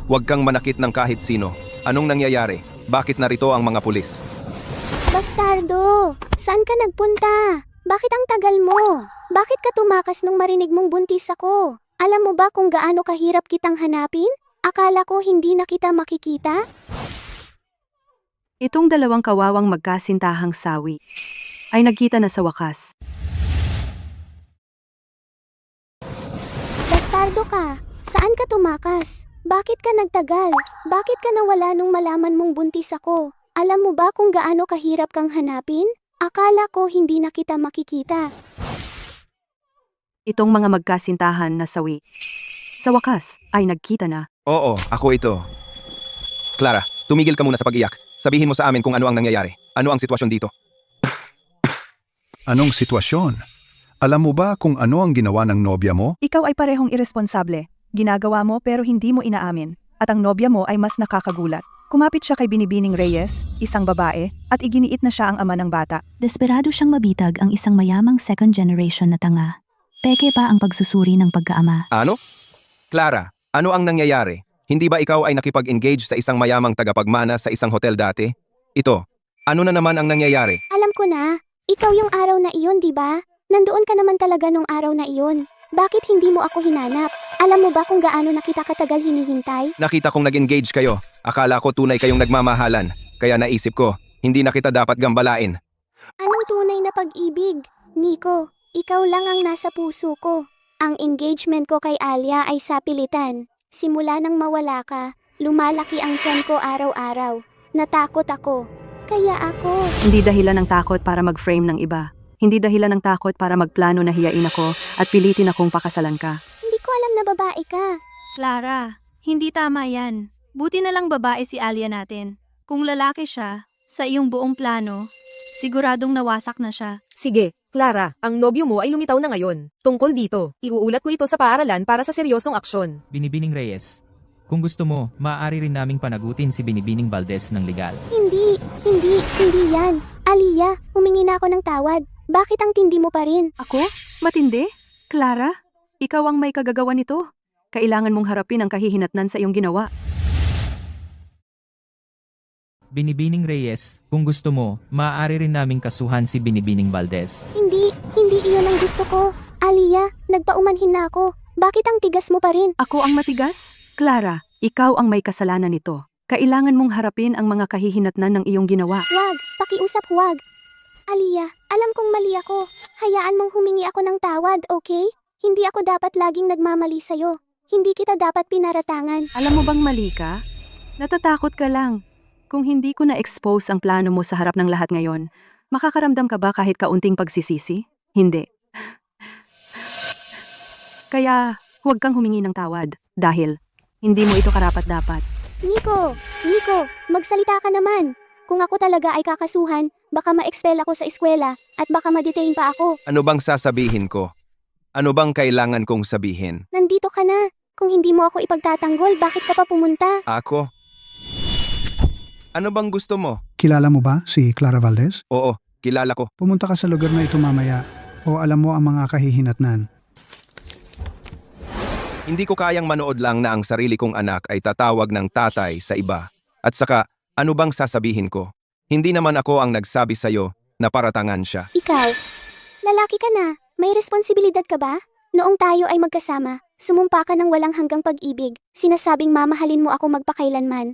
Huwag kang manakit ng kahit sino. Anong nangyayari? Bakit narito ang mga pulis? Bastardo! Saan ka nagpunta? Bakit ang tagal mo? Bakit ka tumakas nung marinig mong buntis ako? Alam mo ba kung gaano kahirap kitang hanapin? Akala ko hindi na kita makikita? Itong dalawang kawawang magkasintahang sawi ay nagkita na sa wakas. Bastardo ka! Saan ka tumakas? Bakit ka nagtagal? Bakit ka nawala nung malaman mong buntis ako? Alam mo ba kung gaano kahirap kang hanapin? Akala ko hindi na kita makikita. Itong mga magkasintahan na sawi sa wakas ay nagkita na. Oo, ako ito. Clara, tumigil ka muna sa pag-iyak. Sabihin mo sa amin kung ano ang nangyayari. Ano ang sitwasyon dito? Anong sitwasyon? Alam mo ba kung ano ang ginawa ng nobya mo? Ikaw ay parehong iresponsable. Ginagawa mo pero hindi mo inaamin. At ang nobya mo ay mas nakakagulat. Kumapit siya kay Binibining Reyes, isang babae, at iginiit na siya ang ama ng bata. Desperado siyang mabitag ang isang mayamang second generation na tanga. Peke pa ang pagsusuri ng pagkaama. Ano? Clara, ano ang nangyayari? Hindi ba ikaw ay nakipag-engage sa isang mayamang tagapagmana sa isang hotel dati? Ito, ano na naman ang nangyayari? Alam ko na. Ikaw yung araw na iyon, di ba? Nandoon ka naman talaga nung araw na iyon. Bakit hindi mo ako hinanap? Alam mo ba kung gaano na kita katagal hinihintay? Nakita kong nag-engage kayo. Akala ko tunay kayong nagmamahalan. Kaya naisip ko, hindi na kita dapat gambalain. Anong tunay na pag-ibig? Nico, ikaw lang ang nasa puso ko. Ang engagement ko kay Alia ay sapilitan. Simula nang mawala ka, lumalaki ang tiyan ko araw-araw. Natakot ako. Kaya ako... Hindi dahilan ng takot para mag-frame ng iba. Hindi dahilan ng takot para magplano na hiyain ako at pilitin akong pakasalan ka. Hindi ko alam na babae ka. Clara, hindi tama yan. Buti na lang babae si Alia natin. Kung lalaki siya, sa iyong buong plano, siguradong nawasak na siya. Sige, Clara, ang nobyo mo ay lumitaw na ngayon. Tungkol dito, iuulat ko ito sa paaralan para sa seryosong aksyon. Binibining Reyes, kung gusto mo, maaari rin naming panagutin si Binibining Valdez ng legal. Hindi yan. Alia, humingi na ako ng tawad. Bakit ang tindi mo pa rin? Ako? Matindi? Clara? Ikaw ang may kagagawa nito. Kailangan mong harapin ang kahihinatnan sa iyong ginawa. Binibining Reyes, kung gusto mo, maaari rin naming kasuhan si Binibining Valdez. Hindi iyon ang gusto ko. Alia, nagpaumanhin na ako. Bakit ang tigas mo pa rin? Ako ang matigas? Clara, ikaw ang may kasalanan nito. Kailangan mong harapin ang mga kahihinatnan ng iyong ginawa. Huwag, pakiusap huwag. Alia, alam kong mali ako. Hayaan mong humingi ako ng tawad, okay? Hindi ako dapat laging nagmamali sa'yo. Hindi kita dapat pinaratangan. Alam mo bang mali ka? Natatakot ka lang. Kung hindi ko na-expose ang plano mo sa harap ng lahat ngayon, makakaramdam ka ba kahit kaunting pagsisisi? Hindi. Kaya, huwag kang humingi ng tawad dahil hindi mo ito karapat-dapat. Nico, magsalita ka naman. Kung ako talaga ay kakasuhan, baka ma-expel ako sa eskwela at baka ma-detain pa ako. Ano bang sasabihin ko? Ano bang kailangan kong sabihin? Nandito ka na. Kung hindi mo ako ipagtatanggol, bakit ka pa pumunta? Ako? Ano bang gusto mo? Kilala mo ba si Clara Valdez? Oo, kilala ko. Pumunta ka sa lugar na ito mamaya o alam mo ang mga kahihinatnan. Hindi ko kayang manood lang na ang sarili kong anak ay tatawag ng tatay sa iba. At saka, ano bang sasabihin ko? Hindi naman ako ang nagsabi sa'yo na paratangan siya. Ikaw, lalaki ka na. May responsibilidad ka ba? Noong tayo ay magkasama, sumumpa ka ng walang hanggang pag-ibig. Sinasabing mamahalin mo ako magpakailanman.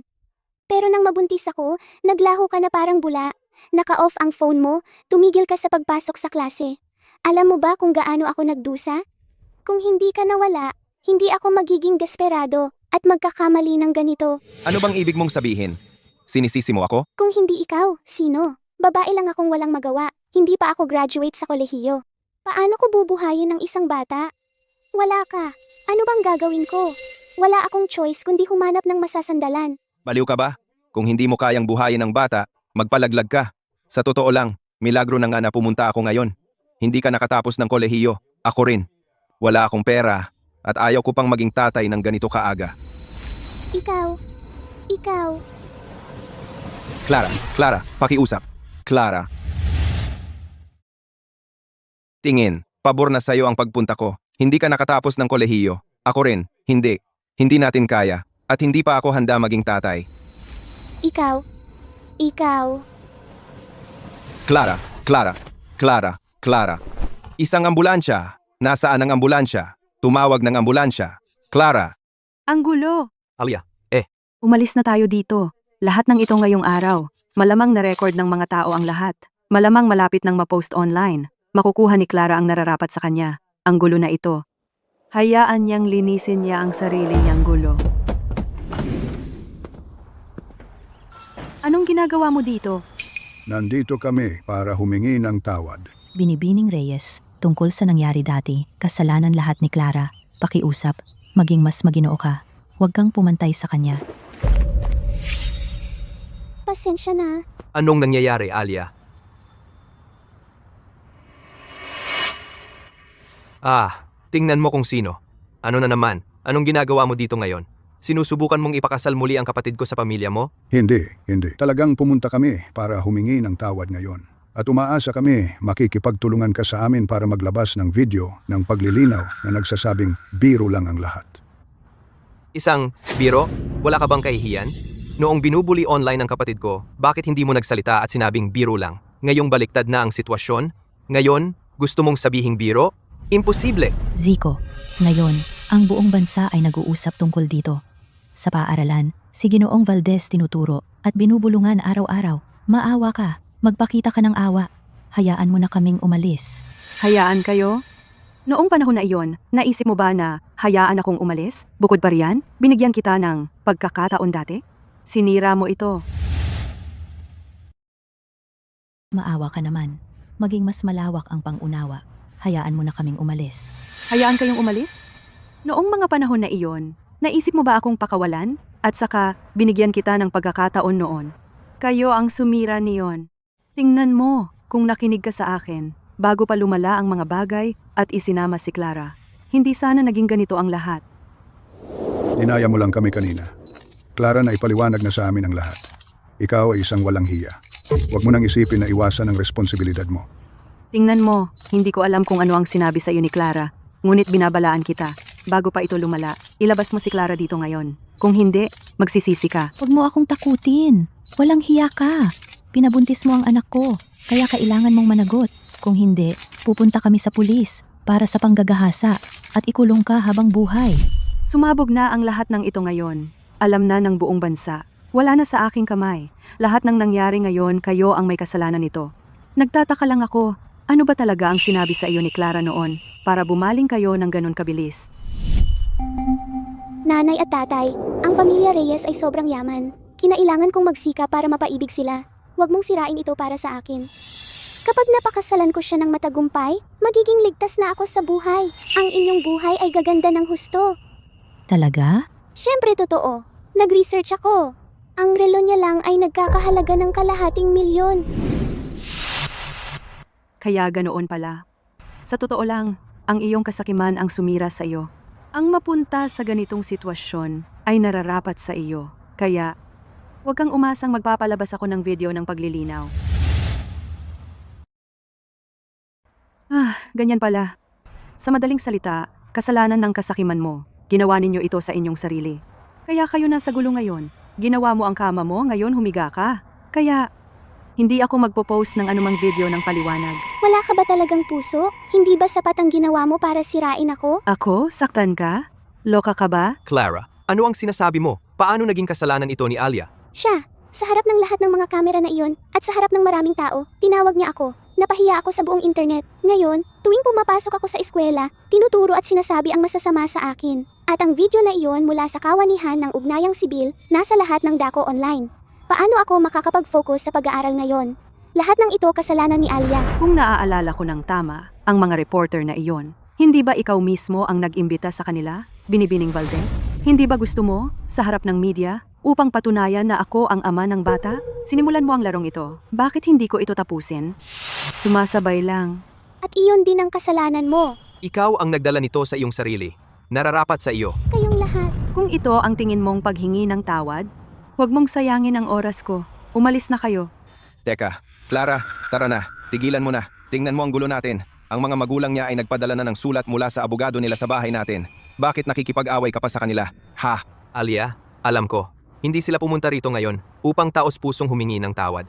Pero nang mabuntis ako, naglaho ka na parang bula. Naka-off ang phone mo, tumigil ka sa pagpasok sa klase. Alam mo ba kung gaano ako nagdusa? Kung hindi ka nawala, hindi ako magiging desperado at magkakamali ng ganito. Ano bang ibig mong sabihin? Sinisisi mo ako? Kung hindi ikaw, sino? Babae lang akong walang magawa. Hindi pa ako graduate sa kolehiyo. Paano ko bubuhayin ng isang bata? Wala ka. Ano bang gagawin ko? Wala akong choice kundi humanap ng masasandalan. Baliw ka ba? Kung hindi mo kayang buhayin ng bata, magpalaglag ka. Sa totoo lang, milagro na nga na pumunta ako ngayon. Hindi ka nakatapos ng kolehiyo. Ako rin. Wala akong pera at ayaw ko pang maging tatay ng ganito kaaga. Ikaw. Clara, pakiusap. Clara. Tingin, pabor na sa'yo ang pagpunta ko. Hindi ka nakatapos ng kolehiyo. Ako rin, hindi. Hindi natin kaya. At hindi pa ako handa maging tatay. Ikaw. Clara. Isang ambulansya. Nasaan ang ambulansya? Tumawag ng ambulansya. Clara. Ang gulo! Alia, Umalis na tayo dito. Lahat ng ito ngayong araw. Malamang na-record ng mga tao ang lahat. Malamang malapit ng ma-post online. Makukuha ni Clara ang nararapat sa kanya. Ang gulo na ito. Hayaan niyang linisin niya ang sarili niyang gulo. Anong ginagawa mo dito? Nandito kami para humingi ng tawad. Binibining Reyes, tungkol sa nangyari dati, kasalanan lahat ni Clara. Pakiusap, maging mas maginoo ka. Huwag kang pumantay sa kanya. Pasensya na. anong nangyayari, Alia? Tingnan mo kung sino. Ano na naman? Anong ginagawa mo dito ngayon? Sinusubukan mong ipakasal muli ang kapatid ko sa pamilya mo? Hindi. Talagang pumunta kami para humingi ng tawad ngayon. At umaasa kami makikipagtulungan ka sa amin para maglabas ng video ng paglilinaw na nagsasabing biro lang ang lahat. Isang biro? Wala ka bang kahihiyan? Noong binubuli online ang kapatid ko, bakit hindi mo nagsalita at sinabing biro lang? Ngayong baliktad na ang sitwasyon? Ngayon, gusto mong sabihing biro? Imposible! Zico, ngayon, ang buong bansa ay nag-uusap tungkol dito. Sa paaralan, si Ginoong Valdez tinuturo at binubulungan araw-araw. Maawa ka, magpakita ka ng awa. Hayaan mo na kaming umalis. Hayaan kayo? Noong panahon na iyon, naisip mo ba na hayaan akong umalis? Bukod pa riyan, binigyan kita ng pagkakataon dati? Sinira mo ito. Maawa ka naman. Maging mas malawak ang pangunawa. Hayaan mo na kaming umalis. Hayaan kayong umalis? Noong mga panahon na iyon, naisip mo ba akong pakawalan? At saka, binigyan kita ng pagkakataon noon. Kayo ang sumira niyon. Tingnan mo kung nakinig ka sa akin bago pa lumala ang mga bagay at isinama si Clara. Hindi sana naging ganito ang lahat. Inaya mo lang kami kanina. Clara, na ipaliwanag na sa amin ang lahat. Ikaw ay isang walang hiya. Huwag mo nang isipin na iwasan ang responsibilidad mo. Tingnan mo, hindi ko alam kung ano ang sinabi sa iyo ni Clara. Ngunit binabalaan kita. Bago pa ito lumala, ilabas mo si Clara dito ngayon. Kung hindi, magsisisi ka. Huwag mo akong takutin. Walang hiya ka. Pinabuntis mo ang anak ko, kaya kailangan mong managot. Kung hindi, pupunta kami sa pulis para sa panggagahasa at ikulong ka habang buhay. Sumabog na ang lahat ng ito ngayon. Alam na ng buong bansa. Wala na sa aking kamay. Lahat ng nangyari ngayon, kayo ang may kasalanan nito. Nagtataka lang ako, ano ba talaga ang sinabi sa iyo ni Clara noon para bumaling kayo ng ganun kabilis? Nanay at tatay, ang pamilya Reyes ay sobrang yaman. Kinailangan kong magsika para mapaibig sila. Huwag mong sirain ito para sa akin. Kapag napakasalan ko siya ng matagumpay, magiging ligtas na ako sa buhay. Ang inyong buhay ay gaganda ng husto. Talaga? Siyempre totoo. Nag-research ako. Ang relo niya lang ay nagkakahalaga ng ₱1,000,000. Kaya ganoon pala. Sa totoo lang, ang iyong kasakiman ang sumira sa iyo. Ang mapunta sa ganitong sitwasyon ay nararapat sa iyo. Kaya, Huwag kang umasang magpapalabas ako ng video ng paglilinaw. Ganyan pala. Sa madaling salita, kasalanan ng kasakiman mo. Ginawa ninyo ito sa inyong sarili. Kaya kayo nasa gulo ngayon. Ginawa mo ang kama mo, ngayon humiga ka. Kaya, hindi ako magpo-post ng anumang video ng paliwanag. Wala ka ba talagang puso? Hindi ba sapat ang ginawa mo para sirain ako? Ako? Saktan ka? Loka ka ba? Clara, ano ang sinasabi mo? Paano naging kasalanan ito ni Alia? Siya, sa harap ng lahat ng mga kamera na iyon at sa harap ng maraming tao, tinawag niya ako. Napahiya ako sa buong internet. Ngayon, tuwing pumapasok ako sa eskwela, tinuturo at sinasabi ang masasama sa akin. At ang video na iyon mula sa kawanihan ng ugnayang sibil, nasa lahat ng dako online. Paano ako makakapag-focus sa pag-aaral ngayon? Lahat ng ito kasalanan ni Alia. Kung naaalala ko ng tama, ang mga reporter na iyon, hindi ba ikaw mismo ang nag-imbita sa kanila, Binibining Valdez? Hindi ba gusto mo, sa harap ng media, upang patunayan na ako ang ama ng bata? Sinimulan mo ang larong ito. Bakit hindi ko ito tapusin? Sumasabay lang. At iyon din ang kasalanan mo. Ikaw ang nagdala nito sa iyong sarili. Nararapat sa iyo. Kayong lahat. Kung ito ang tingin mong paghingi ng tawad, huwag mong sayangin ang oras ko. Umalis na kayo. Teka, Clara, tara na. Tigilan mo na. Tingnan mo ang gulo natin. Ang mga magulang niya ay nagpadala na ng sulat mula sa abogado nila sa bahay natin. Bakit nakikipag-away ka pa sa kanila? Ha? Alia, alam ko. Hindi sila pumunta rito ngayon upang taos-pusong humingi ng tawad.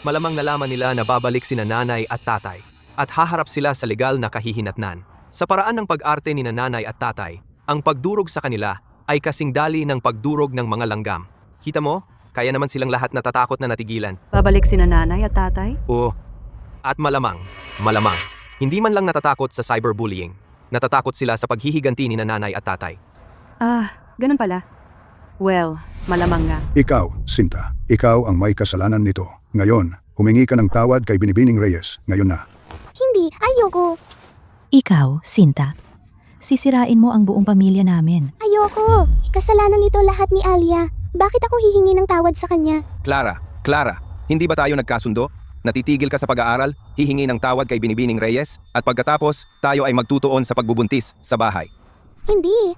Malamang nalaman nila na babalik sina nanay at tatay at haharap sila sa legal na kahihinatnan. Sa paraan ng pag-arte ni nanay at tatay, ang pagdurog sa kanila ay kasing dali ng pagdurog ng mga langgam. Kita mo? Kaya naman silang lahat natatakot na natigilan. Babalik sina nanay at tatay? Oo. At malamang, hindi man lang natatakot sa cyberbullying. Natatakot sila sa paghihiganti ni nanay at tatay. Ganun pala. Well, malamang nga. Ikaw, Sinta, ikaw ang may kasalanan nito. Ngayon, humingi ka ng tawad kay Binibining Reyes. Ngayon na. Hindi, ayoko. Ikaw, Sinta. Sisirain mo ang buong pamilya namin. Ayoko. Kasalanan nito lahat ni Alia. Bakit ako hihingi ng tawad sa kanya? Clara, hindi ba tayo nagkasundo? Natitigil ka sa pag-aaral, hihingi ng tawad kay Binibining Reyes, at pagkatapos, tayo ay magtutuon sa pagbubuntis sa bahay. Hindi.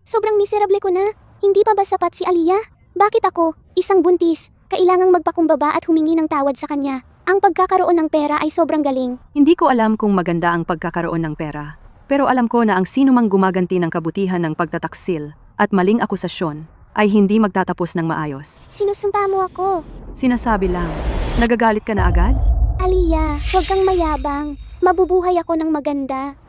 Sobrang miserable ko na. Hindi pa ba sapat si Alia? Bakit ako, isang buntis, kailangang magpakumbaba at humingi ng tawad sa kanya? Ang pagkakaroon ng pera ay sobrang galing. Hindi ko alam kung maganda ang pagkakaroon ng pera. Pero alam ko na ang sino mang gumaganti ng kabutihan ng pagtataksil at maling akusasyon ay hindi magtatapos ng maayos. Sinusumpa mo ako. Sinasabi lang. Nagagalit ka na agad? Alia, huwag kang mayabang. Mabubuhay ako ng maganda.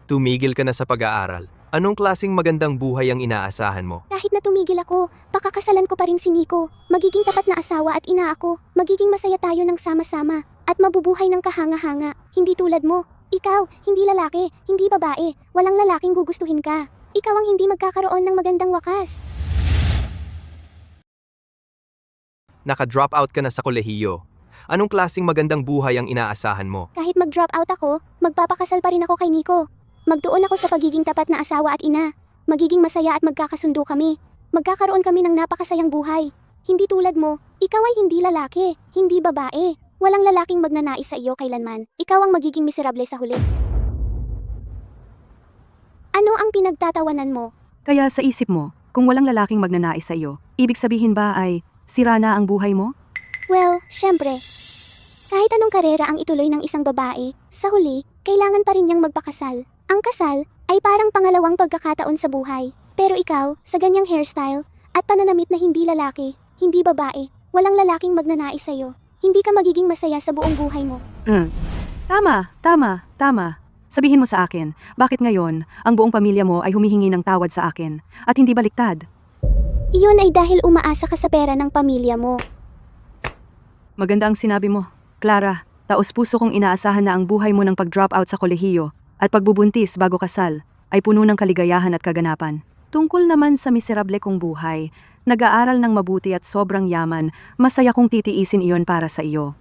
Tumigil ka na sa pag-aaral. Anong klaseng magandang buhay ang inaasahan mo? Kahit na tumigil ako, pakakasalan ko pa rin si Nico. Magiging tapat na asawa at ina ako. Magiging masaya tayo ng sama-sama. At mabubuhay ng kahanga-hanga. Hindi tulad mo. Ikaw, hindi lalaki, hindi babae. Walang lalaking gugustuhin ka. Ikaw ang hindi magkakaroon ng magandang wakas. Naka-drop out ka na sa kolehiyo. Anong klaseng magandang buhay ang inaasahan mo? Kahit mag-drop out ako, magpapakasal pa rin ako kay Nico. Magtuon ako sa pagiging tapat na asawa at ina. Magiging masaya at magkakasundo kami. Magkakaroon kami ng napakasayang buhay. Hindi tulad mo, ikaw ay hindi lalaki, hindi babae. Walang lalaking magnanais sa iyo kailanman. Ikaw ang magiging miserable sa huli. Ano ang pinagtatawanan mo? Kaya sa isip mo, kung walang lalaking magnanais sa iyo, ibig sabihin ba ay sira na ang buhay mo? Well, syempre. Kahit anong karera ang ituloy ng isang babae, sa huli, kailangan pa rin niyang magpakasal. Ang kasal ay parang pangalawang pagkakataon sa buhay. Pero ikaw, sa ganyang hairstyle at pananamit na hindi lalaki, hindi babae, walang lalaking magnanais sa iyo. Hindi ka magiging masaya sa buong buhay mo. Tama. Sabihin mo sa akin, bakit ngayon ang buong pamilya mo ay humihingi ng tawad sa akin at hindi baliktad? Iyon ay dahil umaasa ka sa pera ng pamilya mo. Maganda ang sinabi mo. Clara, taos-puso kong inaasahan na ang buhay mo ng pag-drop out sa kolehiyo at pagbubuntis bago kasal ay puno ng kaligayahan at kaganapan. Tungkol naman sa miserable kong buhay, nag-aaral ng mabuti at sobrang yaman, masaya kong titiisin iyon para sa iyo.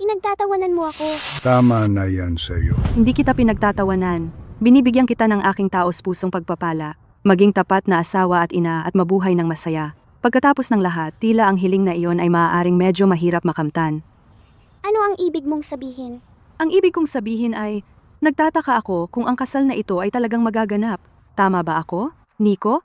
Pinagtatawanan mo ako. Tama na yan sa iyo. Hindi kita pinagtatawanan. Binibigyan kita ng aking taos-pusong pagpapala, maging tapat na asawa at ina at mabuhay ng masaya. Pagkatapos ng lahat, tila ang hiling na iyon ay maaaring medyo mahirap makamtan. Ano ang ibig mong sabihin? Ang ibig kong sabihin ay, nagtataka ako kung ang kasal na ito ay talagang magaganap. Tama ba ako, Nico?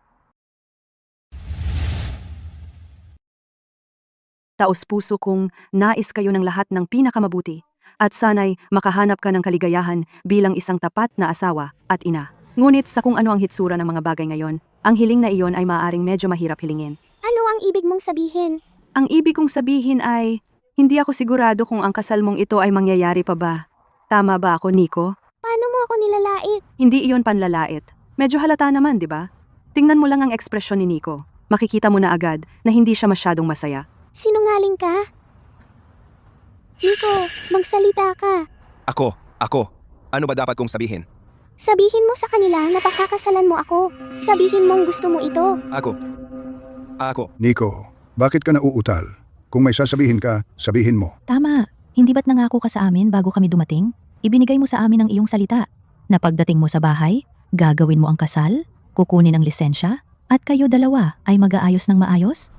Taos-puso kong nais kayo ng lahat ng pinakamabuti. At sana'y makahanap ka ng kaligayahan bilang isang tapat na asawa at ina. Ngunit sa kung ano ang hitsura ng mga bagay ngayon, ang hiling na iyon ay maaaring medyo mahirap hilingin. Ano ang ibig mong sabihin? Ang ibig kong sabihin ay, hindi ako sigurado kung ang kasal mong ito ay mangyayari pa ba. Tama ba ako, Nico? Paano mo ako nilalait? Hindi iyon panlalait. Medyo halata naman, di ba? Tingnan mo lang ang ekspresyon ni Nico. Makikita mo na agad na hindi siya masyadong masaya. Sinungaling ka? Nico, magsalita ka. Ako. Ano ba dapat kong sabihin? Sabihin mo sa kanila na pakakasalan mo ako. Sabihin mong gusto mo ito. Ako. Nico, bakit ka nauutal? Kung may sasabihin ka, sabihin mo. Tama, hindi ba't nangako ka sa amin bago kami dumating? Ibinigay mo sa amin ang iyong salita. Na pagdating mo sa bahay, gagawin mo ang kasal, kukunin ang lisensya, at kayo dalawa ay mag-aayos ng maayos?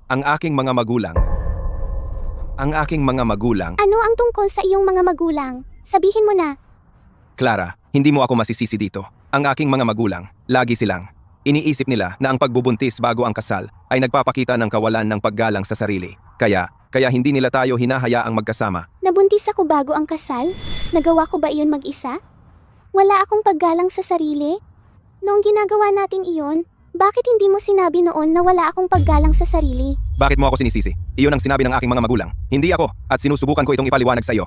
Ang aking mga magulang, Ano ang tungkol sa iyong mga magulang? Sabihin mo na. Clara, hindi mo ako masisisi dito. Ang aking mga magulang, lagi silang iniisip nila na ang pagbubuntis bago ang kasal ay nagpapakita ng kawalan ng paggalang sa sarili. Kaya hindi nila tayo hinahayaang magkasama. Nabuntis ako bago ang kasal? Nagawa ko ba iyon mag-isa? Wala akong paggalang sa sarili? Noong ginagawa natin iyon, bakit hindi mo sinabi noon na wala akong paggalang sa sarili? Bakit mo ako sinisisi? Iyon ang sinabi ng aking mga magulang. Hindi ako, at sinusubukan ko itong ipaliwanag sa iyo.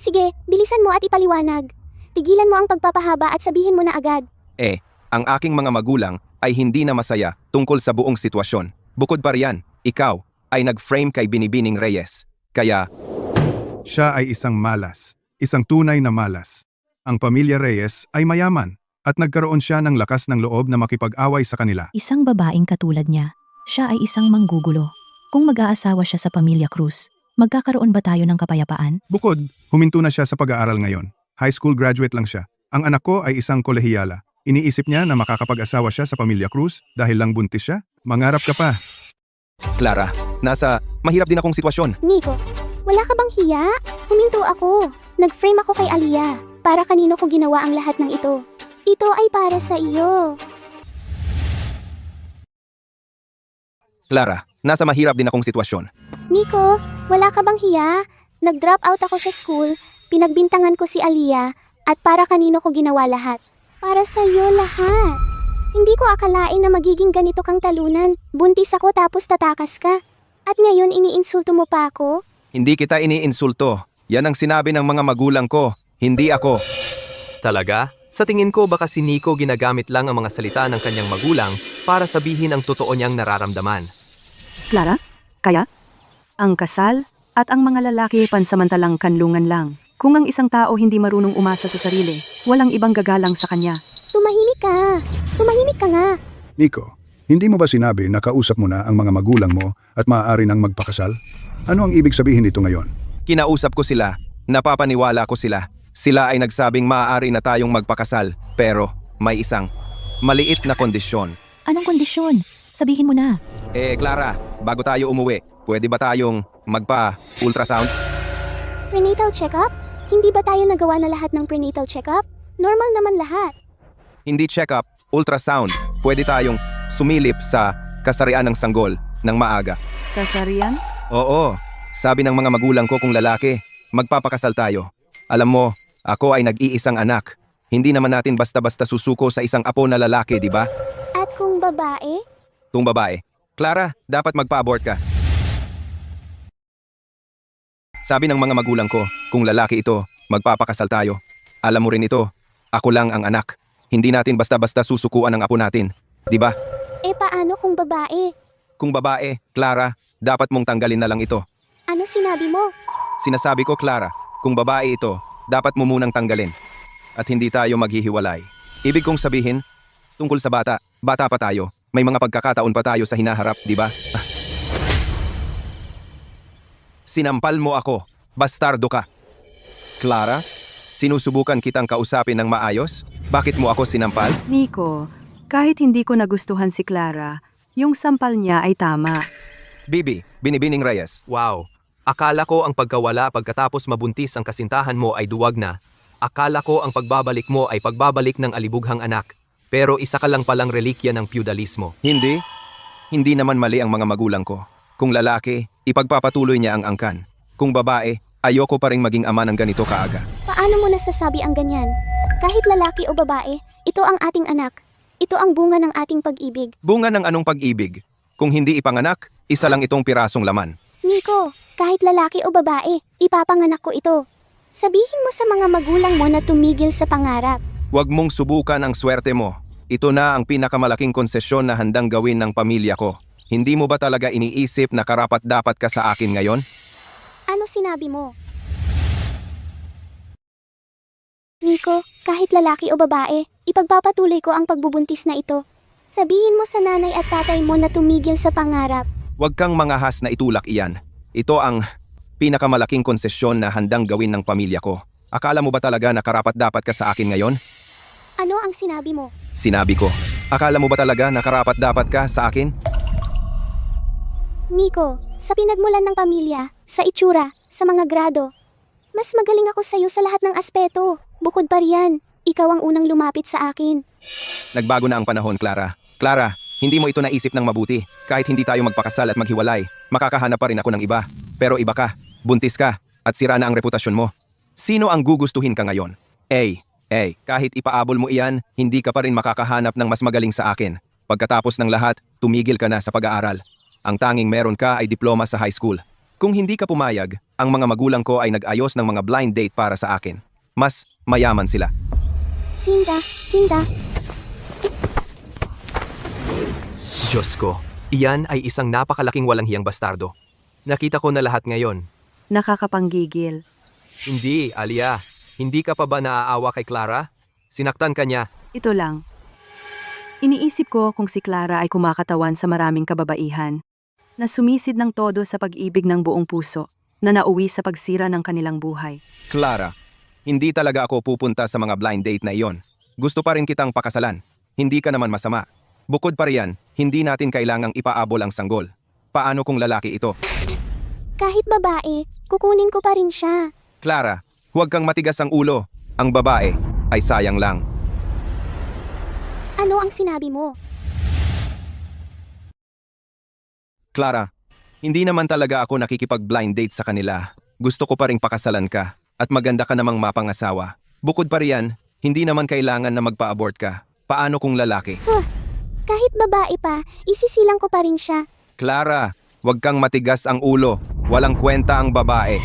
Sige, bilisan mo at ipaliwanag. Tigilan mo ang pagpapahaba at sabihin mo na agad. Ang aking mga magulang ay hindi na masaya tungkol sa buong sitwasyon. Bukod pa riyan, ikaw ay nag-frame kay Binibining Reyes. Kaya, Siya ay isang malas, isang tunay na malas. Ang pamilya Reyes ay mayaman at nagkaroon siya ng lakas ng loob na makipag-away sa kanila. Isang babaeng katulad niya, siya ay isang manggugulo. Kung mag-aasawa siya sa pamilya Cruz, magkakaroon ba tayo ng kapayapaan? Bukod, huminto na siya sa pag-aaral ngayon. High school graduate lang siya. Ang anak ko ay isang kolehiyala. Iniisip niya na makakapag-asawa siya sa pamilya Cruz dahil lang buntis siya? Mangarap ka pa. Clara, mahirap din akong sitwasyon. Nico, wala ka bang hiya? Huminto ako. Nag-frame ako kay Aliyah. Para kanino ko ginawa ang lahat ng ito? Ito ay para sa iyo. Clara, mahirap din akong sitwasyon. Nico, wala ka bang hiya? Nag-drop out ako sa school, pinagbintangan ko si Aliyah, at para kanino ko ginawa lahat? Para sa iyo lahat. Hindi ko akalain na magiging ganito kang talunan. Buntis ako tapos tatakas ka. At ngayon iniinsulto mo pa ako? Hindi kita iniinsulto. Yan ang sinabi ng mga magulang ko, hindi ako. Talaga? Sa tingin ko baka si Nico ginagamit lang ang mga salita ng kanyang magulang para sabihin ang totoo niyang nararamdaman. Clara, kaya? Ang kasal at ang mga lalaki pansamantalang kanlungan lang. Kung ang isang tao hindi marunong umasa sa sarili, walang ibang gagalang sa kanya. Tumahimik ka. Tumahimik ka nga. Nico, hindi mo ba sinabi na kausap mo na ang mga magulang mo at maaari nang magpakasal? Ano ang ibig sabihin nito ngayon? Kinausap ko sila, napapaniwala ko sila. Sila ay nagsabing maaari na tayong magpakasal, pero may isang maliit na kondisyon. Anong kondisyon? Sabihin mo na. Clara, bago tayo umuwi, pwede ba tayong magpa-ultrasound? Prenatal check-up? Hindi ba tayo nagawa na lahat ng prenatal check-up? Normal naman lahat. Hindi check-up, ultrasound. Pwede tayong sumilip sa kasarian ng sanggol ng maaga. Kasarian? Oo, sabi ng mga magulang ko kung lalaki, magpapakasal tayo. Alam mo, ako ay nag-iisang anak. Hindi naman natin basta-basta susuko sa isang apo na lalaki, di ba? At kung babae? Kung babae. Clara, dapat magpa-abort ka. Sabi ng mga magulang ko, kung lalaki ito, magpapakasal tayo. Alam mo rin ito, ako lang ang anak. Hindi natin basta-basta susukuan ang apo natin, di ba? Paano kung babae? Kung babae, Clara, dapat mong tanggalin na lang ito. Ano sinabi mo? Sinasabi ko, Clara, kung babae ito, dapat mo munang tanggalin. At hindi tayo maghihiwalay. Ibig kong sabihin, tungkol sa bata pa tayo. May mga pagkakataon pa tayo sa hinaharap, di ba? Sinampal mo ako. Bastardo ka. Clara, sinusubukan kitang kausapin ng maayos? Bakit mo ako sinampal? Nico, kahit hindi ko nagustuhan si Clara, yung sampal niya ay tama. Bibi, Binibining Reyes. Wow! Akala ko ang pagkawala pagkatapos mabuntis ang kasintahan mo ay duwag na. Akala ko ang pagbabalik mo ay pagbabalik ng alibughang anak. Pero isa ka lang palang relikya ng feudalismo. Hindi. Hindi naman mali ang mga magulang ko. Kung lalaki, ipagpapatuloy niya ang angkan. Kung babae, ayoko pa ring maging ama ng ganito kaaga. Paano mo nasasabi ang ganyan? Kahit lalaki o babae, ito ang ating anak. Ito ang bunga ng ating pag-ibig. Bunga ng anong pag-ibig? Kung hindi ipanganak, isa lang itong pirasong laman. Nico, kahit lalaki o babae, ipapanganak ko ito. Sabihin mo sa mga magulang mo na tumigil sa pangarap. Huwag mong subukan ang swerte mo. Ito na ang pinakamalaking konsesyon na handang gawin ng pamilya ko. Hindi mo ba talaga iniisip na karapat-dapat ka sa akin ngayon? Ano sinabi mo? Nico, kahit lalaki o babae, ipagpapatuloy ko ang pagbubuntis na ito. Sabihin mo sa nanay at tatay mo na tumigil sa pangarap. Huwag kang mangahas na itulak iyan. Ito ang pinakamalaking konsesyon na handang gawin ng pamilya ko. Akala mo ba talaga na karapat-dapat ka sa akin ngayon? Ano ang sinabi mo? Sinabi ko. Akala mo ba talaga na karapat-dapat ka sa akin? Nico, sa pinagmulan ng pamilya, sa itsura, sa mga grado, mas magaling ako sa'yo sa lahat ng aspeto. Bukod pa riyan, ikaw ang unang lumapit sa akin. Nagbago na ang panahon, Clara. Clara, hindi mo ito naisip ng mabuti. Kahit hindi tayo magpakasal at maghiwalay, makakahanap pa rin ako ng iba. Pero iba ka, buntis ka, at sira na ang reputasyon mo. Sino ang gugustuhin ka ngayon? Kahit ipaabol mo iyan, hindi ka pa rin makakahanap ng mas magaling sa akin. Pagkatapos ng lahat, tumigil ka na sa pag-aaral. Ang tanging meron ka ay diploma sa high school. Kung hindi ka pumayag, ang mga magulang ko ay nag-ayos ng mga blind date para sa akin. Mas mayaman sila. Sinta. Diyos ko, iyan ay isang napakalaking walang hiyang bastardo. Nakita ko na lahat ngayon. Nakakapanggigil. Hindi, Alia. Hindi ka pa ba naaawa kay Clara? Sinaktan ka niya. Ito lang. Iniisip ko kung si Clara ay kumakatawan sa maraming kababaihan, na sumisid ng todo sa pag-ibig ng buong puso, na nauwi sa pagsira ng kanilang buhay. Clara, hindi talaga ako pupunta sa mga blind date na iyon. Gusto pa rin kitang pakasalan. Hindi ka naman masama. Bukod pa riyan, hindi natin kailangang ipaabol ang sanggol. Paano kung lalaki ito? Kahit babae, kukunin ko pa rin siya. Clara, huwag kang matigas ang ulo. Ang babae ay sayang lang. Ano ang sinabi mo? Clara, hindi naman talaga ako nakikipag-blind date sa kanila. Gusto ko pa ring pakasalan ka at maganda ka namang mapangasawa. Bukod pa riyan, hindi naman kailangan na magpa-abort ka. Paano kung lalaki? Kahit babae pa, isisilang ko pa rin siya. Clara, huwag kang matigas ang ulo. Walang kwenta ang babae.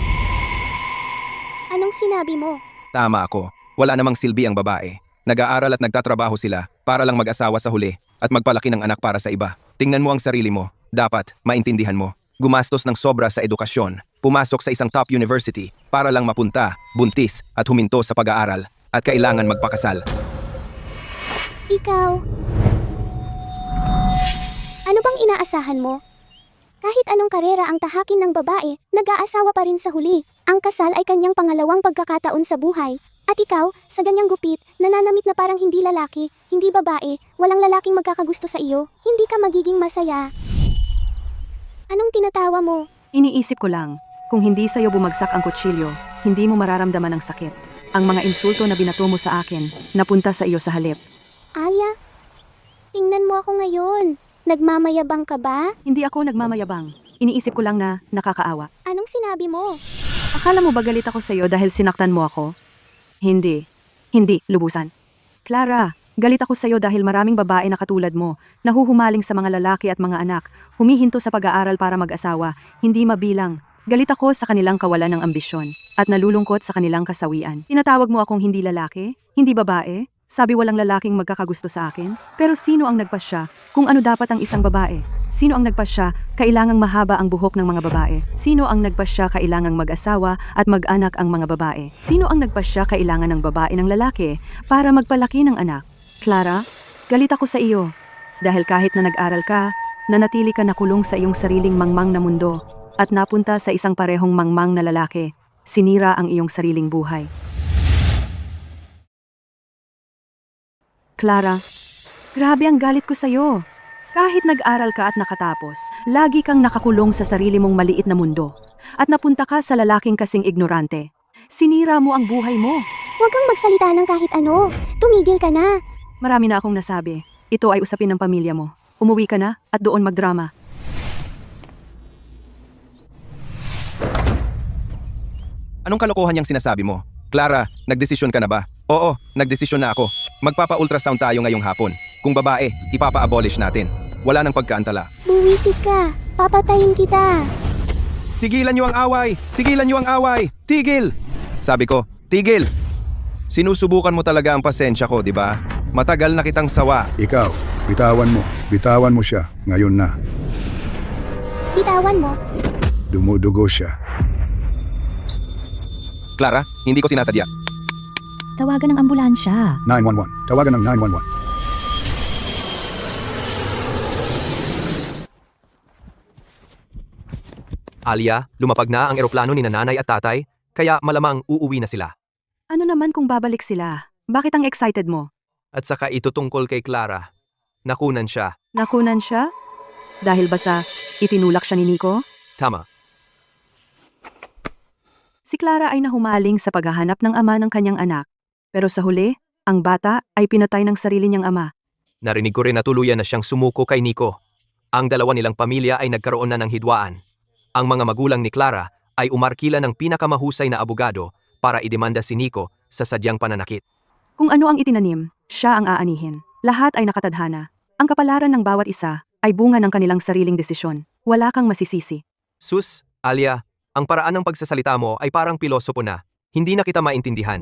Anong sinabi mo? Tama ako. Wala namang silbi ang babae. Nag-aaral at nagtatrabaho sila para lang mag-asawa sa huli at magpalaki ng anak para sa iba. Tingnan mo ang sarili mo. Dapat, maintindihan mo. Gumastos ng sobra sa edukasyon. Pumasok sa isang top university para lang mapunta, buntis at huminto sa pag-aaral at kailangan magpakasal. Ikaw. Ano bang inaasahan mo? Kahit anong karera ang tahakin ng babae, nag-aasawa pa rin sa huli. Ang kasal ay kanyang pangalawang pagkakataon sa buhay. At ikaw, sa ganyang gupit, nananamit na parang hindi lalaki, hindi babae, walang lalaking magkakagusto sa iyo, hindi ka magiging masaya. Anong tinatawa mo? Iniisip ko lang, kung hindi sa'yo bumagsak ang kutsilyo, hindi mo mararamdaman ang sakit. Ang mga insulto na binato mo sa akin, napunta sa iyo sa halip. Alia, tingnan mo ako ngayon. Nagmamayabang ka ba? Hindi ako nagmamayabang. Iniisip ko lang na nakakaawa. Anong sinabi mo? Akala mo ba galit ako sa iyo dahil sinaktan mo ako? Hindi. Hindi, lubusan. Clara, galit ako sa iyo dahil maraming babae na katulad mo, nahuhumaling sa mga lalaki at mga anak, humihinto sa pag-aaral para mag-asawa, hindi mabilang. Galit ako sa kanilang kawalan ng ambisyon, at nalulungkot sa kanilang kasawian. Tinatawag mo akong hindi lalaki? Hindi babae? Sabi walang lalaking magkakagusto sa akin? Pero sino ang nagpasya kung ano dapat ang isang babae? Sino ang nagpasya kailangang mahaba ang buhok ng mga babae? Sino ang nagpasya kailangang mag-asawa at mag-anak ang mga babae? Sino ang nagpasya kailangan ng babae ng lalaki para magpalaki ng anak? Clara, galit ako sa iyo. Dahil kahit na nag-aral ka, nanatili ka nakulong sa iyong sariling mangmang na mundo at napunta sa isang parehong mangmang na lalaki. Sinira ang iyong sariling buhay. Clara, grabe ang galit ko sa'yo. Kahit nag-aral ka at nakatapos, lagi kang nakakulong sa sarili mong maliit na mundo. At napunta ka sa lalaking kasing ignorante. Sinira mo ang buhay mo. Huwag kang magsalita ng kahit ano. Tumigil ka na. Marami na akong nasabi. Ito ay usapin ng pamilya mo. Umuwi ka na at doon magdrama. Anong kalokohan yung sinasabi mo? Clara, nagdesisyon ka na ba? Oo, nagdesisyon na ako. Magpapa-ultrasound tayo ngayong hapon. Kung babae, ipapa-abolish natin. Wala nang pagkaantala. Buwisit ka. Papatayin kita. Tigilan niyo ang away! Tigilan niyo ang away! Tigil! Sabi ko, tigil! Sinusubukan mo talaga ang pasensya ko, di ba? Matagal na kitang sawa. Ikaw, bitawan mo. Bitawan mo siya. Ngayon na. Bitawan mo. Dumudugo siya. Clara, hindi ko sinasadya. Tawagan ng ambulansya. 911. Tawagan ng 911. Alia, lumapag na ang eroplano ni nanay at tatay, kaya malamang uuwi na sila. Ano naman kung babalik sila? Bakit ang excited mo? At saka ito tungkol kay Clara. Nakunan siya. Nakunan siya? Dahil ba sa itinulak siya ni Nico? Tama. Si Clara ay nahumaling sa paghahanap ng ama ng kanyang anak. Pero sa huli, ang bata ay pinatay ng sarili niyang ama. Narinig ko rin na tuluyan na siyang sumuko kay Nico. Ang dalawa nilang pamilya ay nagkaroon na ng hidwaan. Ang mga magulang ni Clara ay umarkila ng pinakamahusay na abogado para idemanda si Nico sa sadyang pananakit. Kung ano ang itinanim, siya ang aanihin. Lahat ay nakatadhana. Ang kapalaran ng bawat isa ay bunga ng kanilang sariling desisyon. Wala kang masisisi. Sus, Alia, ang paraan ng pagsasalita mo ay parang pilosopo na. Hindi na kita maintindihan.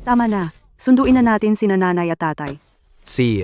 Tama na. Sunduin na natin sina nanay at tatay. Si